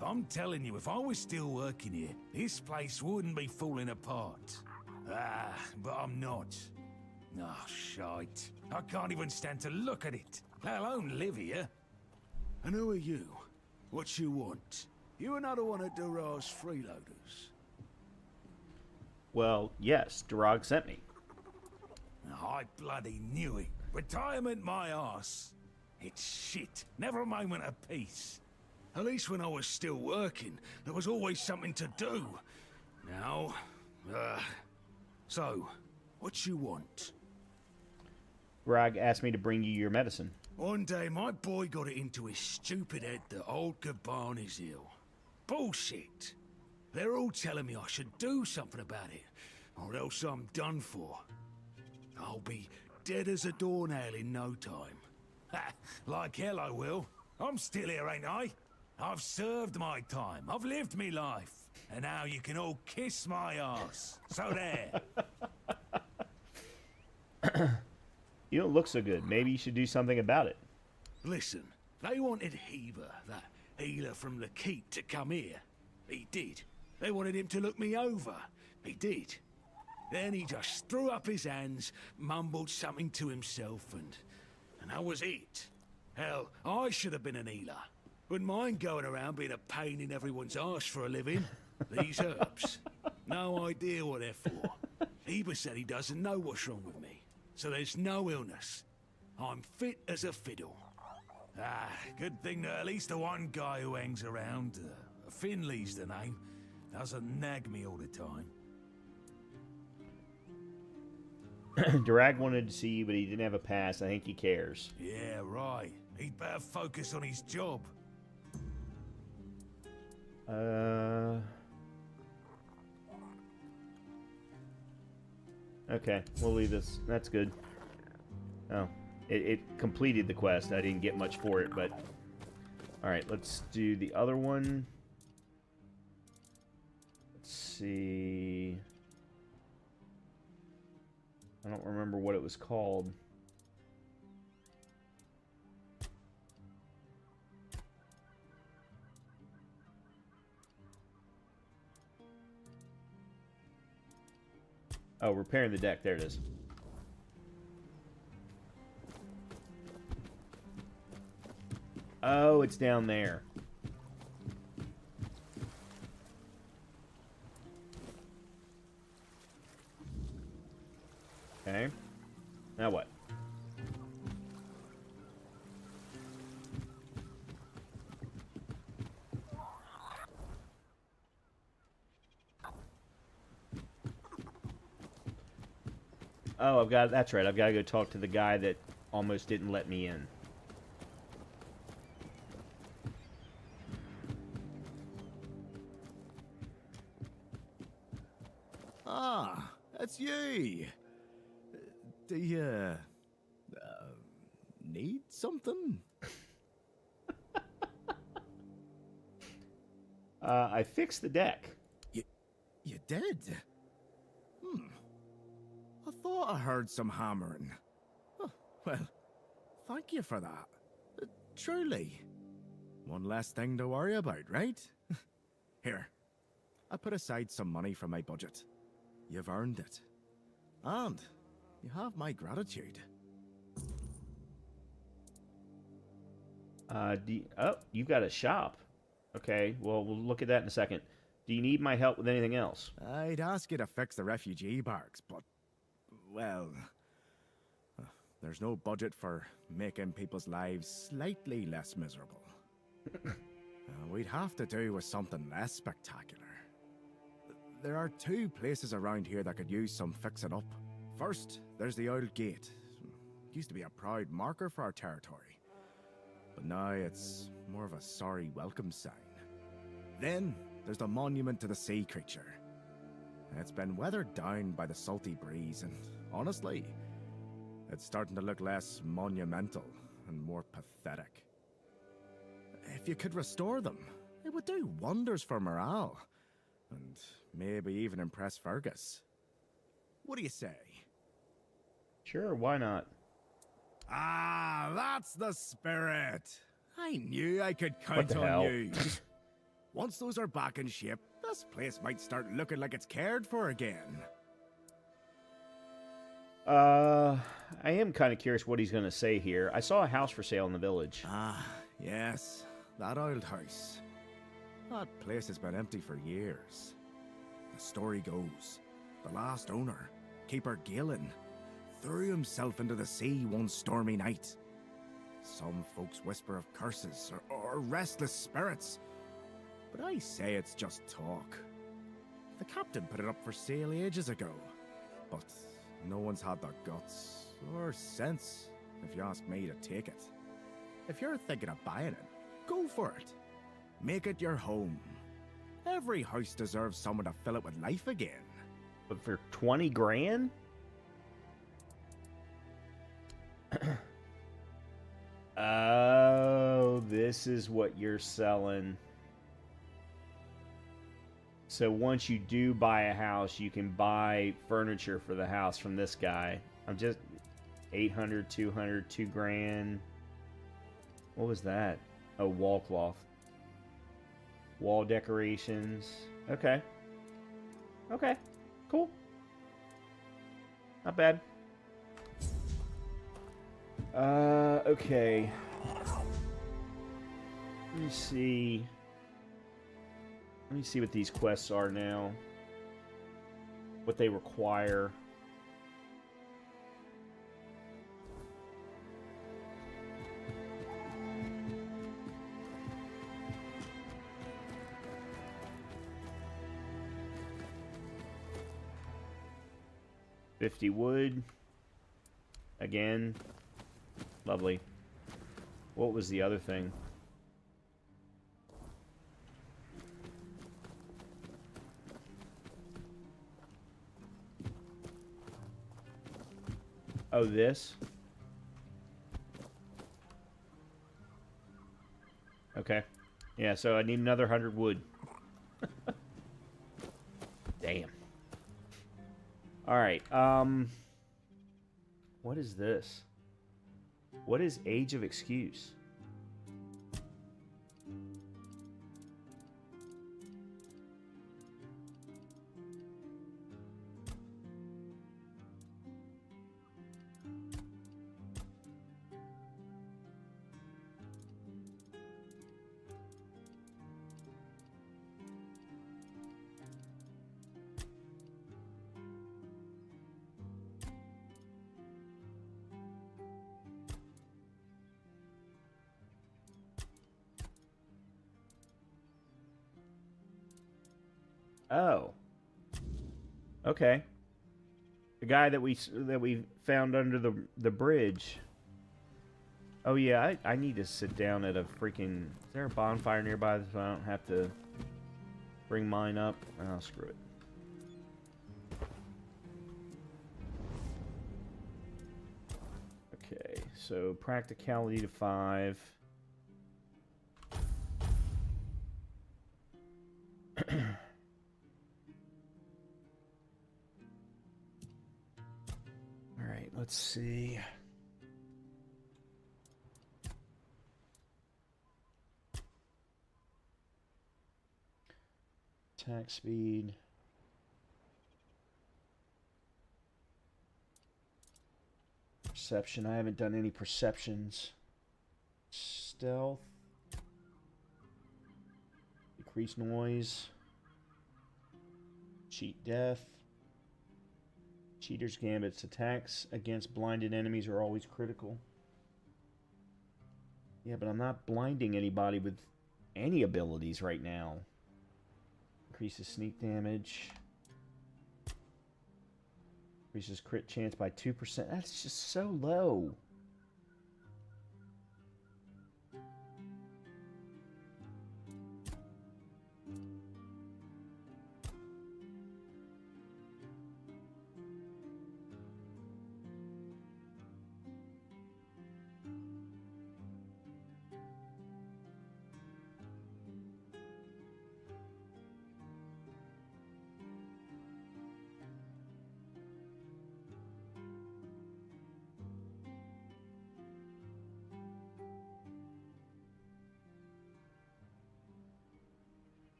I'm telling you, if I was still working here, this place wouldn't be falling apart. Ah, but I'm not. Oh, shite. I can't even stand to look at it, let alone live here. And who are you? What you want? You another one of Durar's freeloaders? Well, yes, Durag sent me. I bloody knew it. Retirement my arse. It's shit. Never a moment of peace. At least when I was still working, there was always something to do. Now, so, what you want? Durag asked me to bring you your medicine. One day, my boy got it into his stupid head that old Gaban is ill. Bullshit. They're all telling me I should do something about it, or else I'm done for. I'll be dead as a doornail in no time. Ha! Like hell I will. I'm still here, ain't I? I've served my time. I've lived me life. And now you can all kiss my ass. So there. You don't look so good. Maybe you should do something about it. Listen, they wanted Heber, that healer from the keep, to come here. He did. They wanted him to look me over. He did. Then he just threw up his hands, mumbled something to himself, and that was it. Hell, I should have been an healer. Wouldn't mind going around being a pain in everyone's arse for a living. These herbs. No idea what they're for. Heber said he doesn't know what's wrong with me. So there's no illness. I'm fit as a fiddle. Ah, good thing that at least the one guy who hangs around, Finley's the name, doesn't nag me all the time. Durag wanted to see you, but he didn't have a pass. I think he cares. Yeah, right. He'd better focus on his job. Okay, we'll leave this. That's good. Oh, it completed the quest. I didn't get much for it, but... Alright, let's do the other one. Let's see... I don't remember what it was called. Oh, repairing the deck. There it is. Oh, it's down there. Okay. Now what? Oh, that's right. I've got to go talk to the guy that almost didn't let me in. Ah, that's you. Do you need something? I fixed the deck. You did? I thought I heard some hammering. Oh, well, thank you for that. Truly. One less thing to worry about, right? Here, I put aside some money from my budget. You've earned it. And you have my gratitude. Oh, you've got a shop. Okay, well, we'll look at that in a second. Do you need my help with anything else? I'd ask you to fix the refugee barracks, but... well... there's no budget for making people's lives slightly less miserable. We'd have to do with something less spectacular. there are two places around here that could use some fixing up. First, there's the old gate. Used to be a proud marker for our territory. But now it's more of a sorry welcome sign. Then, there's the monument to the sea creature. It's been weathered down by the salty breeze, and honestly, it's starting to look less monumental and more pathetic. If you could restore them, it would do wonders for morale. And maybe even impress Fergus. What do you say? Sure, why not? Ah, that's the spirit. I knew I could count on hell? you. Once those are back in shape, this place might start looking like it's cared for again. I am kind of curious what he's going to say here. I saw a house for sale in the village. Ah, yes, that old house. That place has been empty for years. The story goes, the last owner, Keeper Galen, threw himself into the sea one stormy night. Some folks whisper of curses or restless spirits, but I say it's just talk. The captain put it up for sale ages ago, but no one's had the guts or sense, if you ask me, to take it. If you're thinking of buying it, go for it. Make it your home. Every house deserves someone to fill it with life again. But for 20 grand? Oh, this is what you're selling. So once you do buy a house, you can buy furniture for the house from this guy. I'm just 800, 200, 2 grand. What was that? Oh, wall cloth. Wall decorations. Okay. Okay. Cool. Not bad. Okay. Let me see. Let me see what these quests are now. What they require. $50 wood. Again. Lovely. What was the other thing? Oh, this? Okay. Yeah, so I need another 100 wood. Damn. Alright, what is this? What is Age of Excuse? Oh. Okay. The guy that we found under the bridge. Oh yeah, I need to sit down at a freaking... Is there a bonfire nearby so I don't have to bring mine up? Oh, screw it. Okay, so practicality to 5. Alright, let's see. Attack speed. Perception. I haven't done any perceptions. Stealth. Decrease noise. Cheat death. Cheater's Gambit's attacks against blinded enemies are always critical. Yeah, but I'm not blinding anybody with any abilities right now. Increases sneak damage. Increases crit chance by 2%. That's just so low.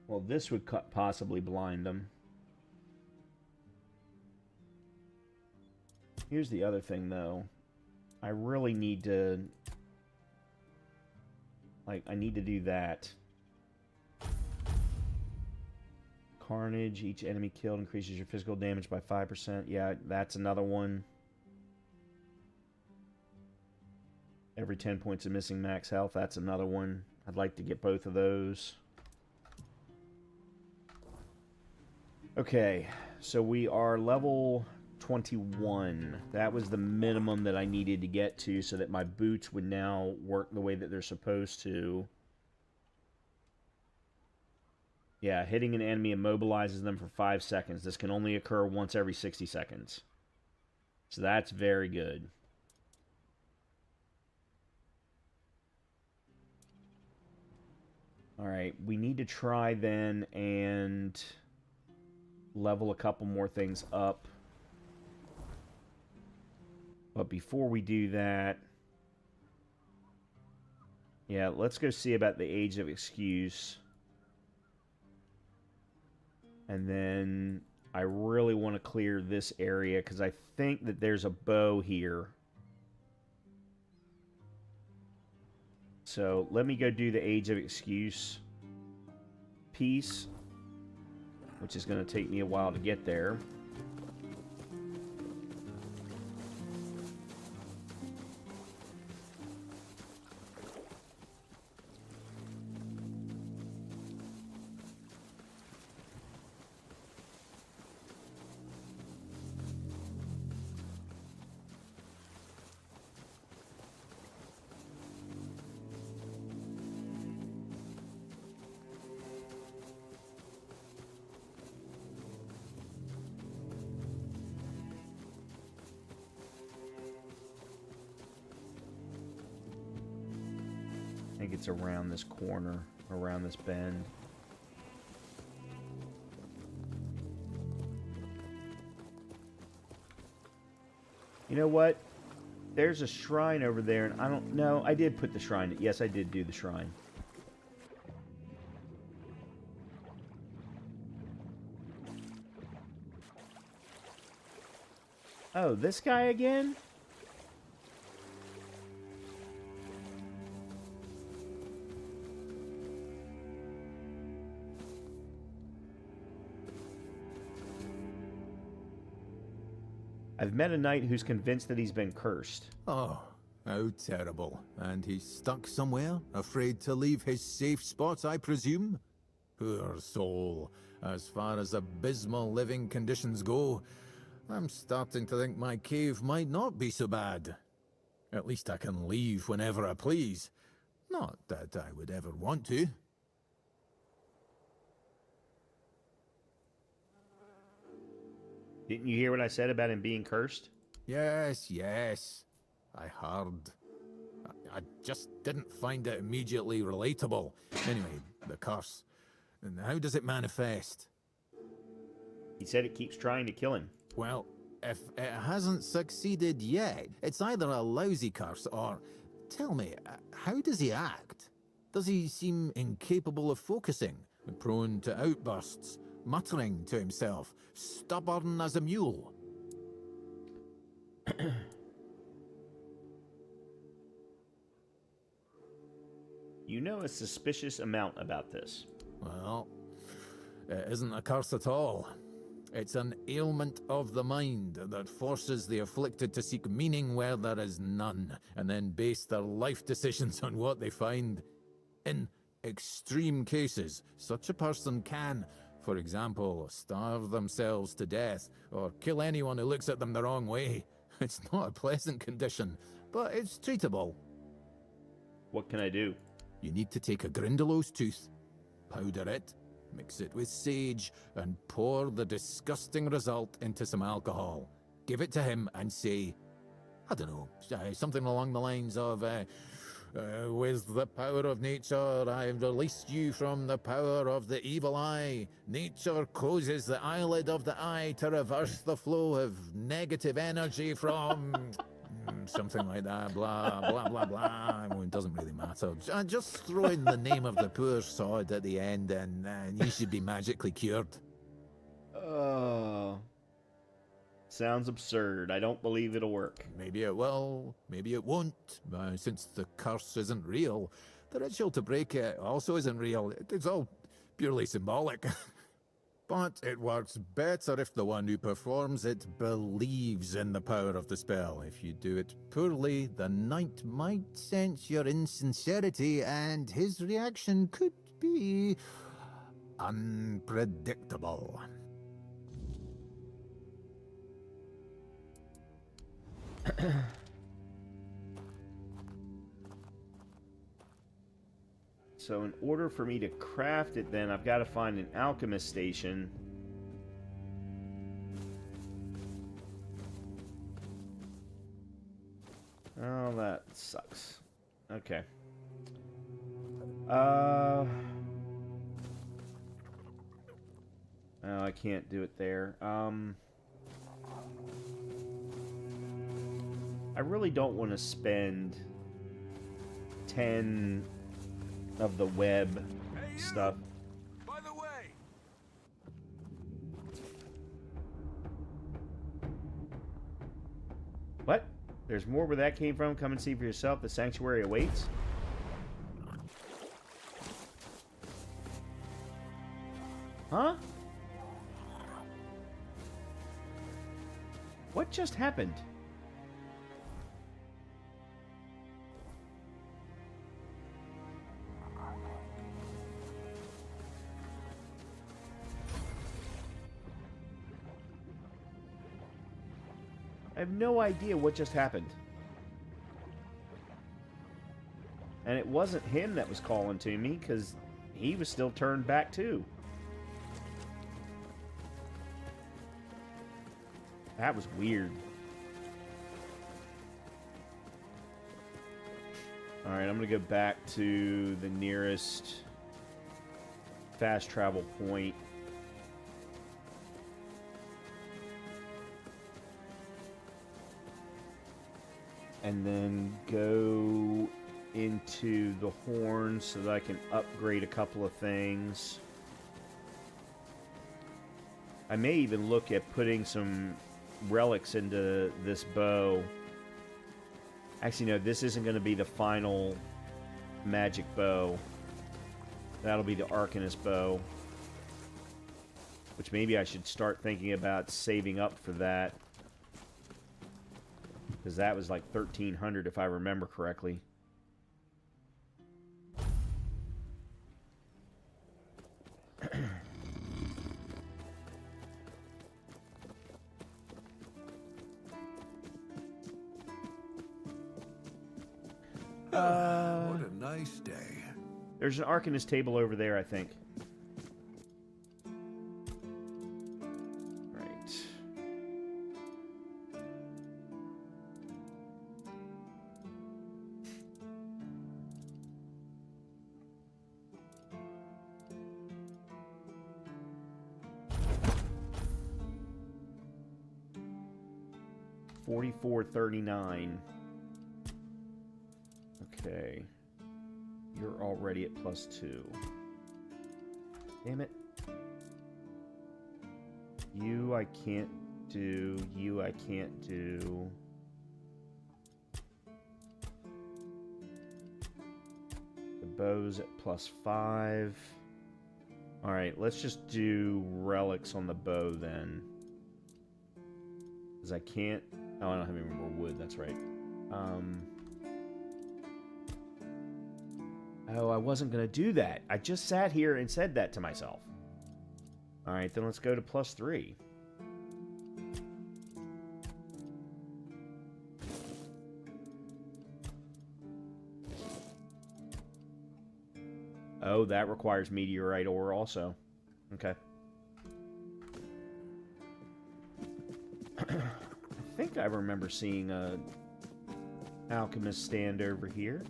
Well, this would possibly blind them. Here's the other thing, though. I really need to... Like, I need to do that. Carnage. Each enemy killed increases your physical damage by 5%. Yeah, that's another one. Every 10 points of missing max health. That's another one. I'd like to get both of those. Okay, so we are level 21. That was the minimum that I needed to get to so that my boots would now work the way that they're supposed to. Yeah, hitting an enemy immobilizes them for 5 seconds. This can only occur once every 60 seconds. So that's very good. Alright, we need to try then and level a couple more things up. But before we do that, yeah, let's go see about the Age of Excuse. And then I really want to clear this area because I think that there's a bow here. So let me go do the Age of Excuse piece, which is going to take me a while to get there. I think it's around this corner, around this bend. You know what? There's a shrine over there, and I don't know. I did put the shrine. Yes, I did do the shrine. Oh, this guy again? I've met a knight who's convinced that he's been cursed. Oh, how terrible. And he's stuck somewhere, afraid to leave his safe spot, I presume? Poor soul. As far as abysmal living conditions go, I'm starting to think my cave might not be so bad. At least I can leave whenever I please. Not that I would ever want to. Didn't you hear what I said about him being cursed? Yes, yes. I heard. I just didn't find it immediately relatable. Anyway, the curse. And how does it manifest? He said it keeps trying to kill him. Well, if it hasn't succeeded yet, it's either a lousy curse or... Tell me, how does he act? Does he seem incapable of focusing, prone to outbursts, muttering to himself, stubborn as a mule? You know a suspicious amount about this. Well, it isn't a curse at all. It's an ailment of the mind that forces the afflicted to seek meaning where there is none, and then base their life decisions on what they find. In extreme cases, such a person can, For example, starve themselves to death, or kill anyone who looks at them the wrong way. It's not a pleasant condition, but it's treatable. What can I do? You need to take a Grindylows tooth, powder it, mix it with sage, and pour the disgusting result into some alcohol. Give it to him and say, I don't know, something along the lines of, with the power of nature, I've released you from the power of the evil eye. Nature closes the eyelid of the eye to reverse the flow of negative energy from... something like that, blah, blah, blah, blah. Well, it doesn't really matter. Just throw in the name of the poor sod at the end and you should be magically cured. Sounds absurd. I don't believe it'll work. Maybe it will, maybe it won't. Since the curse isn't real, the ritual to break it also isn't real. It's all purely symbolic. But it works better if the one who performs it believes in the power of the spell. If you do it poorly, the knight might sense your insincerity and his reaction could be unpredictable. So in order for me to craft it, then I've got to find an alchemist station. Oh, that sucks. Okay. Oh, I can't do it there. I really don't want to spend 10 of the web stuff. By the way. What? There's more where that came from? Come and see for yourself. The sanctuary awaits. Huh? What just happened? I have no idea what just happened. And it wasn't him that was calling to me, because he was still turned back too. That was weird. Alright, I'm going to go back to the nearest fast travel point. And then go into the horn so that I can upgrade a couple of things. I may even look at putting some relics into this bow. Actually, no, this isn't going to be the final magic bow. That'll be the Arcanist bow. Which maybe I should start thinking about saving up for that. Because that was like 1,300 if I remember correctly. What a nice day. There's an Arcanist table over there, I think. Right. $44.39. Okay. You're already at +2. Damn it. You I can't do. You I can't do. The bow's at +5. Alright, let's just do relics on the bow then. Because I can't... Oh, I don't have any more wood, that's right. Oh, I wasn't going to do that. I just sat here and said that to myself. Alright, then let's go to +3. Oh, that requires meteorite ore also. Okay. I think I remember seeing a alchemist stand over here.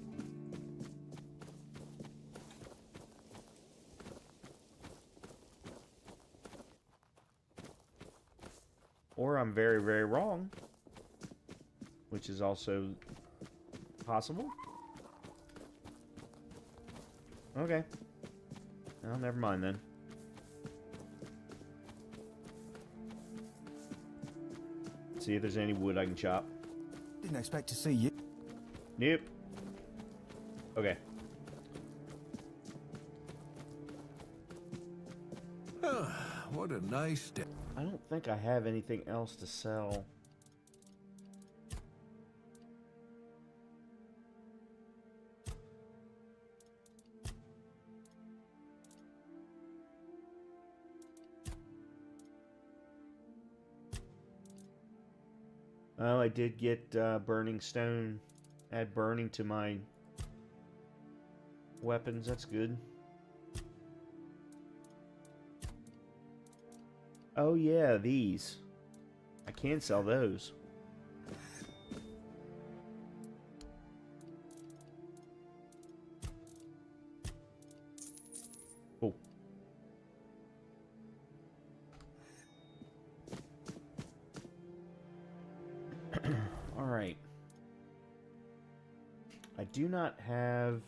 Or I'm very, very wrong. Which is also possible. Okay. Well, never mind then. See if there's any wood I can chop. Didn't expect to see you. Nope. Okay. What a nice day. I don't think I have anything else to sell. Oh, I did get burning stone. Add burning to my weapons. That's good. Oh yeah, these. I can sell those. Cool. All right. I do not have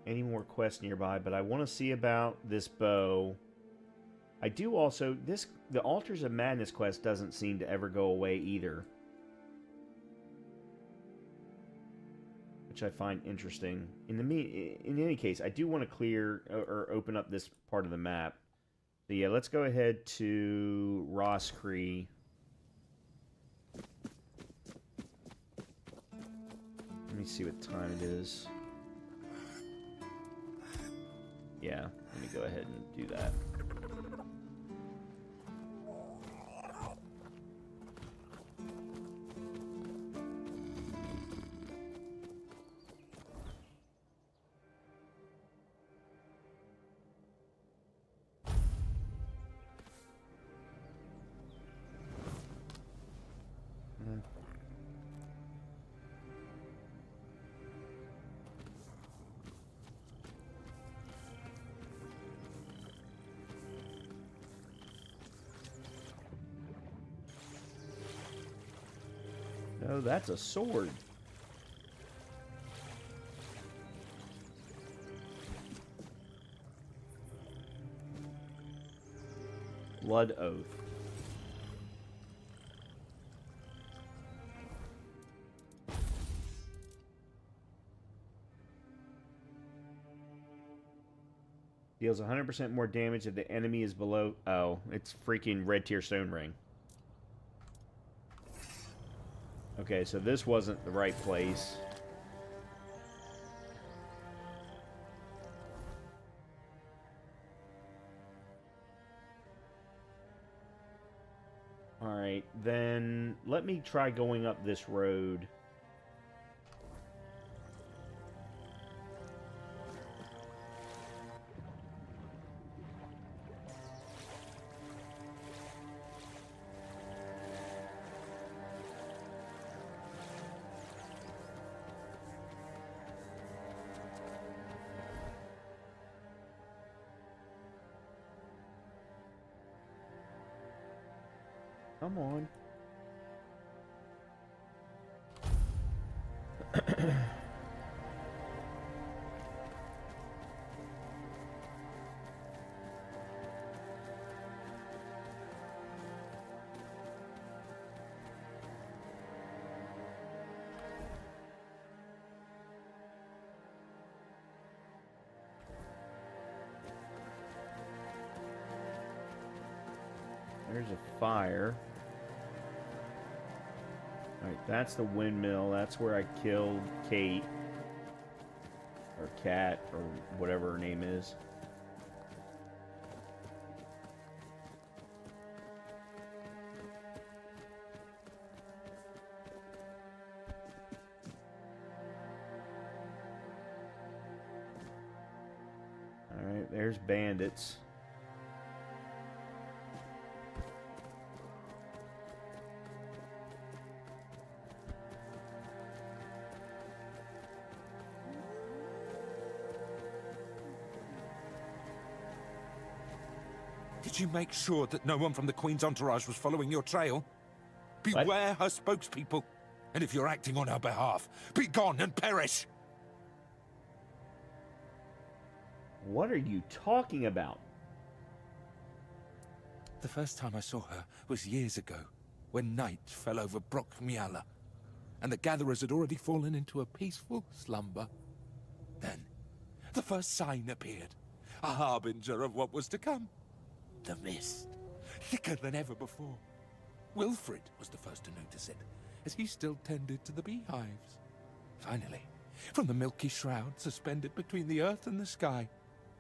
any more quests nearby, but I want to see about this bow. I do also, the Altars of Madness quest doesn't seem to ever go away either. Which I find interesting. In any case, I do want to clear or open up this part of the map. So yeah, let's go ahead to Roscree. Let me see what time it is. Yeah, let me go ahead and do that. Oh, that's a sword. Blood Oath. Deals 100% more damage if the enemy is below... Oh, it's freaking red tier stone ring. Okay, so this wasn't the right place. Alright, then let me try going up this road. Come on. There's a fire. Alright, that's the windmill. That's where I killed Kate. Or Cat, or whatever her name is. there's bandits. Did you make sure that no one from the Queen's entourage was following your trail? Beware her spokespeople. And if you're acting on her behalf, be gone and perish! What are you talking about? The first time I saw her was years ago, when night fell over Brock Miala, and the gatherers had already fallen into a peaceful slumber. Then, the first sign appeared, a harbinger of what was to come. The mist, thicker than ever before. Wilfred was the first to notice it, as he still tended to the beehives. Finally, from the milky shroud suspended between the earth and the sky,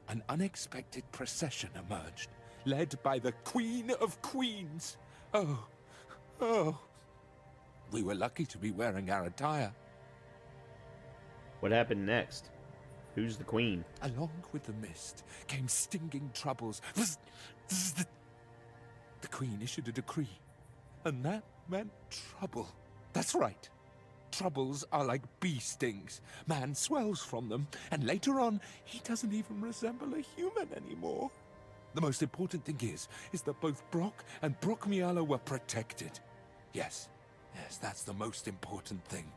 an unexpected procession emerged, led by the Queen of Queens. Oh. We were lucky to be wearing our attire. What happened next? Who's the queen? Along with the mist came stinging troubles. The Queen issued a decree, and that meant trouble. That's right. Troubles are like bee stings. Man swells from them, and later on, he doesn't even resemble a human anymore. The most important thing is that both Brock and Brock Miala were protected. Yes, that's the most important thing.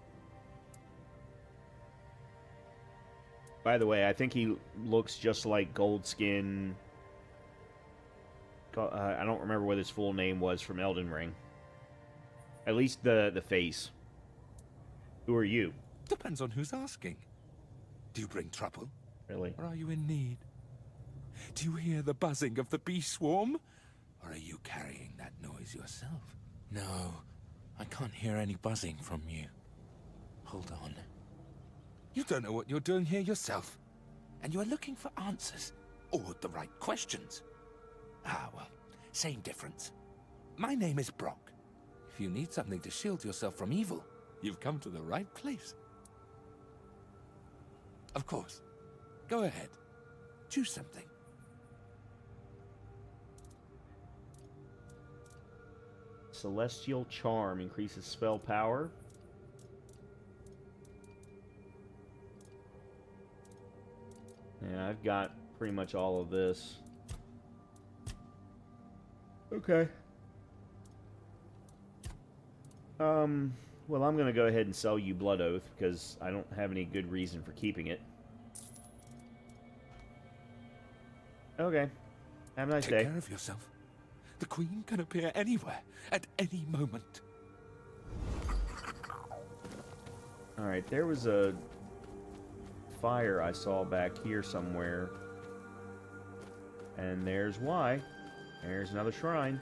By the way, I think he looks just like Goldskin. I don't remember what his full name was from Elden Ring. At least the face. Who are you? Depends on who's asking. Do you bring trouble? Really? Or are you in need? Do you hear the buzzing of the bee swarm? Or are you carrying that noise yourself? No, I can't hear any buzzing from you. Hold on. You don't know what you're doing here yourself. And you are looking for answers. Or the right questions. Ah, well, same difference. My name is Brock. If you need something to shield yourself from evil, you've come to the right place. Of course. Go ahead. Choose something. Celestial Charm increases spell power. Yeah, I've got pretty much all of this. Okay. Well, I'm going to go ahead and sell you Blood Oath because I don't have any good reason for keeping it. Okay. Have a nice day. Take care of yourself. The Queen can appear anywhere, at any moment. Alright, there was a fire I saw back here somewhere. And there's why. There's another shrine.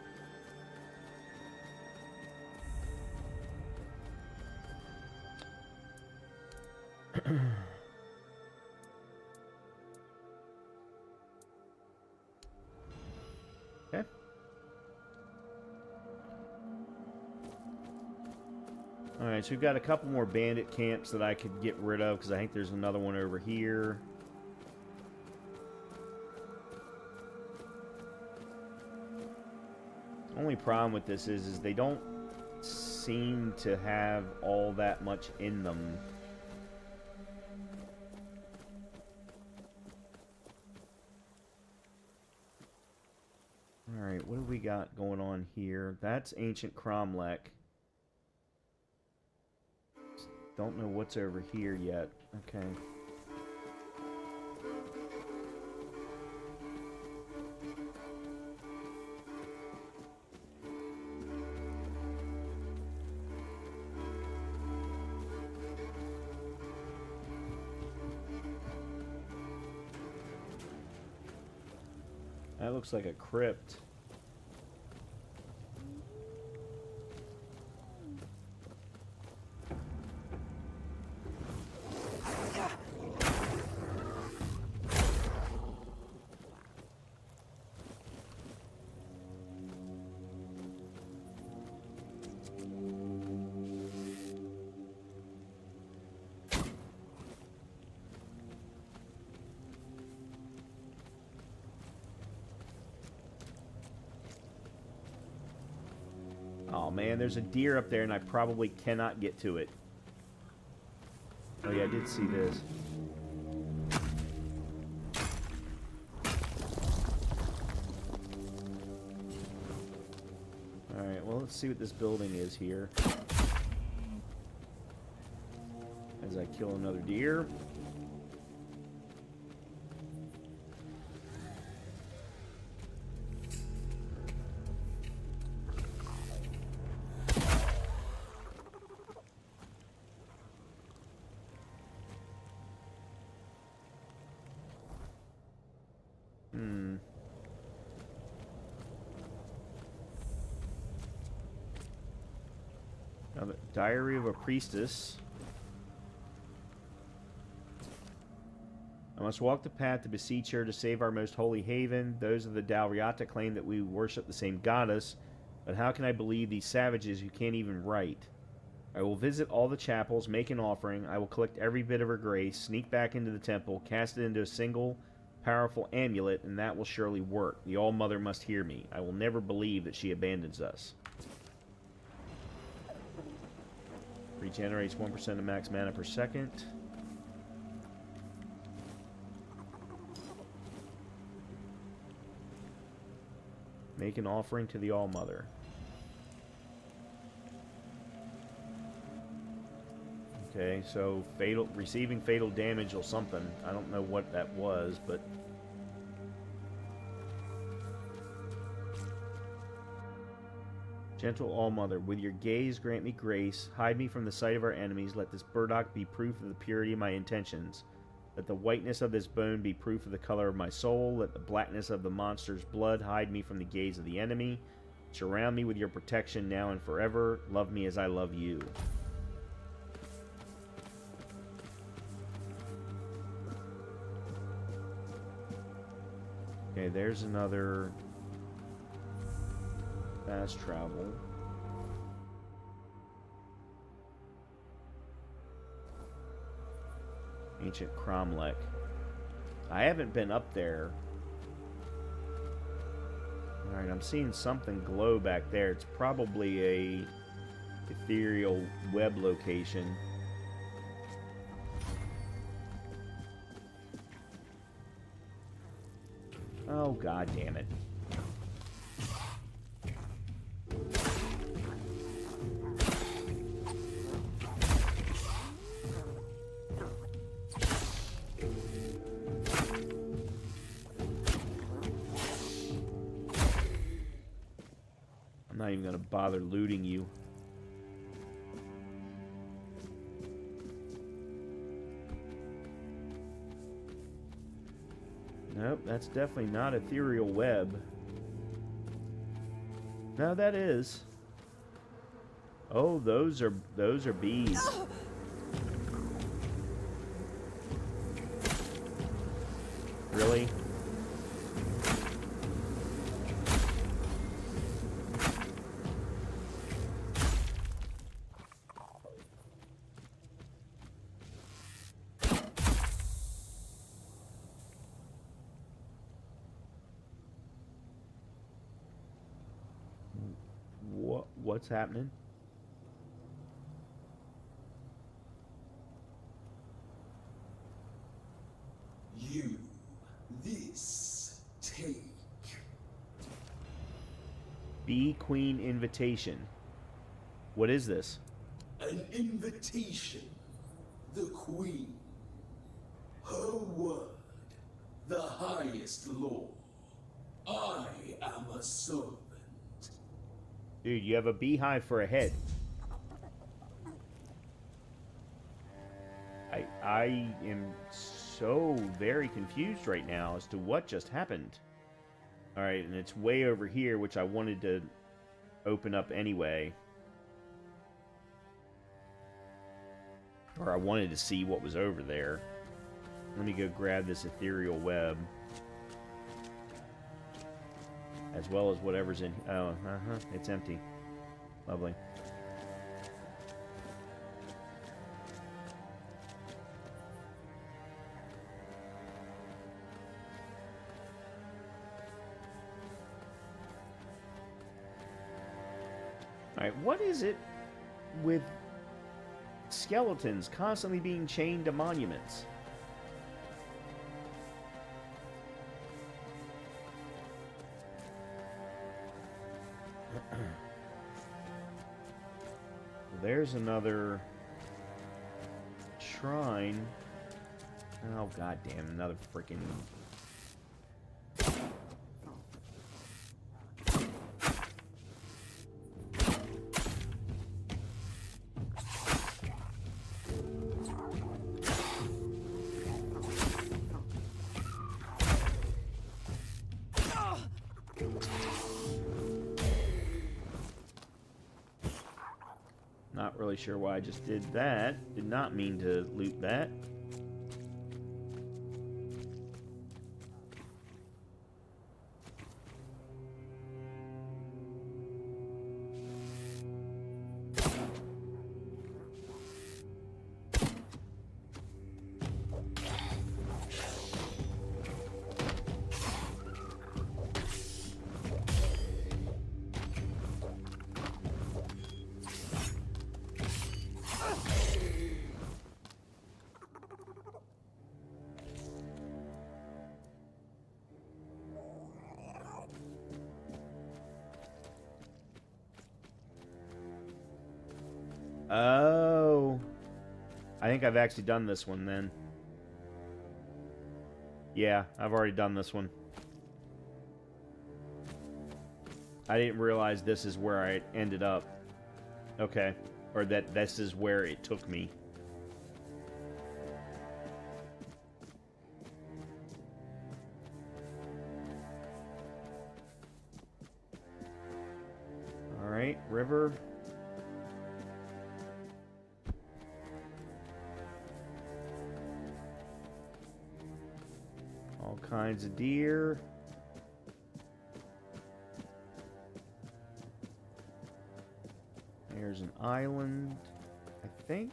Okay. Alright, so we've got a couple more bandit camps that I could get rid of, because I think there's another one over here. Only problem with this is they don't seem to have all that much in them. Alright, what do we got going on here? That's Ancient Cromlech. Don't know what's over here yet. Okay. That looks like a crypt. Oh man, there's a deer up there and I probably cannot get to it. Oh yeah, I did see this. Alright, well let's see what this building is here. As I kill another deer. Now the Diary of a Priestess. I must walk the path to beseech her to save our most holy haven. Those of the Dalriata claim that we worship the same goddess, but how can I believe these savages who can't even write? I will visit all the chapels, make an offering. I will collect every bit of her grace, sneak back into the temple, cast it into a single powerful amulet, and that will surely work. The All-Mother must hear me. I will never believe that she abandons us. Regenerates 1% of max mana per second. Make an offering to the All-Mother. Okay, so receiving fatal damage or something. I don't know what that was, but... Gentle All-Mother, with your gaze grant me grace, hide me from the sight of our enemies, let this burdock be proof of the purity of my intentions. Let the whiteness of this bone be proof of the color of my soul, let the blackness of the monster's blood hide me from the gaze of the enemy. Surround me with your protection now and forever, love me as I love you. Okay, there's another fast travel. Ancient Cromlech. I haven't been up there. Alright, I'm seeing something glow back there. It's probably a ethereal web location. Oh, god damn it. I'm not even going to bother looting you. Nope, that's definitely not ethereal web. No, that is. Oh, those are bees. Really? What's happening? You, this, take. Bee Queen Invitation. What is this? An invitation. The Queen. Her word. The highest law. I am a servant. Dude, you have a beehive for a head. I am so very confused right now as to what just happened. Alright, and it's way over here, which I wanted to open up anyway. Or I wanted to see what was over there. Let me go grab this ethereal web. As well as whatever's in... Oh, it's empty. Lovely. Alright, what is it with skeletons constantly being chained to monuments? There's another shrine. Oh, god damn, another freaking... Not really sure why I just did that. Did not mean to loot that. Oh. I think I've actually done this one then. Yeah, I've already done this one. I didn't realize this is where I ended up. Okay. Or that this is where it took me. Alright, river. All kinds of deer. There's an island, I think.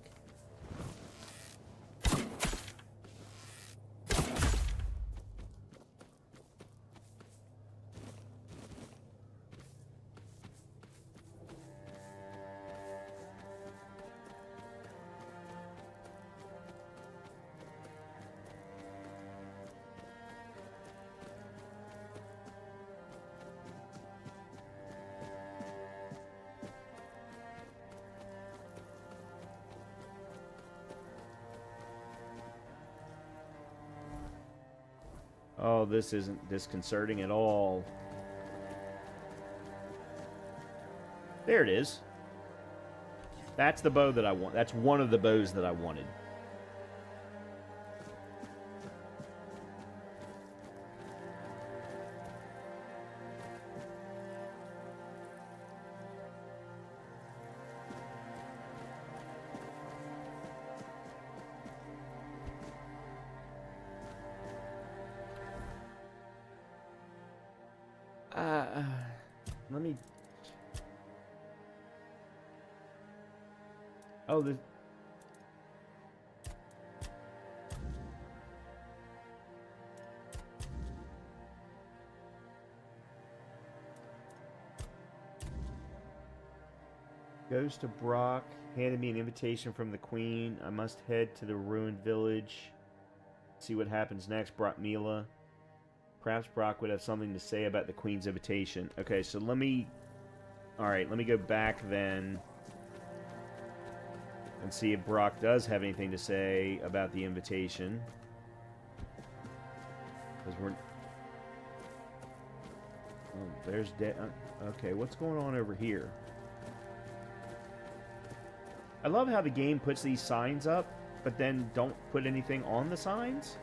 Oh, this isn't disconcerting at all. There it is. That's the bow that I want. That's one of the bows that I wanted. Let me... Oh, the... Goes to Brock, handed me an invitation from the Queen. I must head to the ruined village. See what happens next. Brock Mila. Perhaps Brock would have something to say about the Queen's invitation. Okay, so let me... Alright, let me go back then and see if Brock does have anything to say about the invitation. Because we're... Oh, there's... Okay, what's going on over here? I love how the game puts these signs up, but then don't put anything on the signs.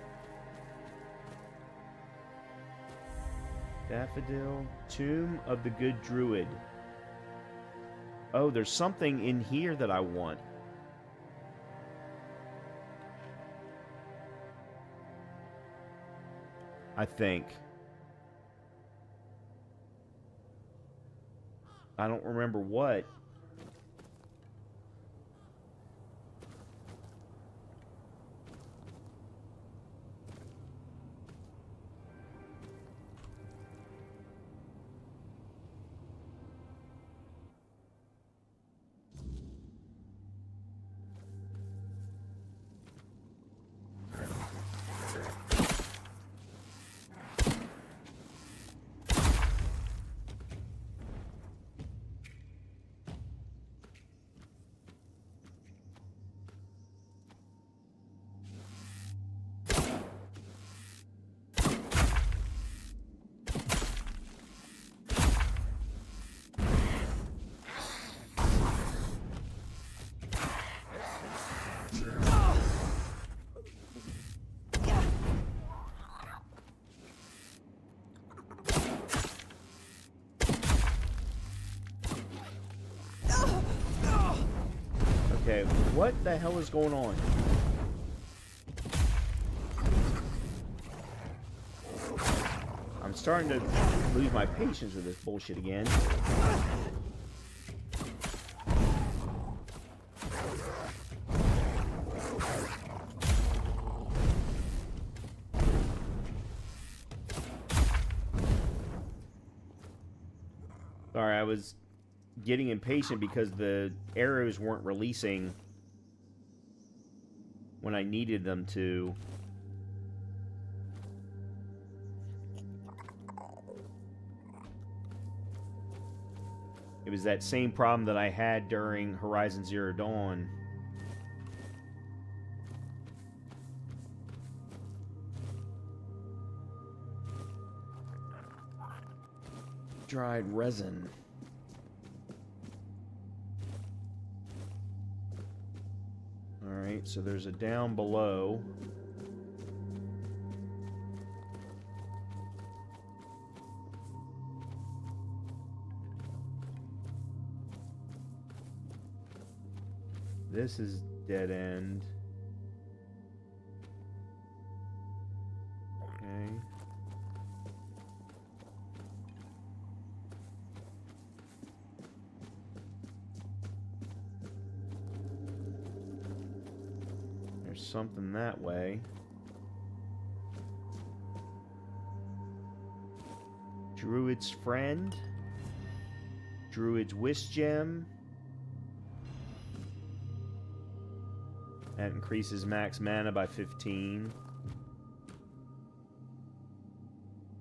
Daffodil. Tomb of the Good Druid. Oh, there's something in here that I want. I think. I don't remember what. Okay, what the hell is going on? I'm starting to lose my patience with this bullshit again. Sorry, I was getting impatient because the arrows weren't releasing when I needed them to. It was that same problem that I had during Horizon Zero Dawn. Dried resin. Alright, so there's a down below. This is dead end. Okay. There's something that way. Druid's Friend. Druid's Wish Gem. That increases max mana by 15.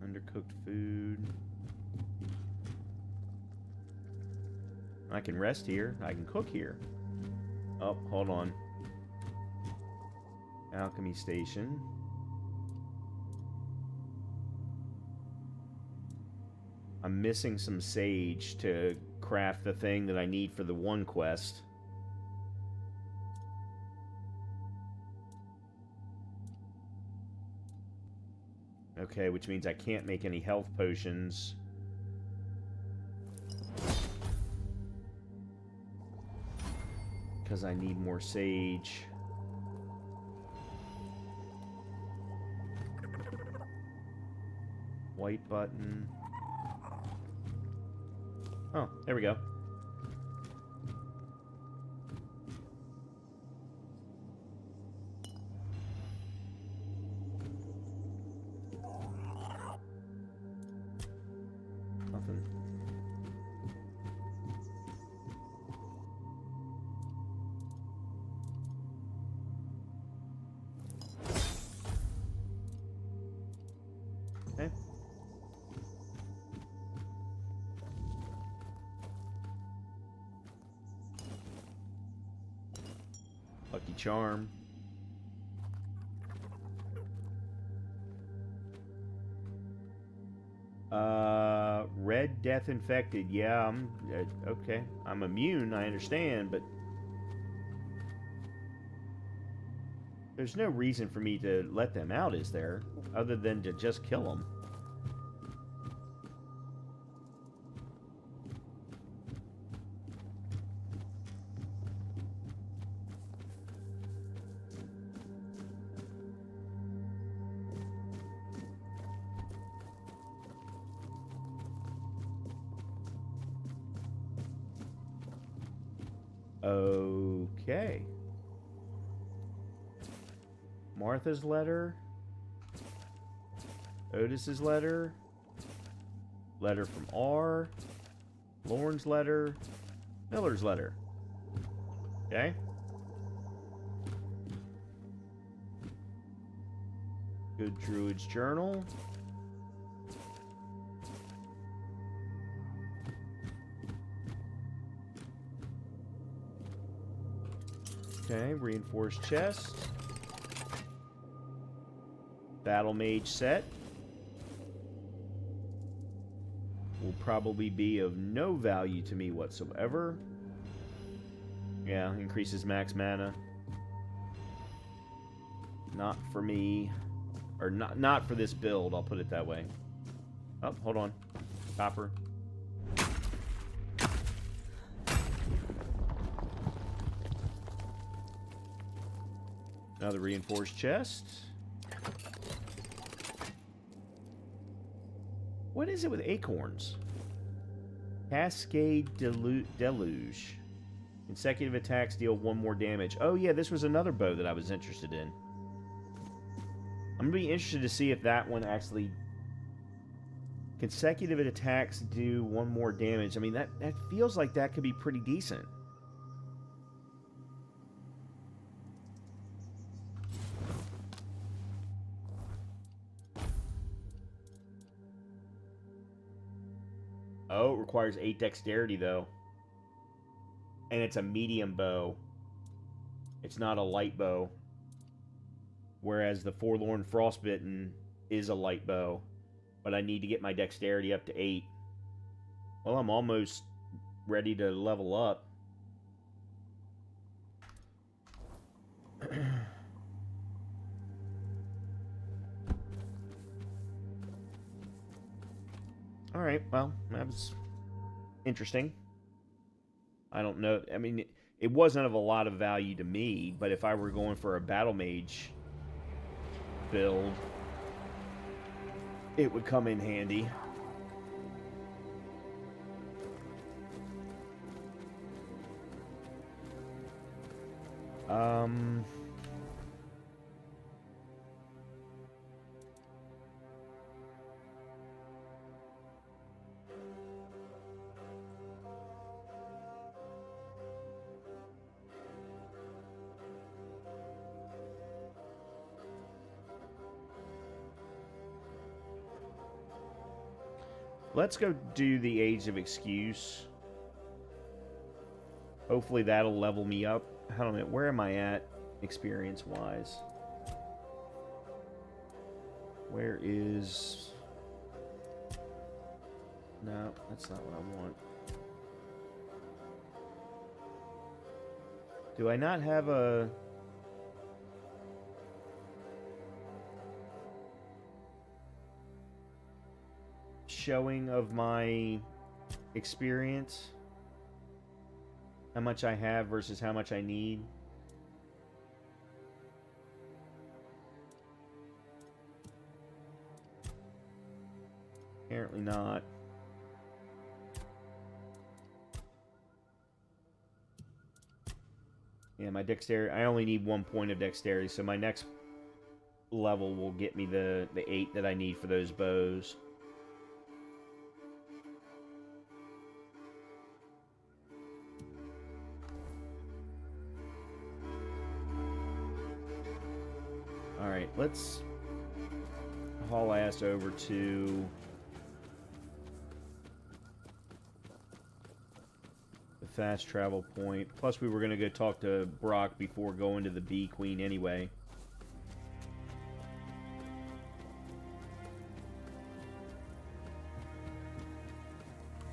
Undercooked food. I can rest here. I can cook here. Oh, hold on. Alchemy Station. I'm missing some sage to craft the thing that I need for the one quest. Okay, which means I can't make any health potions. Because I need more sage. White button. Oh, there we go. Nothing. Okay. Lucky Charm. Red Death Infected. Yeah, I'm okay. I'm immune, I understand, but there's no reason for me to let them out, is there? Other than to just kill them. Okay. Martha's letter. Otis's letter. Letter from R. Lorne's letter. Miller's letter. Okay. Good Druid's Journal. Okay, reinforced chest. Battle Mage set. Will probably be of no value to me whatsoever. Yeah, increases max mana. Not for me. Or not for this build, I'll put it that way. Oh, hold on. Copper. Another reinforced chest. What is it with acorns? Cascade Deluge. Consecutive attacks deal 1 more damage. Oh yeah, this was another bow that I was interested in. I'm going to be interested to see if that one actually... Consecutive attacks do 1 more damage. I mean, that feels like that could be pretty decent. Oh, it requires 8 dexterity, though. And it's a medium bow. It's not a light bow. Whereas the Forlorn Frostbitten is a light bow. But I need to get my dexterity up to 8. Well, I'm almost ready to level up. Alright, well, that was interesting. I don't know. I mean, it wasn't of a lot of value to me, but if I were going for a Battle Mage build, it would come in handy. Let's go do the Age of Excuse. Hopefully that'll level me up. I don't know. Where am I at experience-wise? Where is... No, that's not what I want. Do I not have a... showing of my experience? How much I have versus how much I need? Apparently not. Yeah, my dexterity, I only need 1 point of dexterity, so my next level will get me the 8 that I need for those bows. Alright, let's haul ass over to the fast travel point. Plus, we were going to go talk to Brock before going to the Bee Queen anyway.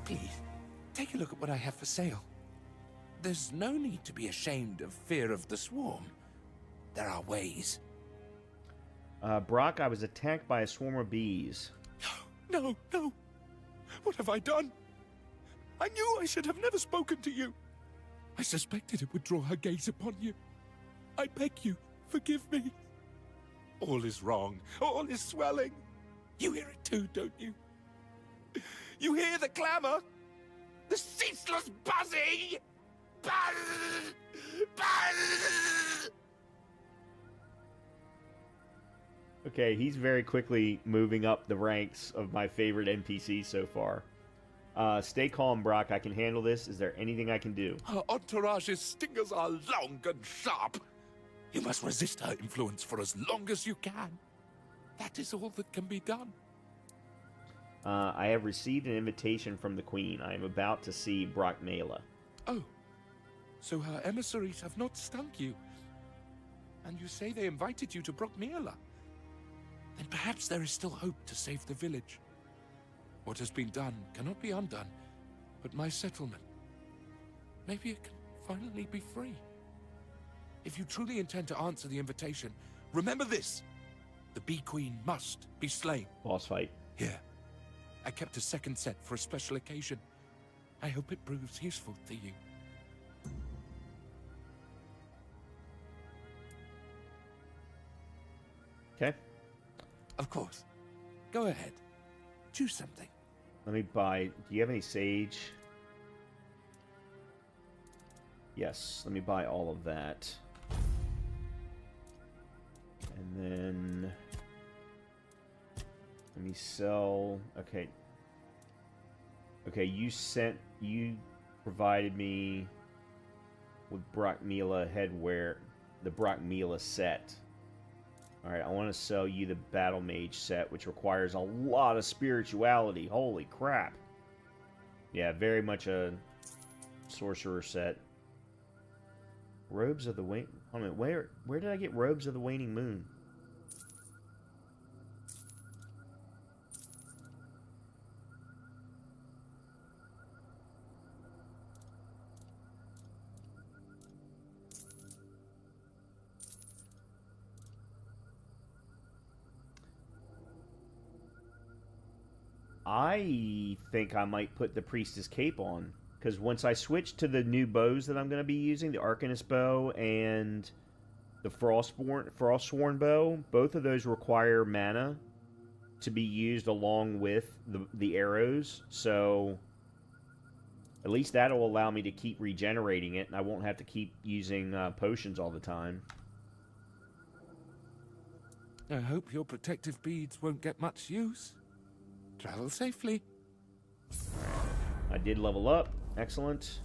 Please, take a look at what I have for sale. There's no need to be ashamed of fear of the swarm. There are ways. Brock, I was attacked by a swarm of bees. No, no. What have I done? I knew I should have never spoken to you. I suspected it would draw her gaze upon you. I beg you, forgive me. All is wrong. All is swelling. You hear it too, don't you? You hear the clamor? The ceaseless buzzing? Buzz! Buzz! Okay, he's very quickly moving up the ranks of my favorite NPC so far. Stay calm, Brock. I can handle this. Is there anything I can do? Her entourage's stingers are long and sharp. You must resist her influence for as long as you can. That is all that can be done. I have received an invitation from the Queen. I am about to see Brock Mela. Oh, so her emissaries have not stunk you. And you say they invited you to Brockmela. Then perhaps there is still hope to save the village. What has been done cannot be undone, but my settlement, maybe it can finally be free. If you truly intend to answer the invitation, remember this. The Bee Queen must be slain. Boss fight. Here. I kept a second set for a special occasion. I hope it proves useful to you. Okay. Of course. Go ahead. Choose something. Let me buy... Do you have any sage? Yes, let me buy all of that. And then... Let me sell... Okay. Okay, you provided me with Brockmila headwear, the Brockmila set. Alright, I want to sell you the Battle Mage set, which requires a lot of spirituality. Holy crap. Yeah, very much a sorcerer set. Robes of the Waning... Hold on a minute, where did I get Robes of the Waning Moon? I think I might put the Priestess Cape on, because once I switch to the new bows that I'm going to be using, the Arcanist bow and the Frostsworn bow, both of those require mana to be used along with the arrows, so at least that'll allow me to keep regenerating it, and I won't have to keep using potions all the time. I hope your protective beads won't get much use. Travel safely. I did level up. Excellent.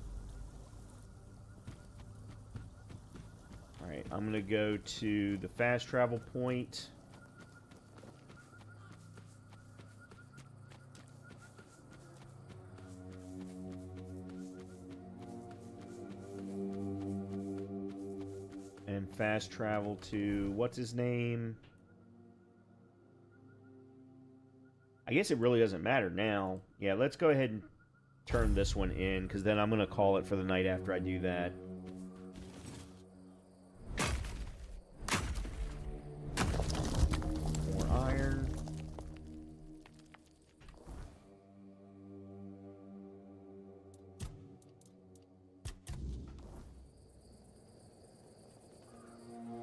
Alright, I'm going to go to the fast travel point. And fast travel to... What's his name? I guess it really doesn't matter now. Yeah, let's go ahead and turn this one in, because then I'm going to call it for the night after I do that. More iron.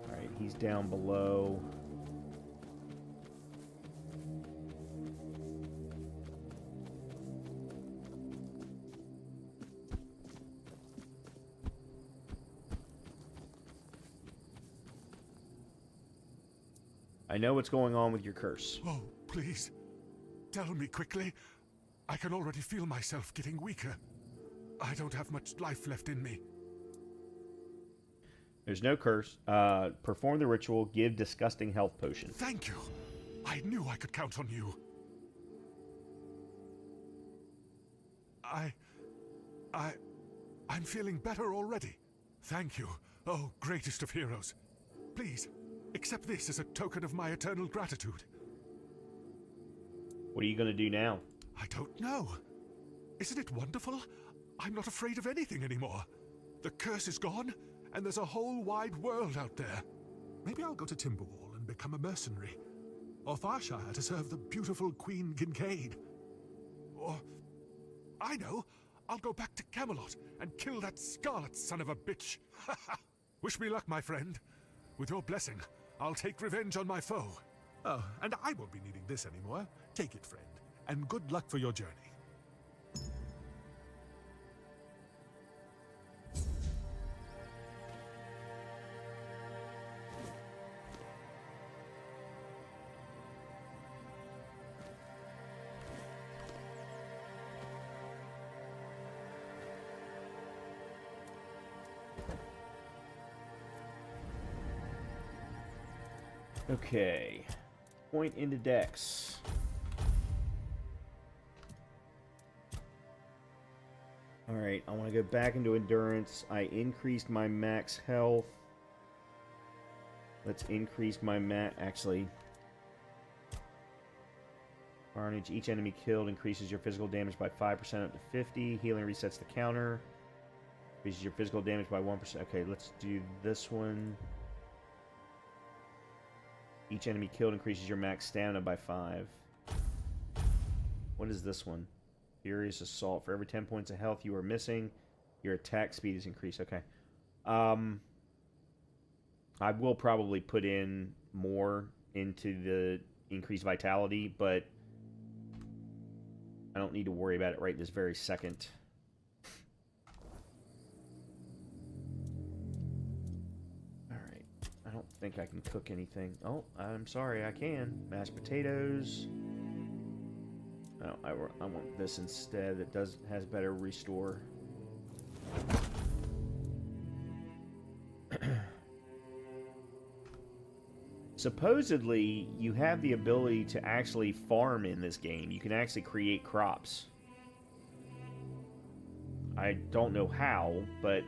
Alright, he's down below. I know what's going on with your curse. Oh, please. Tell me quickly. I can already feel myself getting weaker. I don't have much life left in me. There's no curse. Perform the ritual. Give disgusting health potion. Thank you. I knew I could count on you. I'm feeling better already. Thank you. Oh, greatest of heroes. Please, accept this as a token of my eternal gratitude. What are you going to do now? I don't know. Isn't it wonderful? I'm not afraid of anything anymore. The curse is gone, and there's a whole wide world out there. Maybe I'll go to Timberwall and become a mercenary. Or Farshire to serve the beautiful Queen Kincaid. Or, I know, I'll go back to Camelot and kill that Scarlet son of a bitch. Wish me luck, my friend. With your blessing, I'll take revenge on my foe. Oh, and I won't be needing this anymore. Take it, friend, and good luck for your journey. Okay. Point into Dex. Alright, I want to go back into Endurance. I increased my max health. Let's increase my actually. Carnage. Each enemy killed increases your physical damage by 5% up to 50. Healing resets the counter. Increases your physical damage by 1%. Okay, let's do this one. Each enemy killed increases your max stamina by 5. What is this one? Furious Assault. For every 10 points of health you are missing, your attack speed is increased. Okay. I will probably put in more into the increased vitality, but I don't need to worry about it right this very second. Alright, I don't think I can cook anything. Oh, I'm sorry, I can. Mashed potatoes. Oh, I want this instead. It has better restore. Supposedly, you have the ability to actually farm in this game. You can actually create crops. I don't know how, but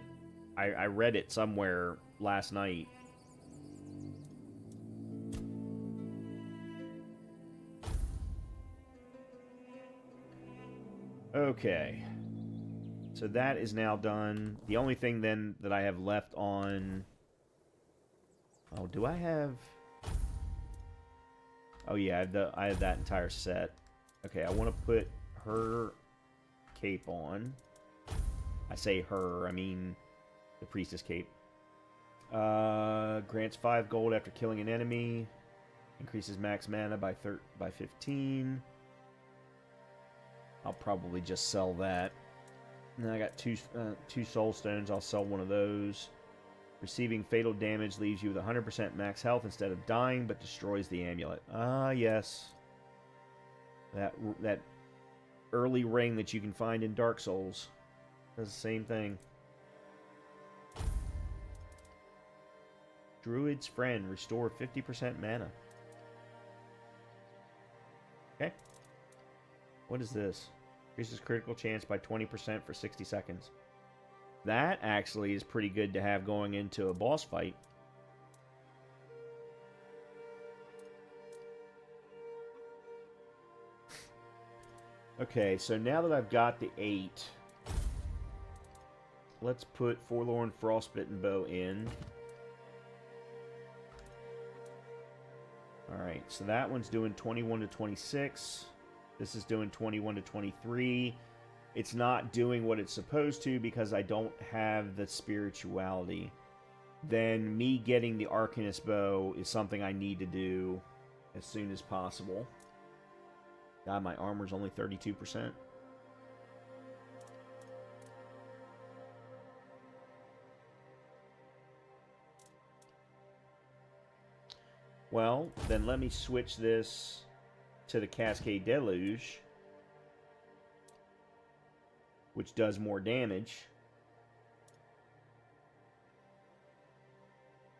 I read it somewhere last night. Okay. So that is now done. The only thing then that I have left on... Oh, do I have... Oh yeah, I have that entire set. Okay, I want to put her cape on. I say her, I mean the priestess cape. Grants 5 gold after killing an enemy. Increases max mana by 15. I'll probably just sell that. And then I got two soul stones. I'll sell one of those. Receiving fatal damage leaves you with 100% max health instead of dying, but destroys the amulet. Ah, yes. That early ring that you can find in Dark Souls does the same thing. Druid's Friend. Restore 50% mana. Okay. What is this? Increases critical chance by 20% for 60 seconds. That actually is pretty good to have going into a boss fight. Okay, so now that I've got the 8, let's put Forlorn Frostbitten Bow in. Alright, so that one's doing 21 to 26. This is doing 21 to 23. It's not doing what it's supposed to because I don't have the spirituality. Then me getting the Arcanist Bow is something I need to do as soon as possible. God, my armor's only 32%. Well, then let me switch this to the Cascade Deluge, which does more damage.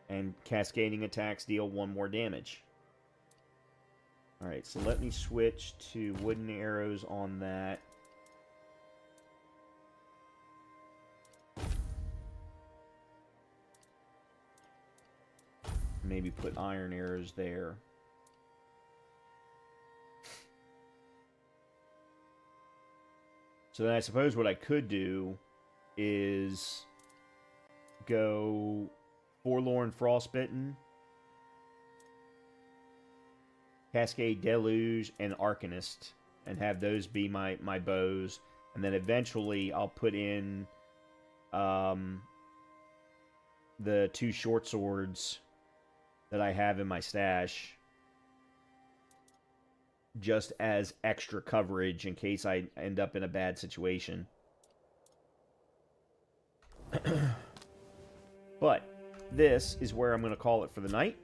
And cascading attacks deal 1 more damage. Alright, so let me switch to wooden arrows on that. Maybe put iron arrows there. So then I suppose what I could do is go Forlorn Frostbitten, Cascade Deluge, and Arcanist, and have those be my bows. And then eventually I'll put in the 2 short swords that I have in my stash, just as extra coverage in case I end up in a bad situation. But this is where I'm going to call it for the night.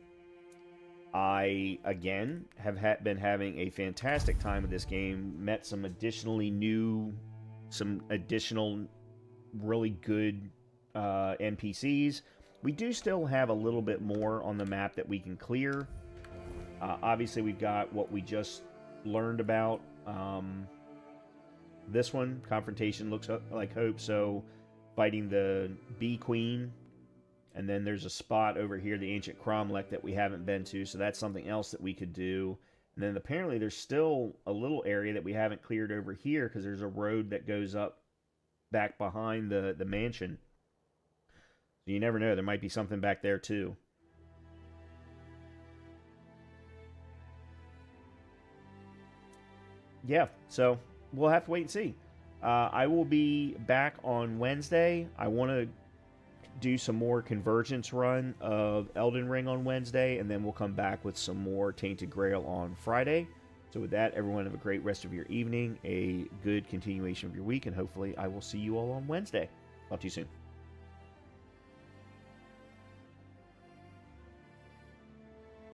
I, again, have been having a fantastic time with this game. Met some additional really good NPCs. We do still have a little bit more on the map that we can clear. Obviously, we've got what we just learned about. This one, Confrontation, looks like Hope, so fighting the Bee Queen. And then there's a spot over here, the Ancient Cromlech, that we haven't been to, so that's something else that we could do. And then apparently there's still a little area that we haven't cleared over here, because there's a road that goes up back behind the mansion. So you never know, there might be something back there too. Yeah, so we'll have to wait and see. I will be back on Wednesday. I want to do some more convergence run of Elden Ring on Wednesday, and then we'll come back with some more Tainted Grail on Friday. So with that, everyone have a great rest of your evening, a good continuation of your week, and hopefully I will see you all on Wednesday. Talk to you soon.